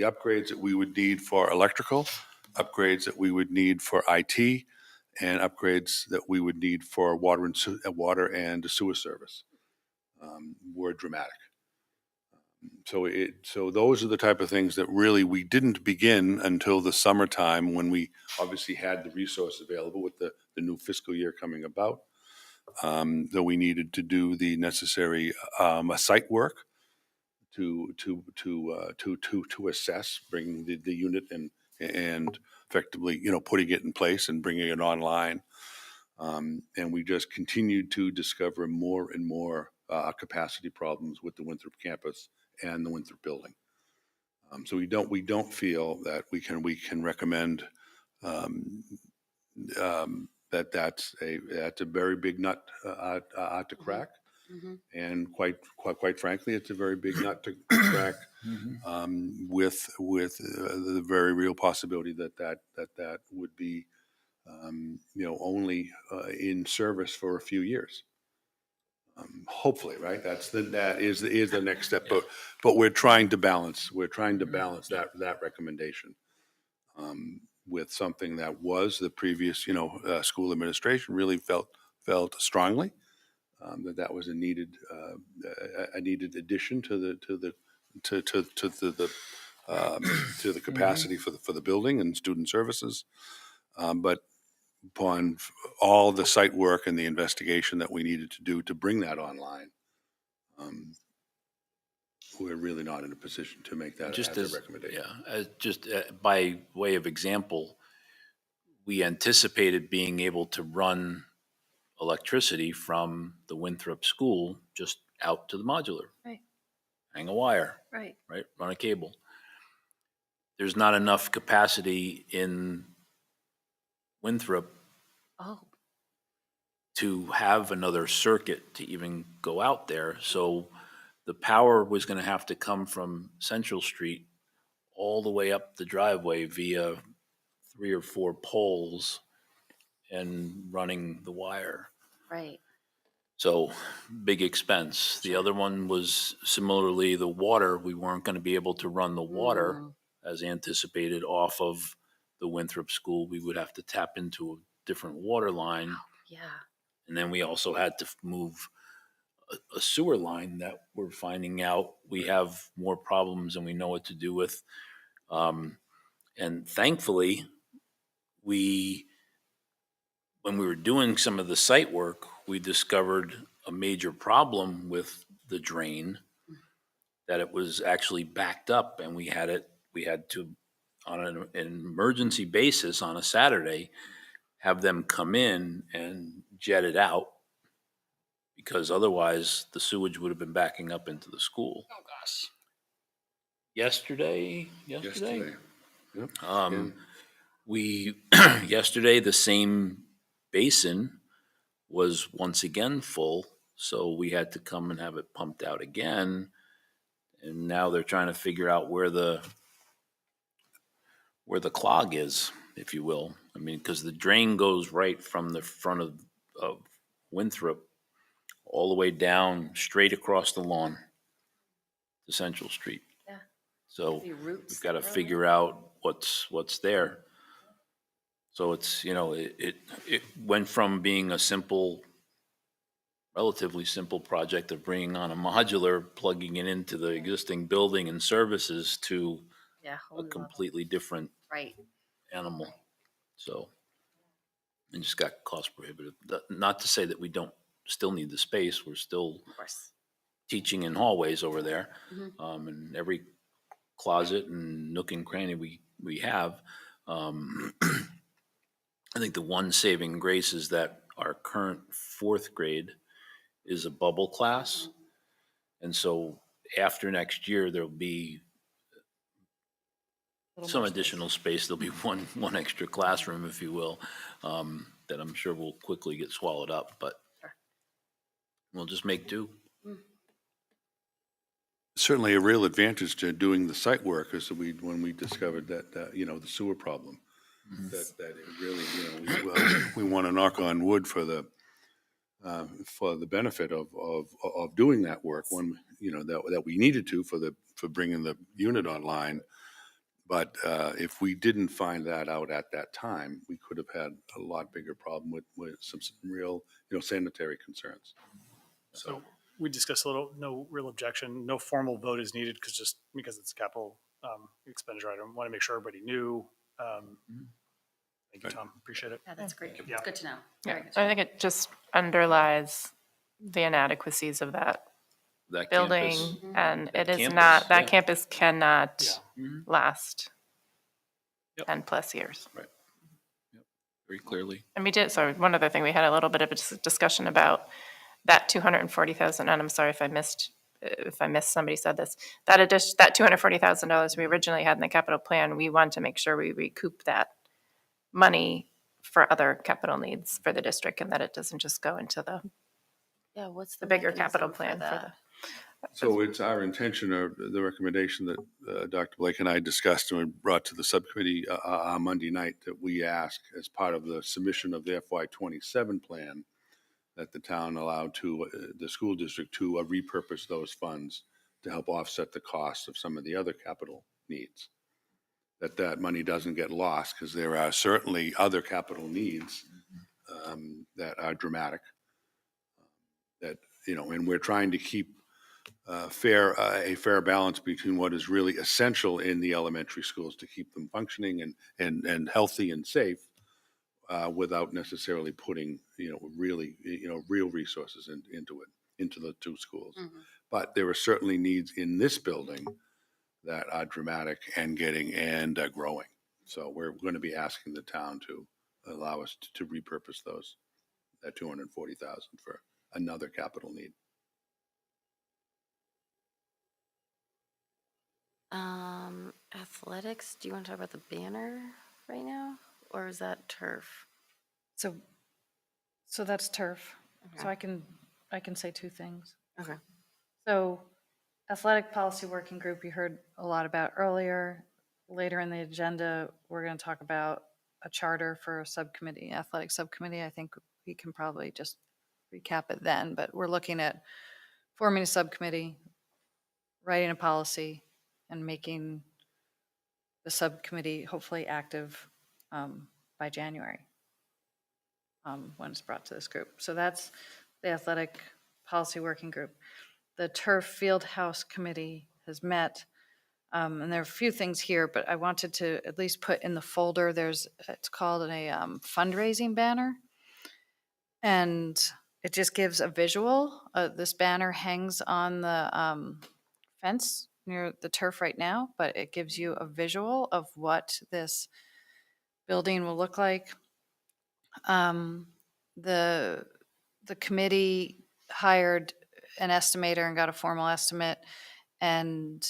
upgrades that we would need for electrical, upgrades that we would need for IT, and upgrades that we would need for water and sewer service were dramatic. So those are the type of things that really we didn't begin until the summertime, when we obviously had the resource available with the new fiscal year coming about. That we needed to do the necessary site work to assess, bringing the unit and effectively, putting it in place and bringing it online. And we just continued to discover more and more capacity problems with the Winthrop campus and the Winthrop building. So we don't feel that we can recommend that that's a very big nut to crack. Mm-hmm. And quite frankly, it's a very big nut to crack with the very real possibility that would be only in service for a few years. Hopefully, right? That is the next step. But we're trying to balance that recommendation with something that was the previous school administration really felt strongly. That was a needed addition to the capacity for the building and student services. But upon all the site work and the investigation that we needed to do to bring that online, we're really not in a position to make that as a recommendation. By way of example, we anticipated being able to run electricity from the Winthrop school just out to the modular. Right. Hang a wire. Right. Right? Run a cable. There's not enough capacity in Winthrop to have another circuit to even go out there. So the power was going to have to come from Central Street all the way up the driveway via 3 or 4 poles and running the wire. Right. So big expense. The other one was similarly the water. We weren't going to be able to run the water as anticipated off of the Winthrop school. We would have to tap into a different water line. Yeah. And then we also had to move a sewer line that we're finding out we have more problems than we know what to do with. And thankfully, when we were doing some of the site work, we discovered a major problem with the drain, that it was actually backed up, and we had to, on an emergency basis on a Saturday, have them come in and jet it out, because otherwise the sewage would have been backing up into the school. Oh, gosh. Yesterday. Yep. We, yesterday, the same basin was once again full, so we had to come and have it pumped out again. And now they're trying to figure out where the clog is, if you will. I mean, because the drain goes right from the front of Winthrop all the way down, straight across the lawn to Central Street. Yeah. So The roots we've got to that grow figure out what's there. So it's, it went from being a relatively simple project of bringing on a modular, plugging it into the existing building and services, to Yeah, a whole new level. completely different Right. animal. So, and just got cost prohibitive. Not to say that we don't still need the space. We're still Of course. teaching in hallways over there. Mhm. And every closet and nook and cranny we have. I think the one saving grace is that our current fourth grade is a bubble class. And so after next year, there'll be some additional space. There'll be one extra classroom, if you will, that I'm sure will quickly get swallowed up, but we'll just make do. Certainly a real advantage to doing the site work is that when we discovered that, the sewer problem, that it really, we want to knock on wood for the benefit of doing that work, one, that we needed to for bringing the unit online. But if we didn't find that out at that time, we could have had a lot bigger problem with some real, sanitary concerns. So we discussed a little, no real objection, no formal vote is needed because it's a capital expenditure item. Want to make sure everybody knew. Thank you, Tom. Appreciate it. Yeah, that's great. Yeah. It's good to know. Yeah, Very good. I think it just underlies the inadequacies of that That building, campus, and that it is campus, not, that yeah. campus cannot Yeah. last Yep. 10+ years. Right. Yep. Very clearly. And we did, so one other thing, we had a little bit of a discussion about that 240,000, and I'm sorry if I missed, somebody said this, that $240,000 we originally had in the capital plan, we want to make sure we recoup that money for other capital needs for the district, and that it doesn't just go into the Yeah, what's the bigger mechanism capital for plan for that? So it's our intention, or the recommendation that Dr. Blake and I discussed and we brought to the subcommittee on Monday night, that we ask as part of the submission of the FY27 plan, that the town allow the school district to repurpose those funds to help offset the cost of some of the other capital needs. That money doesn't get lost, because there are certainly other capital needs that are dramatic. That, and we're trying to keep a fair balance between what is really essential in the elementary schools to keep them functioning and healthy and safe, without necessarily putting, really, real resources into the two schools. Mhm. But there are certainly needs in this building that are dramatic and growing. So we're going to be asking the town to allow us to repurpose that 240,000 for another capital need. Athletics, do you want to talk about the banner right now, or is that turf? So that's turf. So Okay. I can say two things. Okay. So athletic policy working group, you heard a lot about earlier. Later in the agenda, we're going to talk about a charter for a subcommittee, athletic subcommittee. I think we can probably just recap it then, but we're looking at forming a subcommittee, writing a policy, and making the subcommittee hopefully active by January, when it's brought to this group. So that's the athletic Policy Working Group. The Turf Field House Committee has met. And there are a few things here, but I wanted to at least put in the folder, it's called a fundraising banner. And it just gives a visual. This banner hangs on the fence near the turf right now, but it gives you a visual of what this building will look like. The committee hired an estimator and got a formal estimate, and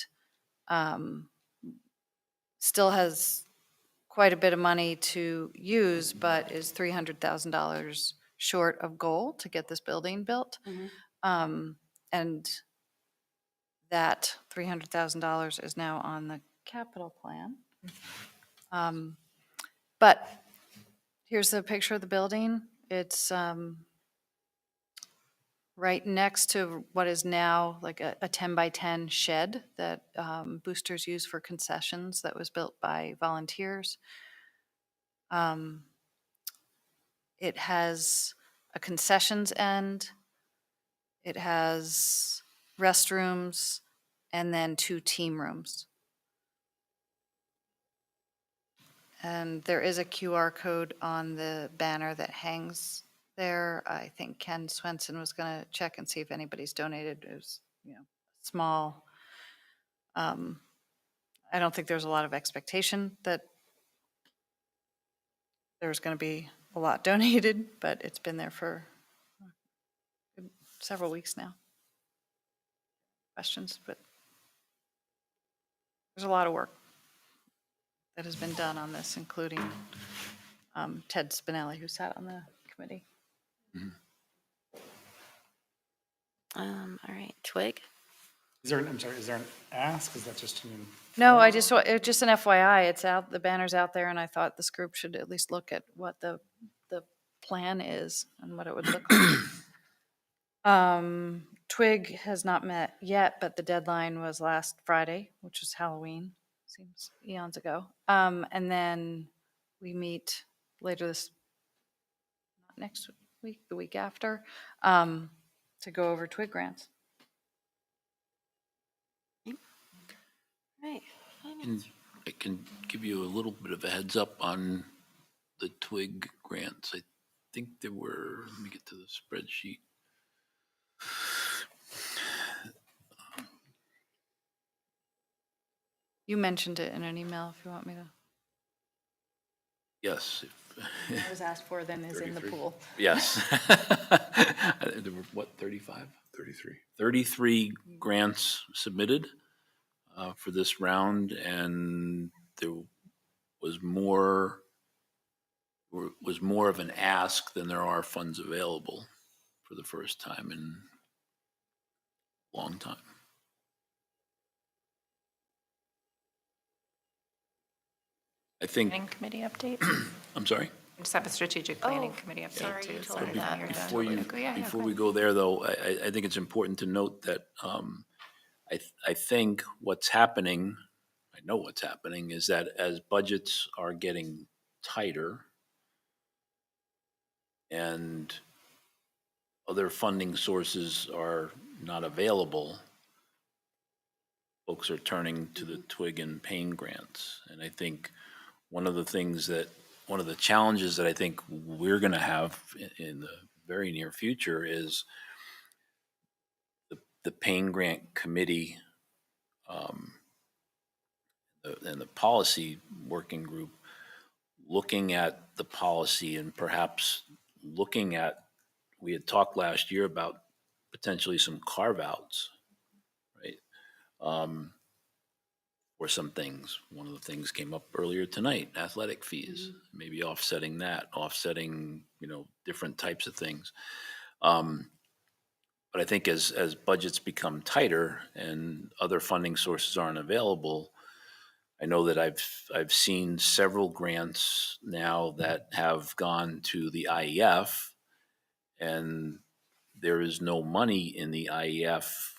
still has quite a bit of money to use, but is $300,000 short of goal to get this building built. And that $300,000 is now on the capital plan. But here's the picture of the building. It's right next to what is now like a 10 by 10 shed that boosters use for concessions that was built by volunteers. It has a concessions end, it has restrooms, and then 2 team rooms. And there is a QR code on the banner that hangs there. I think Ken Swenson was going to check and see if anybody's donated. It was, small. I don't think there's a lot of expectation that there's going to be a lot donated, but it's been there for several weeks now. Questions, but there's a lot of work that has been done on this, including Ted Spinelli, who sat on the committee. All right, Twig? Is there an ask? Is that just an No, just an FYI, it's out, the banner's out there, and I thought this group should at least look at what the plan is and what it would look like. Twig has not met yet, but the deadline was last Friday, which was Halloween, seems eons ago. And then we meet later not next week, the week after, to go over Twig grants. Right. And I can give you a little bit of a heads up on the Twig grants. I think there were, let me get to the spreadsheet. You mentioned it in an email if you want me to. Yes. I was asked for, then is in the pool. Yes. There were, what, 35? 33. 33 grants submitted for this round, and there was more of an ask than there are funds available for the first time in a long time. I think. Planning committee update? I'm sorry? We just have a strategic planning committee update sorry, too. you so told me then that. you're done. Before we go there, though, I think it's important to note that I think what's happening, I know what's happening, is that as budgets are getting tighter and other funding sources are not available, folks are turning to the Twig and Payne grants. And I think one of the challenges that I think we're going to have in the very near future is the Payne Grant Committee and the policy working group looking at the policy and perhaps looking at, we had talked last year about potentially some carve-outs, right? Or some things. One of the things came up earlier tonight, athletic fees, maybe offsetting, different types of things. But I think as budgets become tighter and other funding sources aren't available, I know that I've seen several grants now that have gone to the IEF, and there is no money in the IEF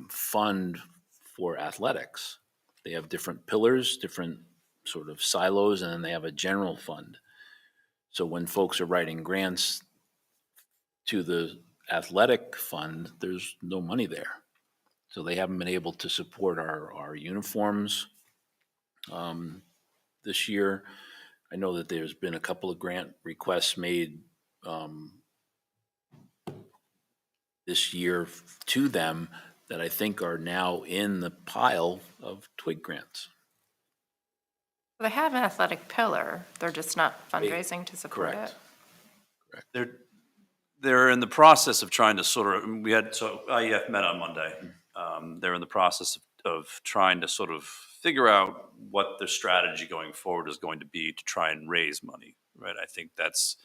fund for athletics. They have different pillars, different sort of silos, and then they have a general fund. So when folks are writing grants to the athletic fund, there's no money there. So they haven't been able to support our uniforms this year. I know that there's been a couple of grant requests made this year to them that I think are now in the pile of TWIG grants. They have an athletic pillar, they're just not fundraising to support Correct. it. They're in the process of trying to sort of, IEF met on Monday. They're in the process of trying to sort of figure out what their strategy going forward is going to be to try and raise money, right? I think that's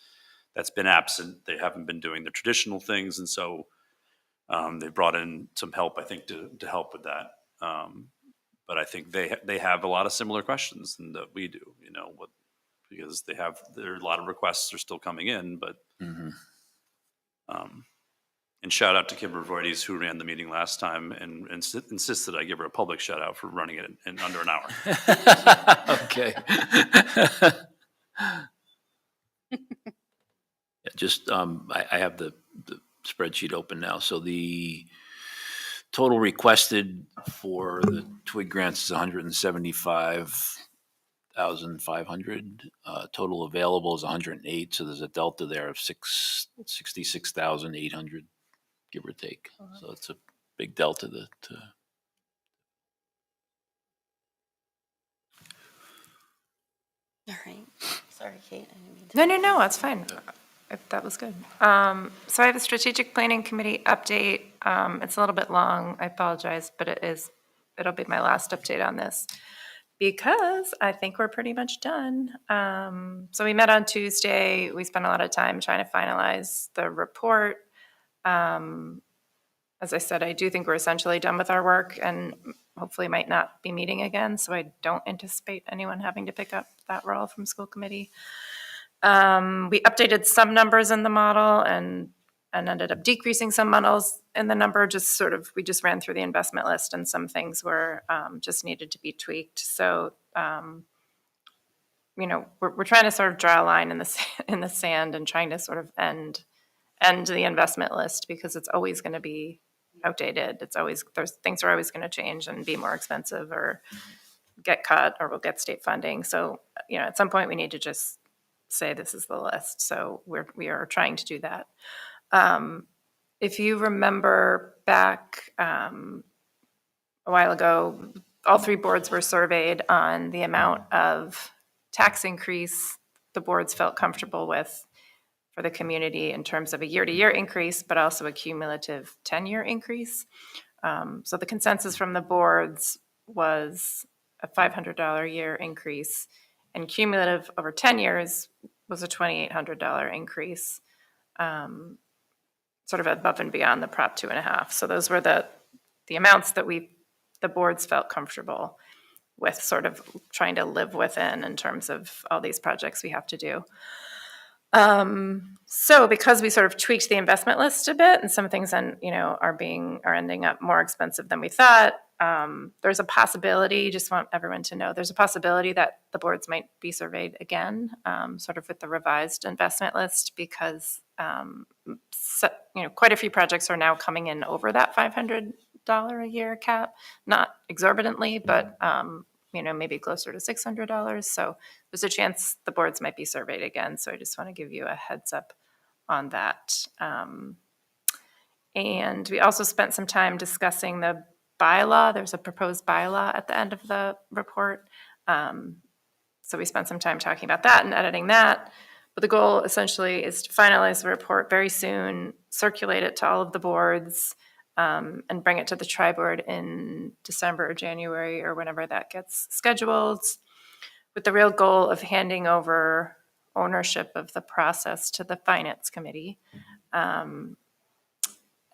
been absent. They haven't been doing the traditional things, and so they brought in some help, I think, to help with that. But I think they have a lot of similar questions than that we do, because there are a lot of requests are still coming in, but and shout out to Kim Revoides, who ran the meeting last time and insisted I give her a public shout out for running it in under an hour. Okay. Just, I have the spreadsheet open now. So the total requested for the TWIG grants is 175,500. Total available is 108. So there's a delta there of 66,800, give or take. So it's a big delta that. All right. Sorry, Kate. I didn't mean to. No, that's fine. That was good. So I have a strategic planning committee update. It's a little bit long. I apologize, but it'll be my last update on this because I think we're pretty much done. So we met on Tuesday. We spent a lot of time trying to finalize the report. As I said, I do think we're essentially done with our work and hopefully might not be meeting again. So I don't anticipate anyone having to pick up that role from school committee. We updated some numbers in the model and ended up decreasing some models in the number. We just ran through the investment list and some things were just needed to be tweaked. So, we're trying to sort of draw a line in the sand and trying to sort of end the investment list because it's always going to be outdated. Things are always going to change and be more expensive or get cut or we'll get state funding. So, at some point we need to just say this is the list. So we are trying to do that. If you remember back a while ago, all three boards were surveyed on the amount of tax increase the boards felt comfortable with for the community in terms of a year-to-year increase, but also a cumulative 10-year increase. So the consensus from the boards was a $500 a year increase, and cumulative over 10 years was a $2,800 increase, sort of above and beyond the Prop 2.5. So those were the amounts that the boards felt comfortable with sort of trying to live within in terms of all these projects we have to do. So because we sort of tweaked the investment list a bit and some things are ending up more expensive than we thought, there's a possibility, just want everyone to know, there's a possibility that the boards might be surveyed again, sort of with the revised investment list because, quite a few projects are now coming in over that $500 a year cap, not exorbitantly, but, maybe closer to $600. So there's a chance the boards might be surveyed again. So I just want to give you a heads up on that. And we also spent some time discussing the bylaw. There's a proposed bylaw at the end of the report. So we spent some time talking about that and editing that. But the goal essentially is to finalize the report very soon, circulate it to all of the boards, and bring it to the tri-board in December or January or whenever that gets scheduled, with the real goal of handing over ownership of the process to the Finance Committee. And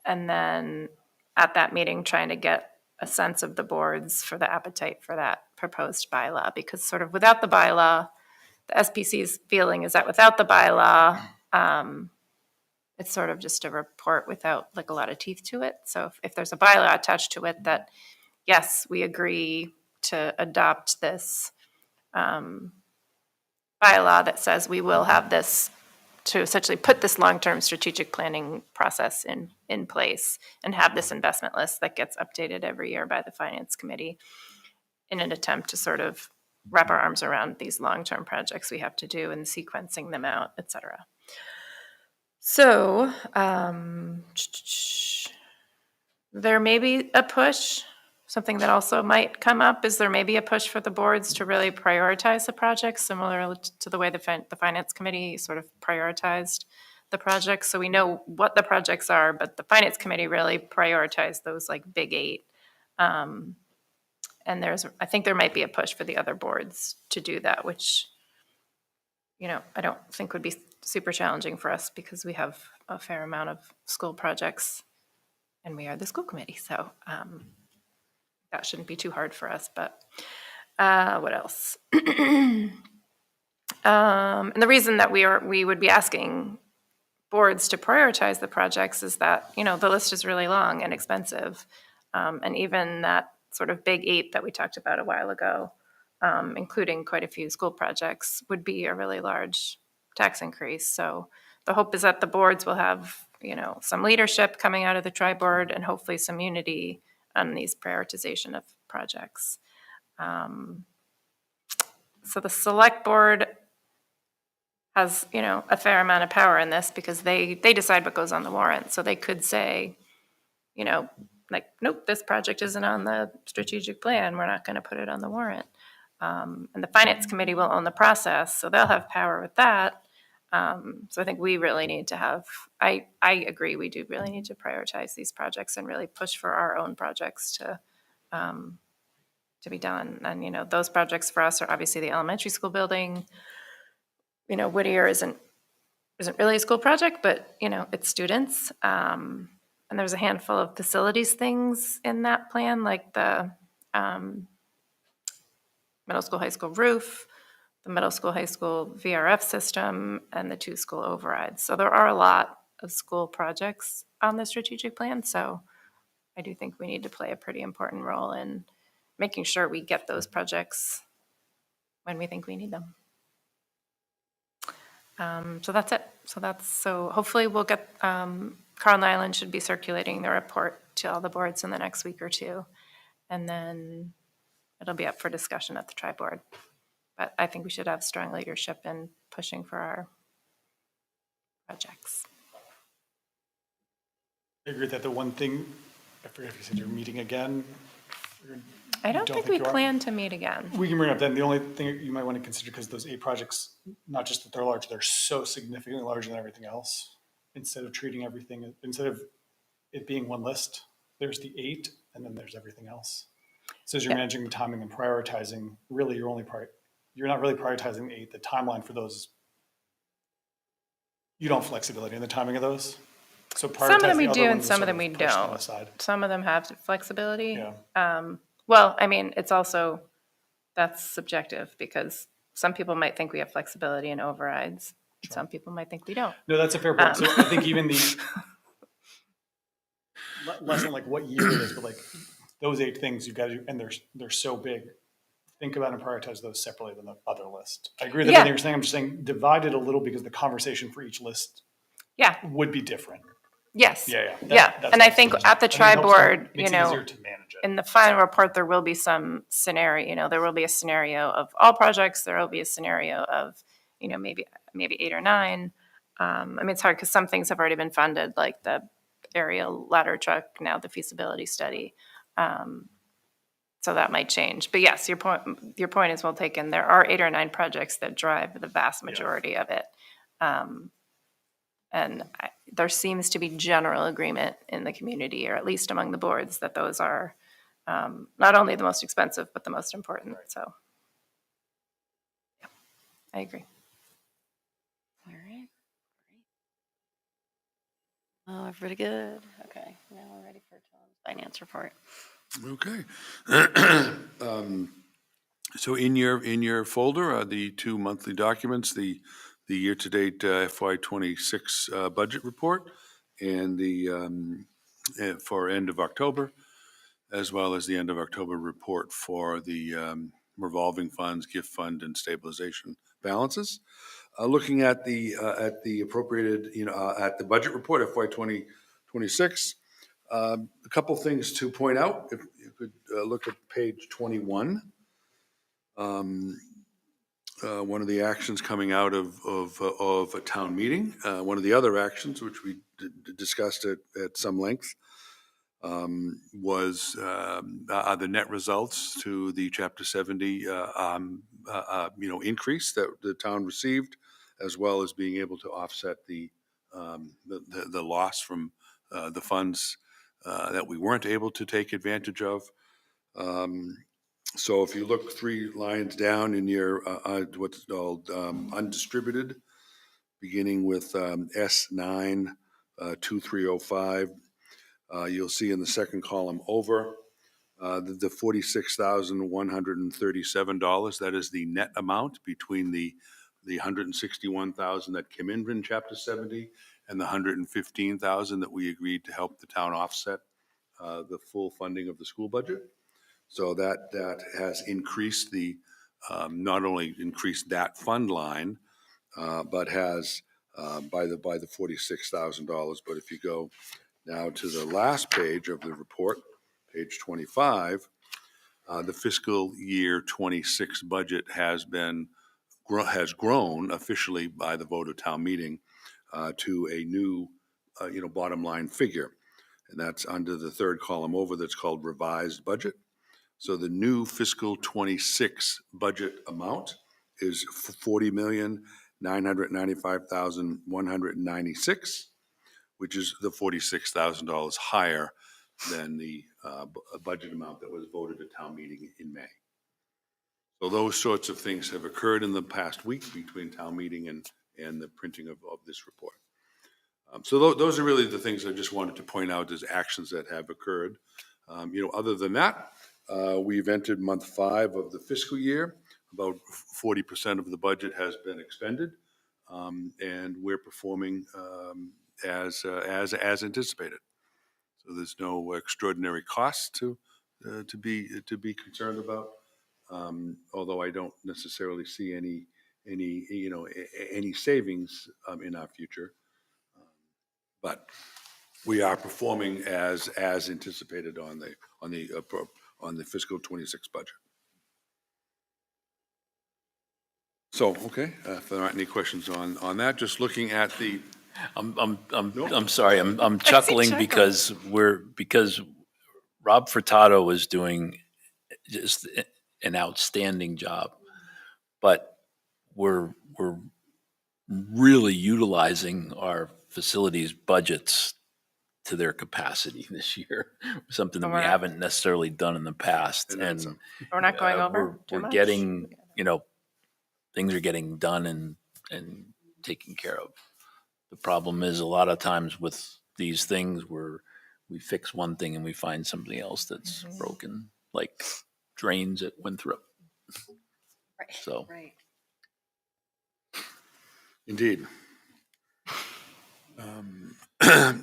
then at that meeting, trying to get a sense of the boards for the appetite for that proposed bylaw, because sort of without the bylaw, the SPC's feeling is that without the bylaw, it's sort of just a report without like a lot of teeth to it. So if there's a bylaw attached to it that, yes, we agree to adopt this bylaw that says we will have this to essentially put this long-term strategic planning process in place and have this investment list that gets updated every year by the Finance Committee in an attempt to sort of wrap our arms around these long-term projects we have to do and sequencing them out, et cetera. So there may be a push. Something that also might come up is there may be a push for the boards to really prioritize the projects, similar to the way the Finance Committee sort of prioritized the projects. So we know what the projects are, but the Finance Committee really prioritized those like big 8. And I think there might be a push for the other boards to do that, which, I don't think would be super challenging for us because we have a fair amount of school projects and we are the school committee. So that shouldn't be too hard for us, but what else? And the reason that we would be asking boards to prioritize the projects is that, the list is really long and expensive. And even that sort of big 8 that we talked about a while ago, including quite a few school projects, would be a really large tax increase. So the hope is that the boards will have, some leadership coming out of the tri-board and hopefully some unity on these prioritization of projects. So the select board has, a fair amount of power in this because they decide what goes on the warrant. So they could say, nope, this project isn't on the strategic plan. We're not going to put it on the warrant. And the Finance Committee will own the process, so they'll have power with that. So I think we really need to have, I agree, we do really need to prioritize these projects and really push for our own projects to be done. And, those projects for us are obviously the elementary school building. Whittier isn't really a school project, but, it's students. And there's a handful of facilities things in that plan, like the middle school, high school roof, the middle school, high school VRF system, and the 2 school overrides. So there are a lot of school projects on the strategic plan. So I do think we need to play a pretty important role in making sure we get those projects when we think we need them. So that's it. So hopefully we'll get, Carl Nyland should be circulating the report to all the boards in the next week or 2. And then it'll be up for discussion at the tri-board. But I think we should have strong leadership in pushing for our projects. I agree that the one thing, I forget if you said you're meeting again. I don't think we plan to meet again. We can bring it up then. The only thing you might want to consider, because those 8 projects, not just that they're large, they're so significantly larger than everything else. Instead of it being one list, there's the 8 and then there's everything else. So as you're managing the timing and prioritizing, really you're not really prioritizing the 8. The timeline for those, you don't have flexibility in the timing of those. So some of them we do and some of them we don't. Some of them have flexibility. Yeah. Well, I mean, it's also, that's subjective because some people might think we have flexibility in overrides. Sure. Some people might think we don't. No, that's a fair point. So I think even the, less than like what year it is, but like those 8 things you've got to do, and they're so big. Think about and prioritize those separately than the other list. I agree with everything you're saying. I'm just saying divide it a little because the conversation for each list would be different. Yes. Yeah. And I think at the tri-board, it's easier to manage it. in the final report, there will be some scenario, there will be a scenario of all projects. There will be a scenario of, maybe 8 or 9. I mean, it's hard because some things have already been funded, like the aerial ladder truck, now the feasibility study. So that might change. But yes, your point is well taken. There are 8 or 9 projects that drive the vast majority of it. And there seems to be general agreement in the community, or at least among the boards, that those are not only the most expensive, but the most important. Right. So, I agree. All right. Oh, everybody good? Okay, now we're ready for Tom's finance report. Okay. So in your folder are the 2 monthly documents, the year-to-date FY26 budget report and the for end of October, as well as the end of October report for the revolving funds, gift fund, and stabilization balances. Looking at the appropriated, at the budget report, FY 2026, a couple things to point out. If you could look at page 21. One of the actions coming out of a town meeting, one of the other actions, which we discussed at some length, was the net results to the Chapter 70, increase that the town received, as well as being able to offset the loss from the funds that we weren't able to take advantage of. So if you look 3 lines down in your what's called undistributed, beginning with S9 2305, you'll see in the second column over the $46,137. That is the net amount between the 161,000 that came in Chapter 70 and the 115,000 that we agreed to help the town offset the full funding of the school budget. So that has increased not only increased that fund line, but has by the $46,000. But if you go now to the last page of the report, page 25, the fiscal year 26 budget has grown officially by the vote of town meeting to a new bottom line figure, and that's under the third column over. That's called revised budget. So the new fiscal 26 budget amount is $40,995,196, which is the $46,000 higher than the budget amount that was voted at town meeting in May. So those sorts of things have occurred in the past week between town meeting and the printing of this report. So those are really the things I just wanted to point out as actions that have occurred. Other than that, we've entered month 5 of the fiscal year. About 40% of the budget has been expended, and we're performing as anticipated. So there's no extraordinary costs to be concerned about. Although I don't necessarily see any savings in our future, but we are performing as anticipated on the fiscal 26 budget. So, okay, if there aren't any questions on that, just looking at the. I'm sorry, I'm chuckling because Rob Furtado is doing just an outstanding job, but we're really utilizing our facilities budgets to their capacity this year, something that we haven't necessarily done in the past. And we're not going over too we're much. getting, things are getting done and taken care of. The problem is a lot of times with these things where we fix one thing and we find something else that's broken, like drains at Winthrop. Right. So. Right. Indeed.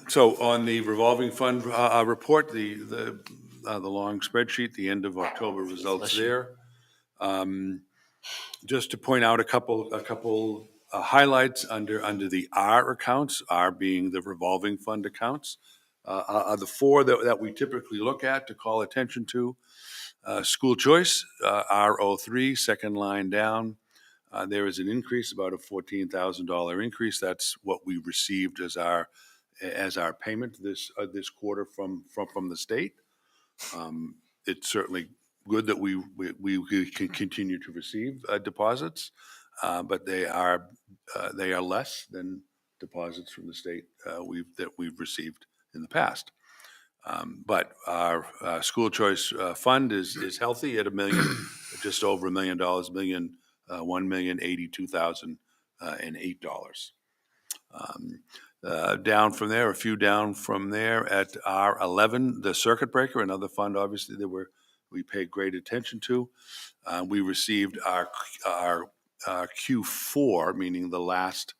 So on the revolving fund report, the long spreadsheet, the end of October results there. Just to point out a couple highlights under the R accounts, R being the revolving fund accounts, are the 4 that we typically look at to call attention to. School choice, R03, second line down. There is an increase, about a $14,000 increase. That's what we received as our payment this quarter from the state. It's certainly good that we can continue to receive deposits, but they are less than deposits from the state that we've received in the past. But our school choice fund is healthy at $1 million, just over $1 million, $1,082,008. Down from there, a few down from there at R11, the circuit breaker, another fund obviously that we paid great attention to. We received our Q4, meaning the last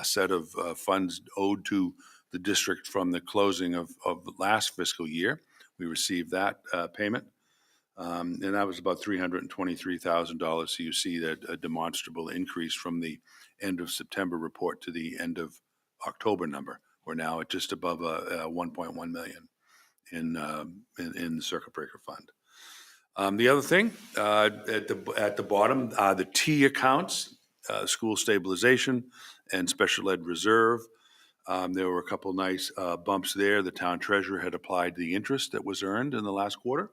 set of funds owed to the district from the closing of last fiscal year. We received that payment. And that was about $323,000. So you see that a demonstrable increase from the end of September report to the end of October number. We're now at just above 1.1 million in the circuit breaker fund. The other thing at the bottom, the T accounts, school stabilization and special ed reserve. There were a couple nice bumps there. The town treasurer had applied the interest that was earned in the last quarter.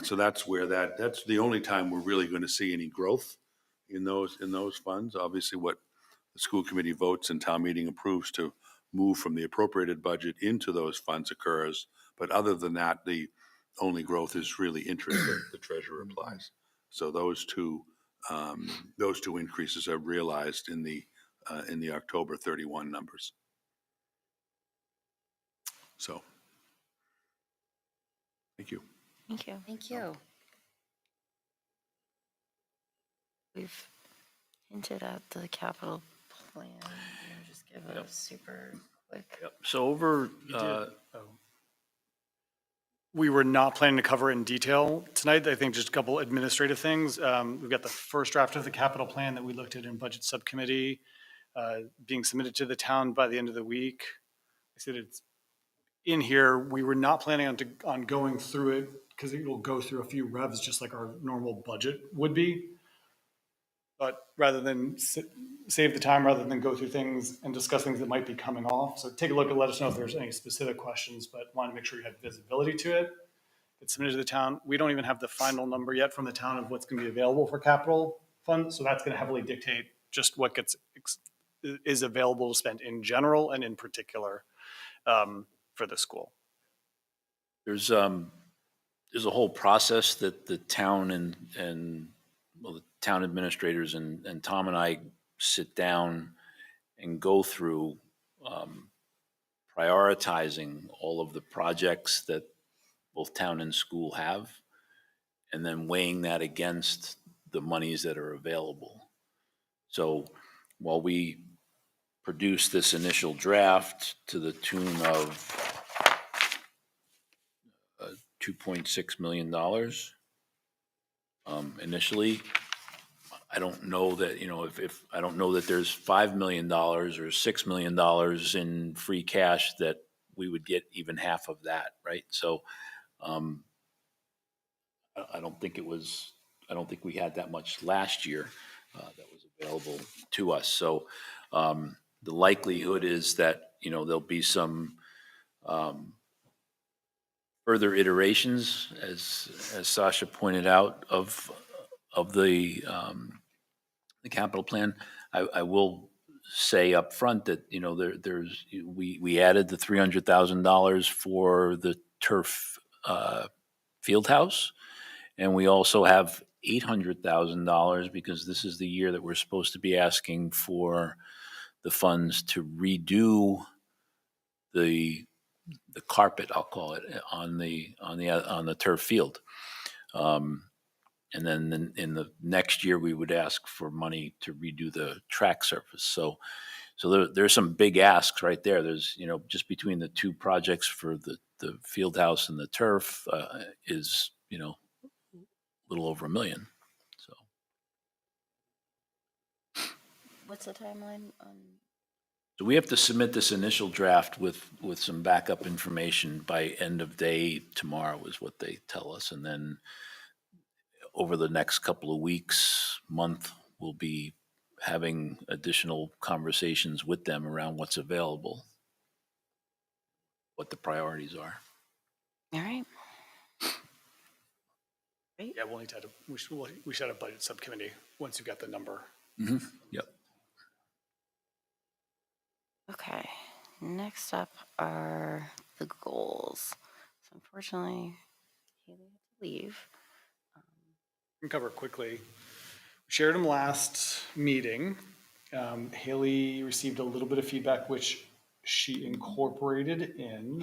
So that's where that's the only time we're really going to see any growth in those funds. Obviously, what the school committee votes and town meeting approves to move from the appropriated budget into those funds occurs. But other than that, the only growth is really interest that the treasurer applies. So those two increases are realized in the October 31 numbers. So, thank you. Thank you. Thank you. We've hinted at the capital plan. Just give a super quick. Yep. So over, We were not planning to cover it in detail tonight. I think just a couple administrative things. We've got the first draft of the capital plan that we looked at in budget subcommittee being submitted to the town by the end of the week. I said it's in here. We were not planning on going through it because it will go through a few revs just like our normal budget would be. But rather than save the time, rather than go through things and discuss things that might be coming off. So take a look and let us know if there's any specific questions, but want to make sure you have visibility to it. It's submitted to the town. We don't even have the final number yet from the town of what's going to be available for capital funds. So that's going to heavily dictate just what is available to spend in general and in particular for the school. there's a whole process that the town and well, the town administrators and Tom and I sit down and go through prioritizing all of the projects that both town and school have, and then weighing that against the monies that are available. So while we produce this initial draft to the tune of $2.6 million initially, I don't know that, if I don't know that there's $5 million or $6 million in free cash that we would get even half of that, right? So I don't think we had that much last year that was available to us. So the likelihood is that, there'll be some further iterations, as Sasha pointed out, of the capital plan. I will say up front that, we added the $300,000 for the turf field house. And we also have $800,000 because this is the year that we're supposed to be asking for the funds to redo the carpet, I'll call it, on the turf field. And then in the next year, we would ask for money to redo the track surface. So there's some big asks right there. There's, just between the two projects for the field house and the turf is, a little over $1 million. So What's the timeline on? So we have to submit this initial draft with some backup information by end of day tomorrow is what they tell us. And then over the next couple of weeks, month, we'll be having additional conversations with them around what's available, what the priorities are. All right. Yeah, we'll need to we should have a budget subcommittee once you got the number. Mm-hmm. Yep. Okay. Next up are the goals. So unfortunately, Haley had to leave. I can cover it quickly. We shared them last meeting. Haley received a little bit of feedback, which she incorporated in.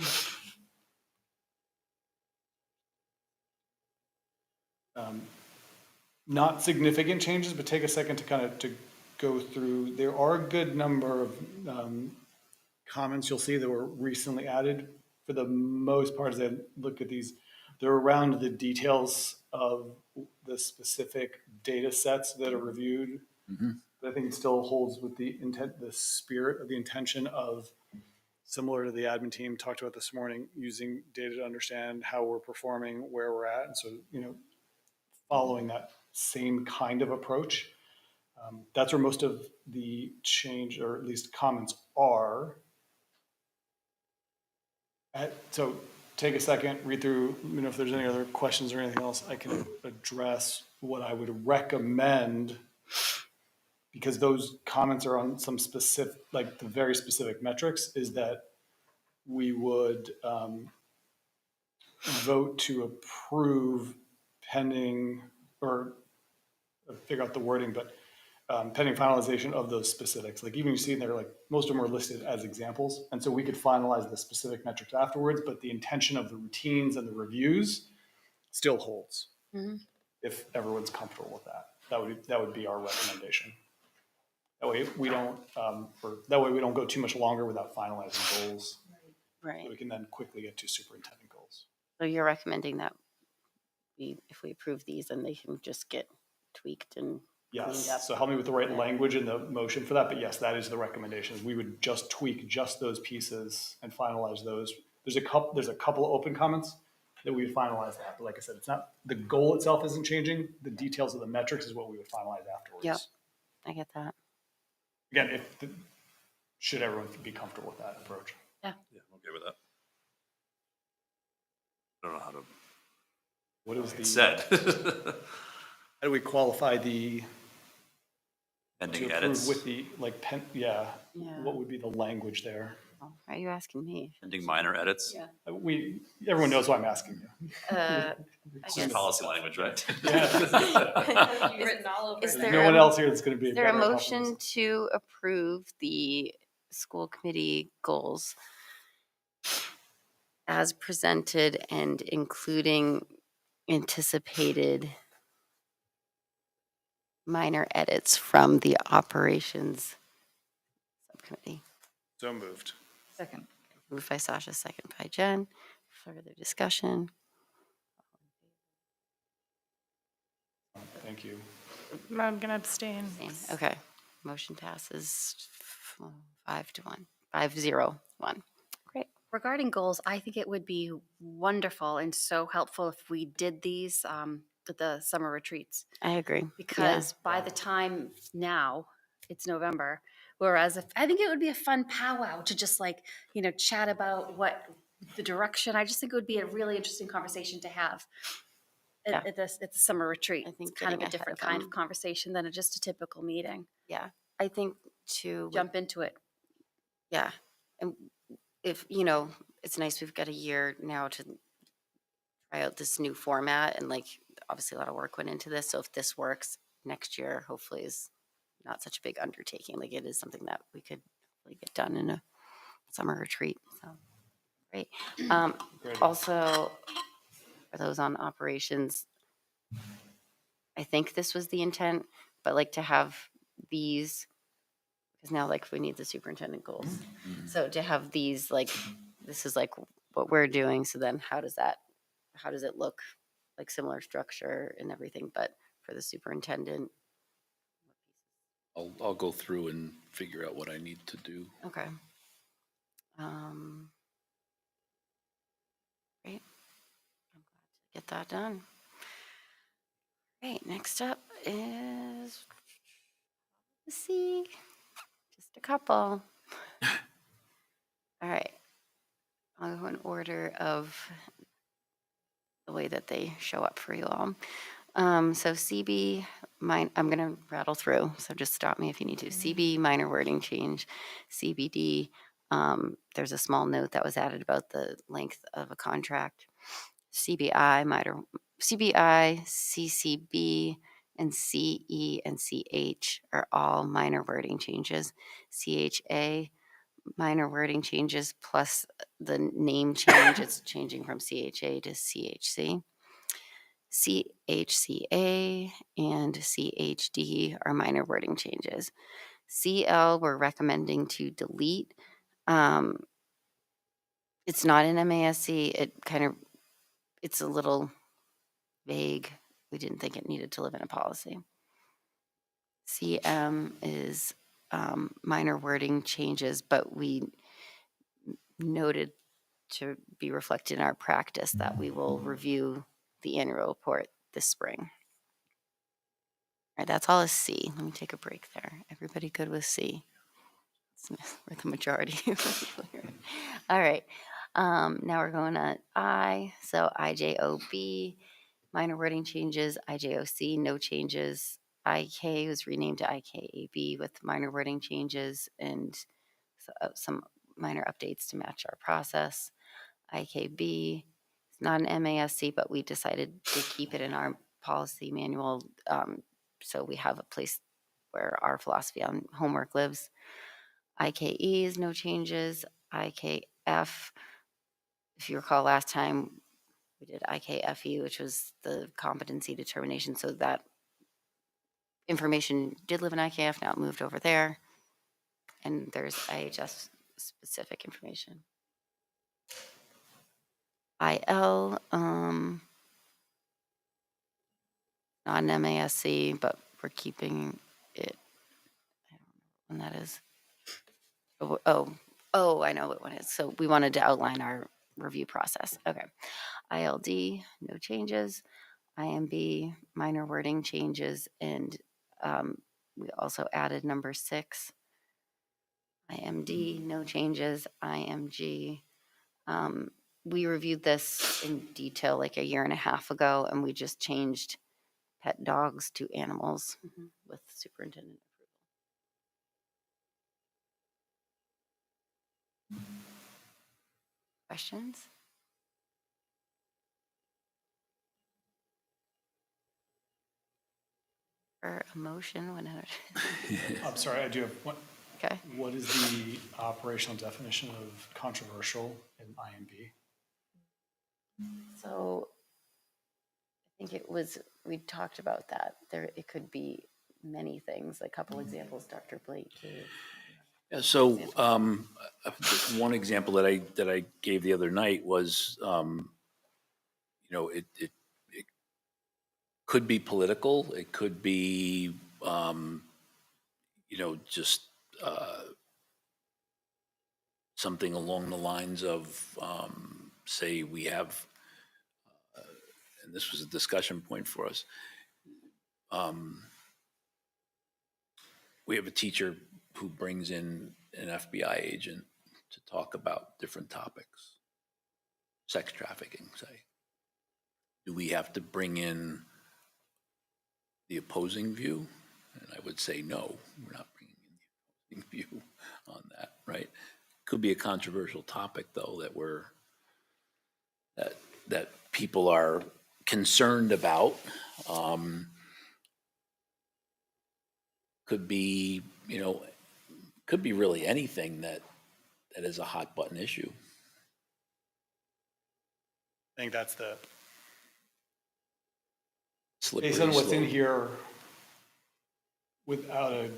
Not significant changes, but take a second to go through. There are a good number of comments you'll see that were recently added. For the most part, as I look at these, they're around the details of the specific data sets that are reviewed. Mhm. But I think it still holds with the intent, the spirit of the intention of, similar to the admin team talked about this morning, using data to understand how we're performing, where we're at. And so, following that same kind of approach. That's where most of the change, or at least comments, are. So take a second, read through, if there's any other questions or anything else, I can address what I would recommend, because those comments are on some specific, like the very specific metrics, is that we would vote to approve pending, or figure out the wording, but pending finalization of those specifics. Like even you see in there, like most of them are listed as examples. And so we could finalize the specific metrics afterwards, but the intention of the routines and the reviews still holds. If everyone's comfortable with that. That would be our recommendation. That way we don't, go too much longer without finalizing goals. Right. So we can then quickly get to superintendent goals. So you're recommending that if we approve these, then they can just get tweaked and cleaned up? Yes, so help me with the right language in the motion for that, but yes, that is the recommendation. We would just tweak just those pieces and finalize those. There's a couple of open comments that we would finalize that, but like I said, it's not, the goal itself isn't changing. The details of the metrics is what we would finalize afterwards. Yep, I get that. Again, should everyone be comfortable with that approach? Yeah. Yeah, I'm okay with that. I don't know how to. What is the said? How do we qualify the Pending to approve edits. with the yeah. What would be the language there? Oh, are you asking me? Pending minor edits. Yeah. Everyone knows why I'm asking you. It's just policy language, right? Written all over Is it. there No one else here that's going to be. Is there a better at motion helping us. to approve the school committee goals as presented and including anticipated minor edits from the operations subcommittee? So moved. Second. Moved by Sasha, second by Jen. Further discussion? Thank you. I'm going to abstain. Okay, motion passes 5-1, 5-0-1. Great. Regarding goals, I think it would be wonderful and so helpful if we did these at the summer retreats. I agree. Because by the time now, it's November, whereas I think it would be a fun powwow to just chat about what the direction. I just think it would be a really interesting conversation to have at the summer retreat. I think it's kind of getting a different ahead of kind them. of conversation than just a typical meeting. Yeah, I think to Jump into it. Yeah, and if it's nice we've got a year now to try out this new format, and obviously a lot of work went into this. So if this works next year, hopefully is not such a big undertaking. Like it is something that we could get done in a summer retreat. So great. Also, for those on operations, I think this was the intent, but to have these, because now we need the superintendent goals. So to have these, this is what we're doing. So then how does it look, similar structure and everything, but for the superintendent? I'll go through and figure out what I need to do. Okay. Great. I'm glad to get that done. Great. Next up is, let's see, just a couple. All right. I'll go in order of the way that they show up for you all. So CB, I'm going to rattle through, so just stop me if you need to. CB, minor wording change. CBD, there's a small note that was added about the length of a contract. CBI, CCB, and CE and CH are all minor wording changes. CHA, minor wording changes plus the name change. It's changing from CHA to CHC. CHCA and CHD are minor wording changes. CL, we're recommending to delete. It's not in MASC. It's a little vague. we didn't think it needed to live in a policy. CM is minor wording changes, but we noted to be reflected in our practice that we will review the annual report this spring. All right, that's all is C. Let me take a break there. Everybody good with C? We're the majority. All right. Now we're going to I. So IJOB, minor wording changes. IJOC, no changes. IK was renamed to IKAB with minor wording changes and some minor updates to match our process. IKB, it's not an MASC, but we decided to keep it in our policy manual, so we have a place where our philosophy on homework lives. IKE is no changes. IKF, if you recall last time, we did IKFE, which was the competency determination, so that information did live in IKF, now it moved over there. And there's IHS specific information. IL, not an MASC, but we're keeping it. I don't know when that is. Oh, I know what one is. So we wanted to outline our review process. Okay. ILD, no changes. IMB, minor wording changes, and we also added number 6. IMD, no changes. IMG, we reviewed this in detail like a year and a half ago, and we just changed pet dogs to animals with superintendent approval. Questions? Or a motion whenever. I'm sorry, I do have one. Okay. What is the operational definition of controversial in IMB? So I think it was, we talked about that. There, it could be many things, a couple examples Dr. Blake gave. Yeah, so one example that I gave the other night was, it could be political. It could be, just something along the lines of, say, we have, and this was a discussion point for us. We have a teacher who brings in an FBI agent to talk about different topics, sex trafficking, say. Do we have to bring in the opposing view? And I would say no, we're not bringing in the opposing view on that, right? Could be a controversial topic, though, that people are concerned about. Could be, could be really anything that is a hot button issue. I think that's the, Slippery based on what's in slope. here, without a,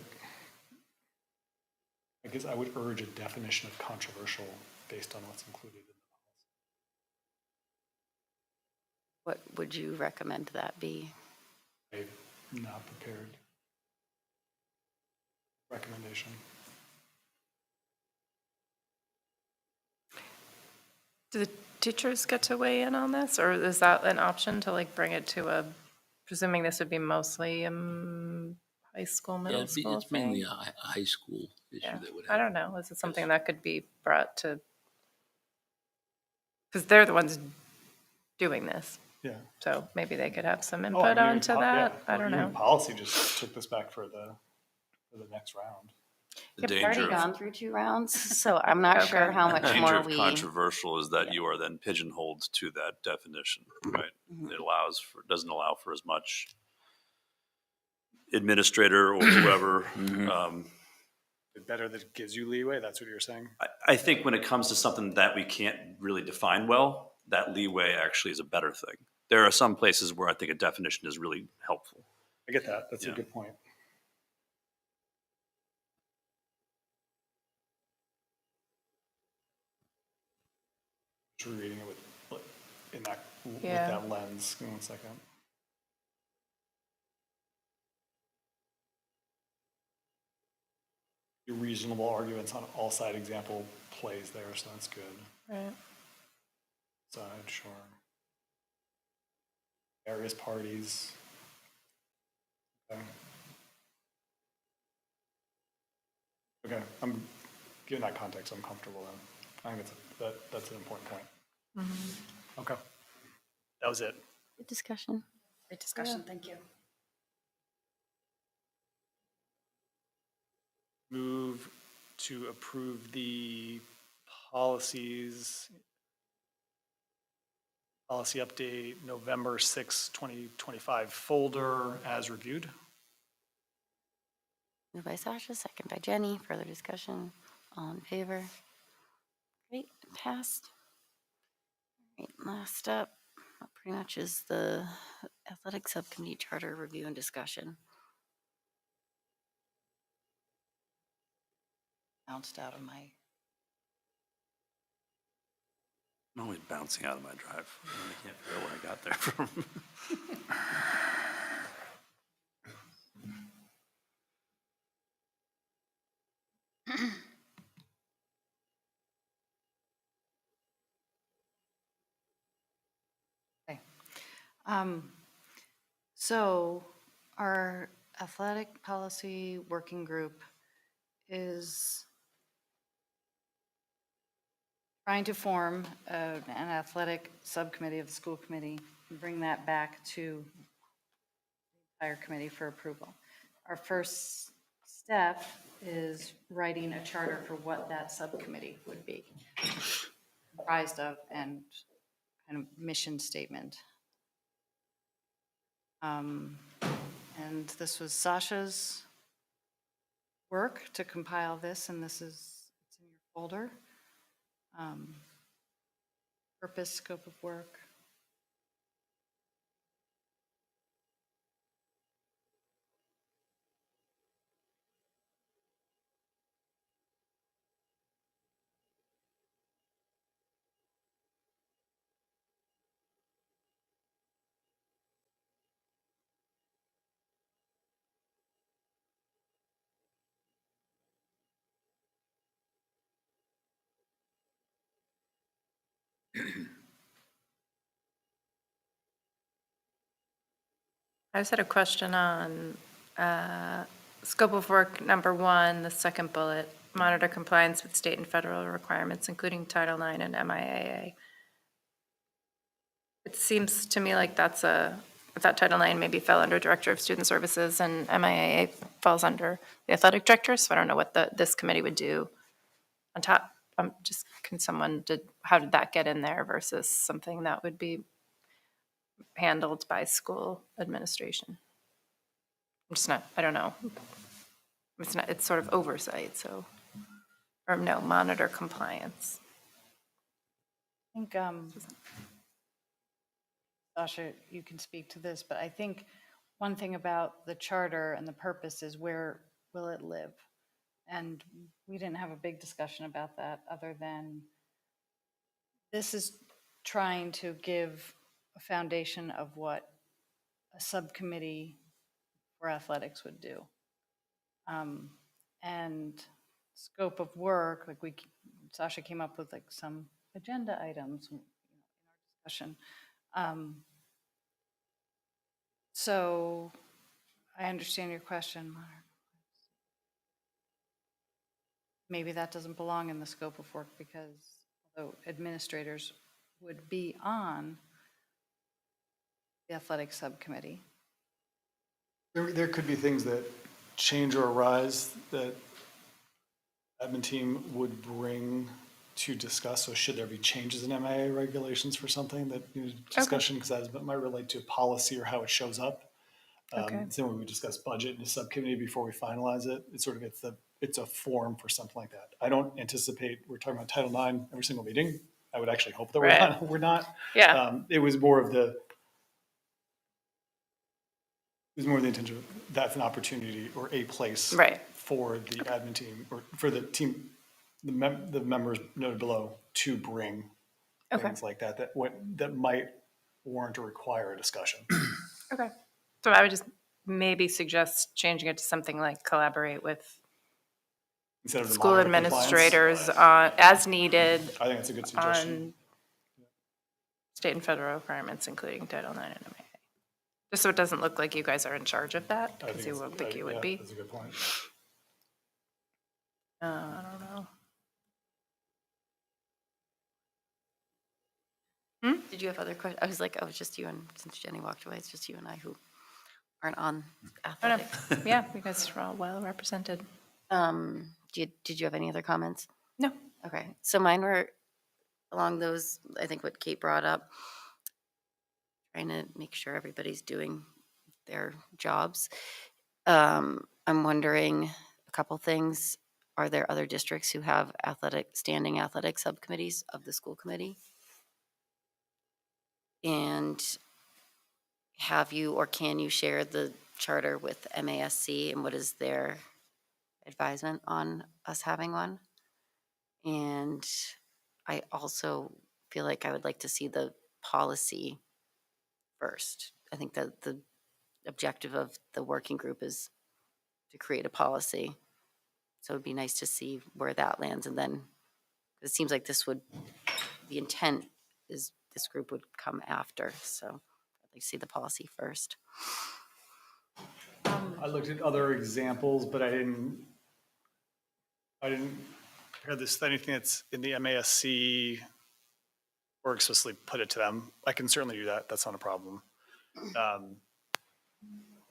I guess I would urge a definition of controversial based on what's included in the What would you recommend that be? policy. I'm not prepared. Recommendation. Do the teachers get to weigh in on this, or is that an option to like bring it to a, presuming this would be mostly high school, middle school It's mainly thing? a high school issue Yeah. that would I have. don't know, is it something that could be brought to, because they're the ones doing this, Yeah. so maybe they could have some Oh, input I mean, onto that, I don't know. Policy just took this back for the next round. The We've already danger gone through 2 rounds, so I'm not sure Okay. how the much danger more of we. controversial is that you are then pigeonholed to that definition, right? It doesn't allow for as much administrator or whoever. The better that it gives you leeway, that's what you're saying? I think when it comes to something that we can't really define well, that leeway actually is a better thing. There are some places where I think a definition is really helpful. I get that. That's a Yeah. good point. Just reading it with that lens. Give me 1 second. reasonable arguments on all side example plays there, so that's good. Right. Side, sure. Various parties. Okay. Okay, I'm given that context, I'm comfortable then. I think that's an important point. Mm-hmm. Okay. That was it. Good discussion. Great discussion, thank you. Move to approve the policies. Policy update November 6, 2025 folder as reviewed. Moved by Sasha, second by Jenny. Further discussion? All in favor? Great, passed. All right, last up, pretty much is the athletic subcommittee charter review and discussion. Bounced out of my. I'm always bouncing out of my drive. I can't figure out where I got there from. So our athletic policy working group is trying to form an athletic subcommittee of the school committee and bring that back to the entire committee for approval. Our first step is writing a charter for what that subcommittee would be comprised of and kind of mission statement. And this was Sasha's work to compile this, and it's in your folder. Purpose, scope of work. I just had a question on scope of work number 1, the second bullet, monitor compliance with state and federal requirements, including Title IX and MIAA. It seems to me like that Title IX maybe fell under Director of Student Services and MIAA falls under the athletic director, so I don't know what this committee would do on top. How did that get in there versus something that would be handled by school administration? I don't know. It's sort of oversight, so, or no, monitor compliance. I think, Sasha, you can speak to this, but I think one thing about the charter and the purpose is where will it live? And we didn't have a big discussion about that other than this is trying to give a foundation of what a subcommittee for athletics would do. And scope of work, like Sasha came up with like some agenda items in our discussion. So I understand your question, Mark. Maybe that doesn't belong in the scope of work because although administrators would be on the athletic subcommittee. There could be things that change or arise that admin team would bring to discuss. So should there be changes in MIA regulations for something that needs discussion, because that might relate to policy or how it shows up. So when we discuss budget in the subcommittee before we finalize it, it's a forum for something like that. I don't anticipate we're talking about Title IX every single meeting. I would actually hope that we're not. Yeah. It was more of the intention of that's an opportunity or a place for the admin team or for the team, the members noted below to bring things like that might warrant or require a discussion. Okay. So I would just maybe suggest changing it to something like collaborate with Instead of the school moderate compliance? administrators, as needed I think it's a good suggestion. on state and federal requirements, including Title IX and MA. Just so it doesn't look like you guys are in charge of that, I because you it's- won't think you would yeah, be. That's a good point. I don't know. Did you have other questions? I was like, oh, it's just you and, since Jenny walked away, it's just you and I who aren't on I don't athletics. know. Yeah, you guys are all well represented. Did you have any other comments? No. Okay, so mine were along those, I think what Kate brought up, trying to make sure everybody's doing their jobs. I'm wondering a couple things. Are there other districts who have standing athletic subcommittees of the school committee? And have you or can you share the charter with MASC and what is their advisement on us having one? And I also feel like I would like to see the policy first. I think that the objective of the working group is to create a policy. So it'd be nice to see where that lands. And then it seems like the intent is this group would come after. So I'd like to see the policy first. I looked at other examples, but I didn't compare this to anything that's in the MASC or explicitly put it to them. I can certainly do that. That's not a problem.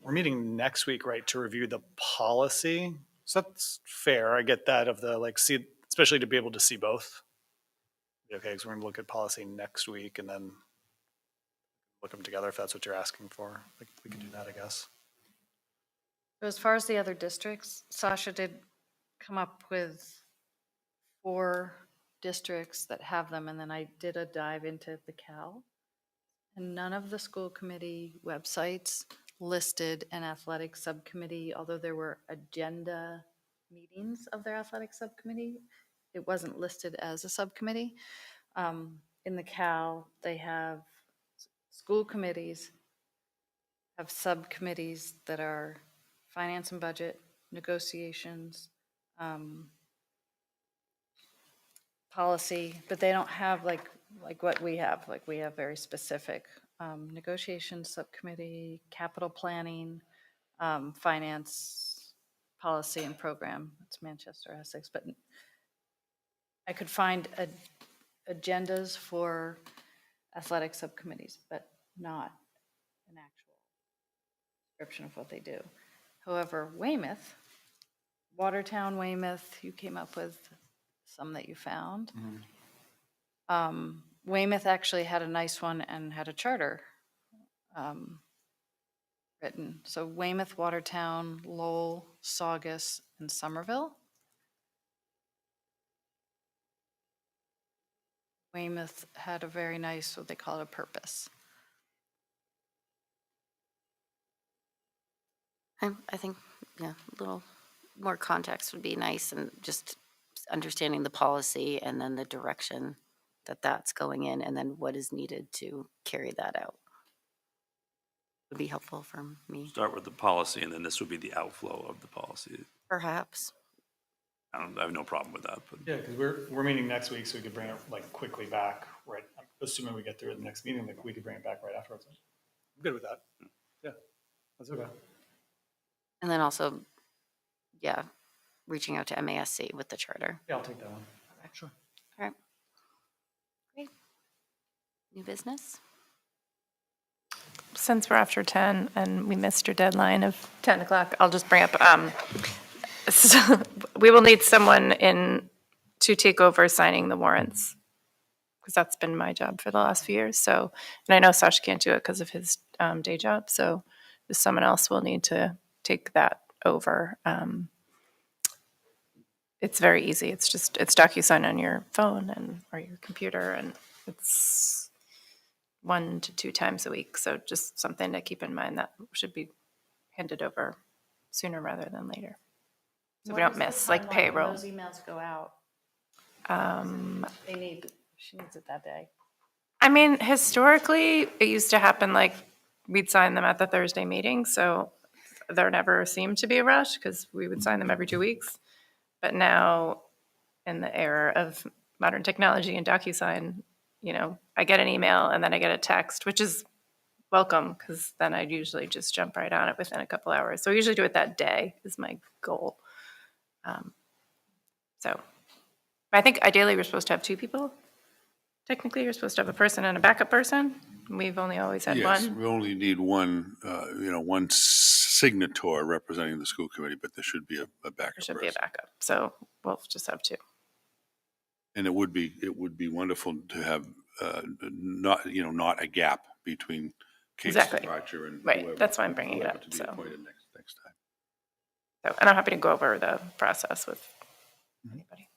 We're meeting next week, right, to review the policy. So that's fair. I get that of the especially to be able to see both. Okay, because we're going to look at policy next week and then look them together if that's what you're asking for. We can do that, I guess. So as far as the other districts, Sasha did come up with 4 districts that have them, and then I did a dive into the Cal. And none of the school committee websites listed an athletic subcommittee, although there were agenda meetings of their athletic subcommittee. It wasn't listed as a subcommittee. In the Cal, they have school committees, have subcommittees that are finance and budget, negotiations, policy, but they don't have like what we have. Like we have very specific negotiations subcommittee, capital planning, finance, policy and program. It's Manchester, Essex, but I could find agendas for athletic subcommittees, but not an actual description of what they do. However, Weymouth, Watertown, Weymouth, you came up with some that you found. Weymouth actually had a nice one and had a charter written. So Weymouth, Watertown, Lowell, Saugus, and Somerville. Weymouth had a very nice, what they call it, a purpose. I think, yeah, a little more context would be nice, and just understanding the policy and then the direction that that's going in, and then what is needed to carry that out would be helpful for me. Start with the policy, and then this would be the outflow of the policy. Perhaps. I have no problem with that. But Yeah, because we're meeting next week, so we could bring it quickly back, right? Assuming we get through the next meeting, we could bring it back right afterwards. I'm good with that. Yeah, that's okay. And then also, yeah, reaching out to MASC with the charter. Yeah, I'll take that one. Okay. Sure. All right. Great. New business? Since we're after 10 and we missed your deadline of 10 o'clock, I'll just bring up, so we will need someone in to take over signing the warrants, because that's been my job for the last few years. So, and I know Sasha can't do it because of his day job. So just someone else will need to take that over. It's very easy. It's DocuSign on your phone or your computer, and it's 1 to 2 times a week. So just something to keep in mind that should be handed over sooner rather than later. So we don't miss like payroll. Those emails go out. She needs it that day. I mean, historically, it used to happen like we'd sign them at the Thursday meeting. So there never seemed to be a rush because we would sign them every 2 weeks. But now, in the era of modern technology and DocuSign, I get an email and then I get a text, which is welcome because then I'd usually just jump right on it within a couple hours. So I usually do it that day is my goal. So I think ideally we're supposed to have 2 people. Technically, you're supposed to have a person and a backup person. We've only always had Yes, one. we only need one, one signator representing the school committee, but there should be a backup There should be a person. backup. So we'll just have 2. And it would be wonderful to have, not a gap between Kate's Exactly. departure and Right. whoever. That's why I'm bringing it whoever up, to be so. appointed next time. So, and I'm happy to go over the process with anybody.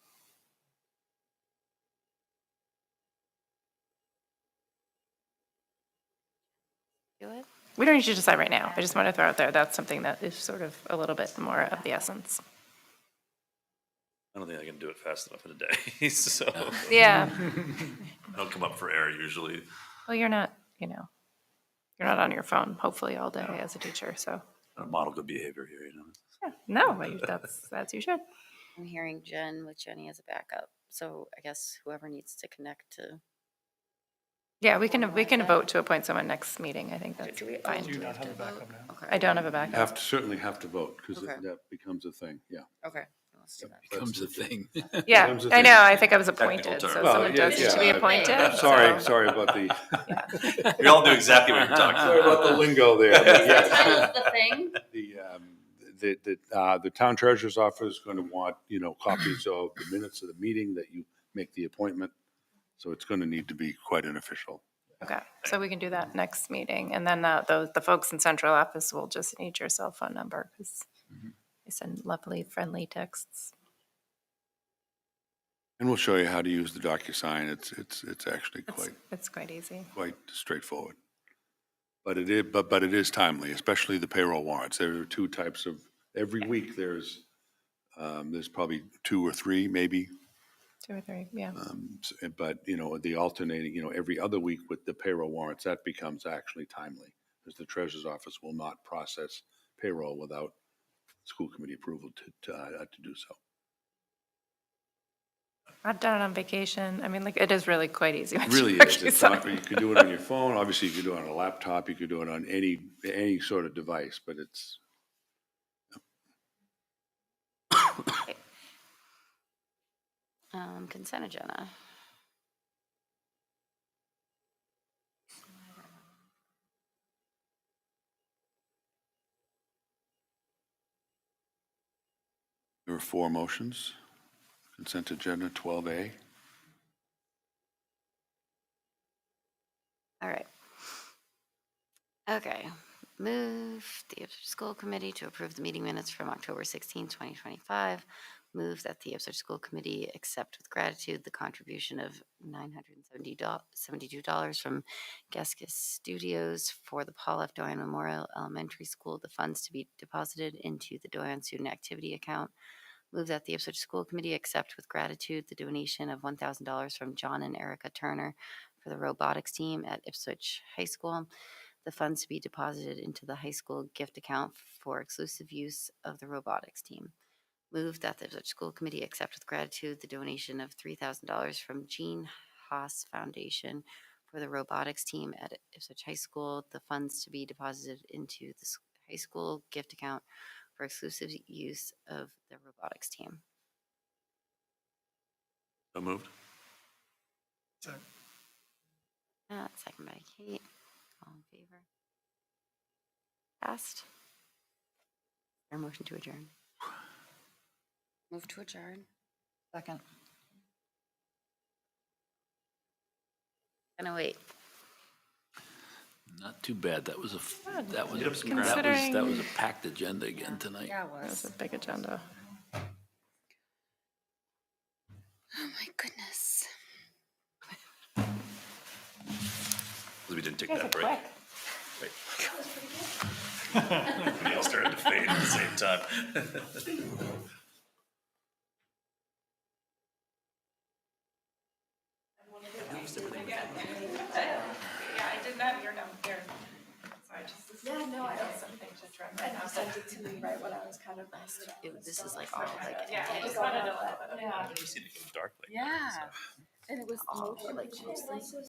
Do it. We don't need to decide right now. I just want to throw out there that's something that is sort of a little bit more of the essence. I don't think I can do it fast enough in a day, so. Yeah. I don't come up for air usually. Well, you're not on your phone, hopefully, all day as a teacher, so. I model good behavior here, Yeah, no, that's you should. I'm hearing Jen with Jenny as a backup. So I guess whoever needs to connect to. Yeah, we can vote to appoint someone next meeting. I think that's fine. Do you not have a backup now? Okay. I don't have a You backup. certainly have to vote, because Okay. that becomes a thing, yeah. Okay. Let's do that. Becomes a thing. Yeah, Becomes a I thing. know. I think I was Technical appointed, so term. Well, someone does need to be appointed. Sorry about the, We all knew exactly what you're talking sorry about the lingo there. but yes. The thing. The town treasurer's office is going to want, copies of the minutes of the meeting that you make the appointment. So it's going to need to be quite an official. Okay, so we can do that next meeting, and then the folks in central office will just need your cell phone number because they send lovely, friendly texts. And we'll show you how to use the DocuSign. It's actually It's quite easy. quite straightforward. But it is timely, especially the payroll warrants. There are 2 types of, every week there's probably 2 or 3 maybe. 2 or 3, yeah. But, the alternating, every other week with the payroll warrants, that becomes actually timely, because the treasurer's office will not process payroll without school committee approval to do so. I've done it on vacation. I mean, it is really quite easy. It really is. It's not, you could do it on your phone. Obviously, you could do it on a laptop. You could do it on any sort of device, but it's. Consent agenda. There are 4 motions. Consent agenda 12A. All right. Okay. Move the Ipswich School Committee to approve the meeting minutes from October 16, 2025. Move that the Ipswich School Committee accept with gratitude the contribution of $972 from Gaskis Studios for the Paul F. Doyon Memorial Elementary School. The funds to be deposited into the Doyon Student Activity Account. Move that the Ipswich School Committee accept with gratitude the donation of $1,000 from John and Erica Turner for the robotics team at Ipswich High School. The funds to be deposited into the high school gift account for exclusive use of the robotics team. Move that the Ipswich School Committee accept with gratitude the donation of $3,000 from Jean Haas Foundation for the robotics team at Ipswich High School. The funds to be deposited into the high school gift account for exclusive use of the robotics team. So moved. Second by Kate. All in favor? Passed. Our motion to adjourn. Move to adjourn. Second. Gonna wait. Not too bad. That was a Considering- packed agenda again tonight. Yeah, it That was was. a big agenda. Oh my goodness. We didn't take You guys that are break. quick. Right. Everybody else started to fade at the same time. Yeah, I did that. You're down here. So I just Yeah, no, I have something to try. And you sent it to me right when I was kind of. This is like all like. Yeah, I just wanted to let. Yeah. I've never seen it go dark like that. Yeah. And it was mostly like